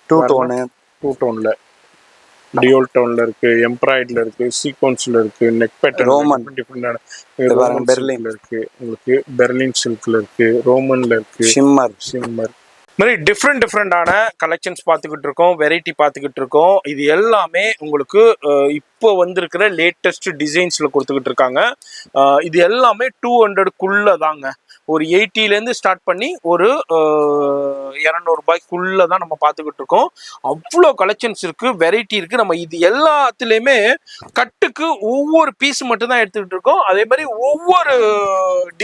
2 டோன்ல டியோல் டோன்ல இருக்கு, எம்ப்ராய்டர்ல இருக்கு, சீக்வன்ஸ்ல இருக்கு, நெக் பேட்டர்ன், ரோமன் டிஃபரெண்டான பெர்லின்ல இருக்கு, உங்களுக்கு பெர்லின் சில்க்ல இருக்கு, ரோமன்ல இருக்கு, ஷிம்மர் மாதிரி டிஃப்ரெண்டான கலெக்ஷன்ஸ் பார்த்துக்கிட்டு இருக்கோம், வெரைட்டி பார்த்துக்கிட்டு இருக்கோம். இது எல்லாமே உங்களுக்கு இப்போ வந்திருக்கிற லேட்டஸ்ட் டிசைன்ஸ்ல கொடுத்துக்கிட்டு இருக்காங்க. இது எல்லாமே 200 தாங்க. ஒரு 80லேருந்து ஸ்டார்ட் பண்ணி ஒரு 200 ரூபாய்க்குள்ள தான் நம்ம பார்த்துக்கிட்டு இருக்கோம். அவ்வளோ கலெக்ஷன்ஸ் இருக்கு, வெரைட்டி இருக்கு. நம்ம இது எல்லாத்துலேயுமே கட்டுக்கு ஒவ்வொரு பீஸ் மட்டும் தான் எடுத்துக்கிட்டு இருக்கோம். அதே மாதிரி ஒவ்வொரு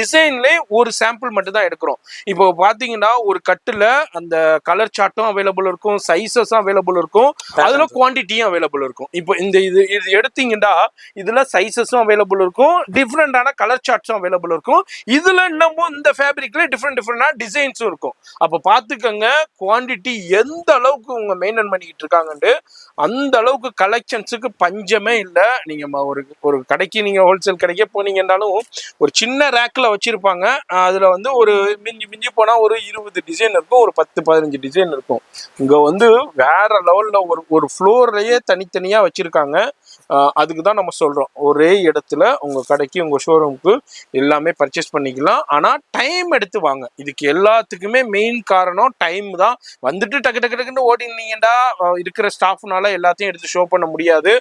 டிசைன்லேயும் ஒரு சாம்பிள் மட்டும் தான் எடுக்கிறோம். இப்போ பார்த்தீங்கன்னா ஒரு கட்டில் அந்த கலர் சார்ட்டும் அவைலபிள் இருக்கும், சைஸஸும் அவைலபிள் இருக்கும், அதில் குவான்டிட்டியும் அவைலபிள் இருக்கும். இப்போ இந்த இது இது எடுத்தீங்கன்னா இதுல சைஸஸும் அவைலபிள் இருக்கும், டிஃப்ரெண்டான கலர் சார்ட்ஸும் அவைலபிள் இருக்கும். இதுல இன்னமும் இந்த ஃபேப்ரிக்ல டிஃப்ரெண்டான டிசைன்ஸும் இருக்கும். அப்ப பாத்துக்கங்க குவாண்டிட்டி எந்த அளவுக்கு உங்க மெயின்டைன் பண்ணிக்கிட்டு இருக்காங்கன்னு. அந்த அளவுக்கு கலெக்ஷன்ஸுக்கு பஞ்சமே இல்லை. நீங்க ஒரு கடைக்கு நீங்க ஹோல்சேல் கடைக்கே போனீங்கன்னாலும் ஒரு சின்ன ரேக்ல வச்சிருப்பாங்க. அதுல வந்து ஒரு மிஞ்சி போனா ஒரு 20 டிசைன் இருக்கும், ஒரு 10-15 டிசைன் இருக்கும். இங்க வந்து வேற லெவல்ல ஒரு ஃப்ளோர்லயே தனித்தனியா வச்சிருக்காங்க. அதுக்கு தான் நம்ம சொல்றோம், ஒரே இடத்துல உங்க கடைக்கு உங்க ஷோரூமுக்கு எல்லாமே பர்ச்சேஸ் பண்ணிக்கலாம். ஆனா டைம் எடுத்து வாங்க. இதுக்கு எல்லாத்துக்குமே மெயின் காரணம் டைம் தான். வந்துட்டு டக்கு டக்கு டக்குன்னு ஓடினீங்கடா இருக்கிற ஸ்டாஃப்னால எல்லாத்தையும் எடுத்து ஷோ பண்ண முடியாது.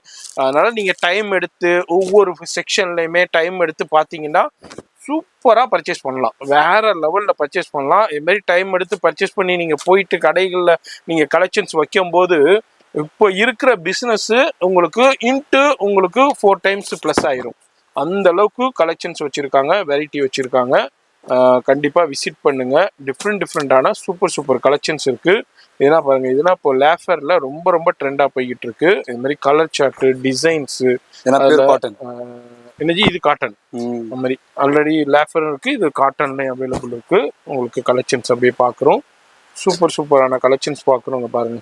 அதனால நீங்க டைம் எடுத்து ஒவ்வொரு செக்ஷன்லயுமே டைம் எடுத்து பார்த்தீங்கன்னா சூப்பரா பர்ச்சேஸ் பண்ணலாம், வேற லெவல்ல பர்ச்சேஸ் பண்ணலாம். இது மாதிரி டைம் எடுத்து பர்ச்சேஸ் பண்ணி நீங்க போயிட்டு கடைகள்ல நீங்க கலெக்ஷன்ஸ் வைக்கும் போது இப்போ இருக்கிற பிஸ்னஸ் உங்களுக்கு உங்களுக்கு 4 டைம்ஸ் ப்ளஸ் ஆயிரும். அந்த அளவுக்கு கலெக்ஷன்ஸ் வச்சிருக்காங்க, வெரைட்டி வச்சிருக்காங்க. கண்டிப்பா விசிட் பண்ணுங்க. டிஃப்ரெண்டான சூப்பர் கலெக்ஷன்ஸ் இருக்கு. இதெல்லாம் பாருங்க, இதெல்லாம் இப்போ லேஃபர்ல ரொம்ப ட்ரெண்டா போய்கிட்டு இருக்கு. இது மாதிரி கலர் சார்ட் டிசைன்ஸ் எனர்ஜி. இது காட்டன் அந்த மாதிரி ஆல்ரெடி லேஃபர் இருக்கு, இது காட்டன்லயும் அவைலபிள் இருக்கு. உங்களுக்கு கலெக்ஷன்ஸ் அப்படியே பாக்குறோம், சூப்பரான கலெக்ஷன்ஸ் பாக்குறோங்க. பாருங்க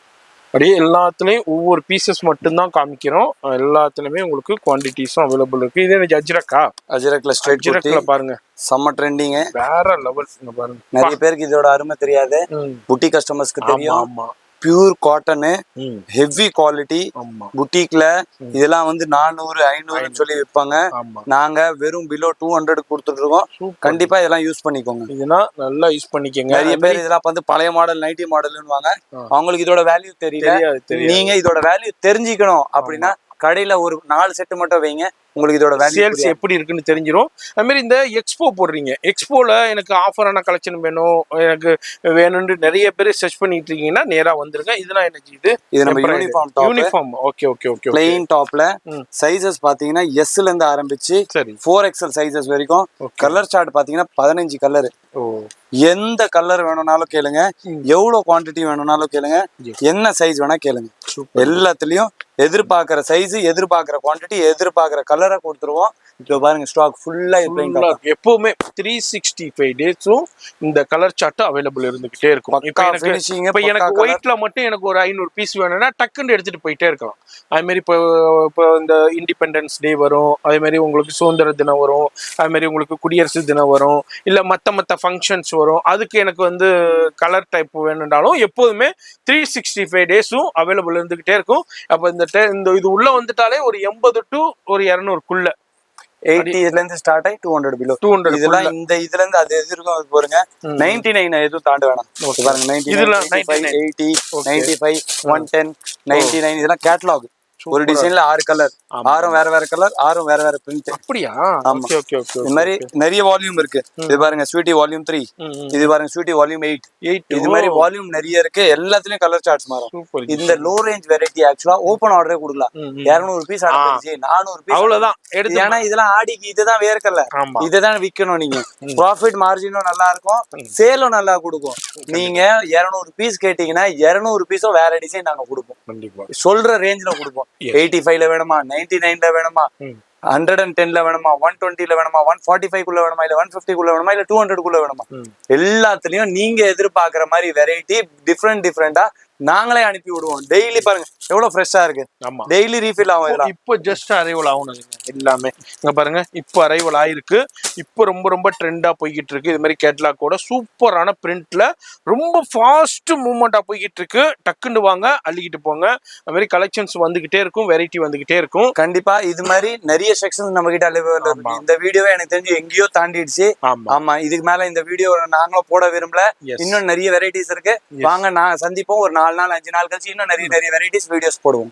அப்படியே எல்லாத்துலயும் ஒவ்வொரு பீசஸ் மட்டும்தான் காமிக்கிறோம். எல்லாத்துலயுமே உங்களுக்கு குவான்டிட்டிஸும் அவைலபிள் இருக்கு. இது எனக்கு அஜ்ரக்ல பாருங்க, செம்ம ட்ரெண்டிங், வேற லெவல். பாருங்க நிறைய பேருக்கு இதோட அருமை தெரியாது, புட்டி கஸ்டமர்ஸ்க்கு தெரியும். ஆமா, பியூர் காட்டனு, ஹெவி குவாலிட்டி. புட்டிக்ல இதெல்லாம் வந்து 400-500 சொல்லி விற்பாங்க. நாங்க வெறும் பிலோ 200 கொடுத்துட்டு இருக்கோம். கண்டிப்பா இதெல்லாம் யூஸ் பண்ணிக்கோங்க, இதெல்லாம் நல்லா யூஸ் பண்ணிக்கோங்க. நிறைய பேர் இதெல்லாம் வந்து பழைய மாடல் நைட்டி மாடல்னுவாங்க, அவங்களுக்கு இதோட வேல்யூ தெரியல. நீங்க இதோட வேல்யூ தெரிஞ்சுக்கணும் அப்படின்னா கடையில ஒரு 4 செட்டு மட்டும் வைங்க, உங்களுக்கு இதோட சேல்ஸ் எப்படி இருக்குன்னு தெரிஞ்சிடும். அது மாதிரி இந்த எக்ஸ்போ போடுறீங்க, எக்ஸ்போல எனக்கு ஆஃபரான கலெக்ஷன் வேணும், எனக்கு வேணும்னு நிறைய பேர் சர்ச் பண்ணிட்டு இருக்கீங்கன்னா நேரா வந்துருங்க. இதெல்லாம் எனக்கு இது நம்ம யூனிஃபார்ம். ஓகே. பிளெயின் டாப்ல சைஸஸ் பாத்தீங்கன்னா எஸ்ல இருந்து ஆரம்பிச்சு 4XL சைஸஸ் வரைக்கும். கலர் சார்ட் பாத்தீங்கன்னா 15 கலர். எந்த கலர் வேணும்னாலும் கேளுங்க, எவ்வளவு குவான்டிட்டி வேணும்னாலும் கேளுங்க, என்ன சைஸ் வேணா கேளுங்க. எல்லாத்துலயும் எதிர்பார்க்கிற சைஸ், எதிர்பார்க்கிற குவான்டிட்டி, எதிர்பார்க்கிற கலரை கொடுத்துருவோம். இப்போ பாருங்க ஸ்டாக் ஃபுல்லா எப்பவுமே 365 டேஸும் இந்த கலர் சார்ட் அவைலபிள் இருந்துகிட்டே இருக்கும். இப்போ எனக்கு ஒயிட்ல மட்டும் எனக்கு ஒரு 500 பீஸ் வேணும்னா டக்குன்னு எடுத்துட்டு போயிட்டே இருக்கலாம். அது மாதிரி இப்போ இந்த இண்டிபெண்டன்ஸ் டே வரும், அதே மாதிரி உங்களுக்கு சுதந்திர தினம் வரும், அது மாதிரி உங்களுக்கு குடியரசு தினம் வரும், இல்ல மத்த ஃபங்க்ஷன்ஸ் வரும். அதுக்கு எனக்கு வந்து கலர் டைப் வேணும்னாலும் எப்போதுமே 365 டேஸும் அவைலபிள் இருந்துகிட்டே இருக்கும். அப்ப இந்த இது உள்ள வந்துட்டாலே ஒரு 80 to 200 80 இருந்து ஸ்டார்ட் ஆகி 200 பிலோ. 200 இதெல்லாம் இந்த இதுல இருந்து அது எது இருக்கும் அது பாருங்க. 99 எதுவும் தாண்ட வேணாம். பாருங்க 99, 80, 95, 110, 99 இதெல்லாம் கேட்டலாக். ஒரு டிசைன்ல 6 கலர், 6 வேற கலர், 6 வேற பிரிண்ட். அப்படியா? ஓகே. இந்த மாதிரி நிறைய வால்யூம் இருக்கு. இது பாருங்க ஸ்வீட்டி வால்யூம் 3, இது பாருங்க ஸ்வீட்டி வால்யூம் 8. இது மாதிரி வால்யூம் நிறைய இருக்கு. எல்லாத்துலயும் கலர் சார்ட்ஸ் மாறும். இந்த லோ ரேஞ்ச் வெரைட்டி ஆக்சுவலா ஓபன் ஆர்டரே கொடுக்கலாம். 200 பீஸ், 400 பீஸ் அவ்வளவுதான். ஏன்னா இதெல்லாம் ஆடிக்கு இதுதான் வேர்க்கல, இதுதான் விற்கணும். நீங்க ப்ராஃபிட் மார்ஜினும் நல்லா இருக்கும், சேலும் நல்லா கொடுக்கும். நீங்க 200 பீஸ் கேட்டீங்கன்னா 200 பீஸும் வேற டிசைன் நாங்க கொடுப்போம், சொல்ற ரேஞ்சில கொடுப்போம். 85ல வேணுமா, 99ல வேணுமா, 110ல வேணுமா, 120ல வேணுமா, 145 குள்ள வேணுமா, இல்ல 150 குள்ள வேணுமா, இல்ல 200 குள்ள வேணுமா, எல்லாத்துலயும் நீங்க எதிர்பார்க்கிற மாதிரி வெரைட்டி டிஃப்ரெண்டா நாங்களே அனுப்பி விடுவோம். டெய்லி பாருங்க எவ்வளவு ஃப்ரெஷ்ஷா இருக்கு. டெய்லி ரீஃபில் ஆகும். இப்போ ஜஸ்ட் அரைவல் ஆகணும் எல்லாமே. இங்க பாருங்க இப்போ அரைவல் ஆயிருக்கு. இப்போ ரொம்ப ட்ரெண்டா போய்கிட்டு இருக்கு. இது மாதிரி கேட்லாக்கோட சூப்பரான பிரிண்ட்ல ரொம்ப ஃபாஸ்ட் மூவ்மெண்டா போய்கிட்டு இருக்கு. டக்குன்னு வாங்க, அள்ளிக்கிட்டு போங்க. அது மாதிரி கலெக்ஷன்ஸ் வந்துகிட்டே இருக்கும், வெரைட்டி வந்துகிட்டே இருக்கும். கண்டிப்பா இது மாதிரி நிறைய செக்ஷன்ஸ் நம்ம கிட்ட அவைலபிள் இருக்கு. இந்த வீடியோவை எனக்கு தெரிஞ்சு எங்கேயோ தாண்டிடுச்சு. ஆமா, இதுக்கு மேல இந்த வீடியோ நாங்களும் போட விரும்பல. இன்னும் நிறைய வெரைட்டிஸ் இருக்கு. வாங்க நான் சந்திப்போம். ஒரு 4 நாள் 5 நாள் கழிச்சு இன்னும் நிறைய வெரைட்டிஸ் வீடியோஸ் போடுவோம்.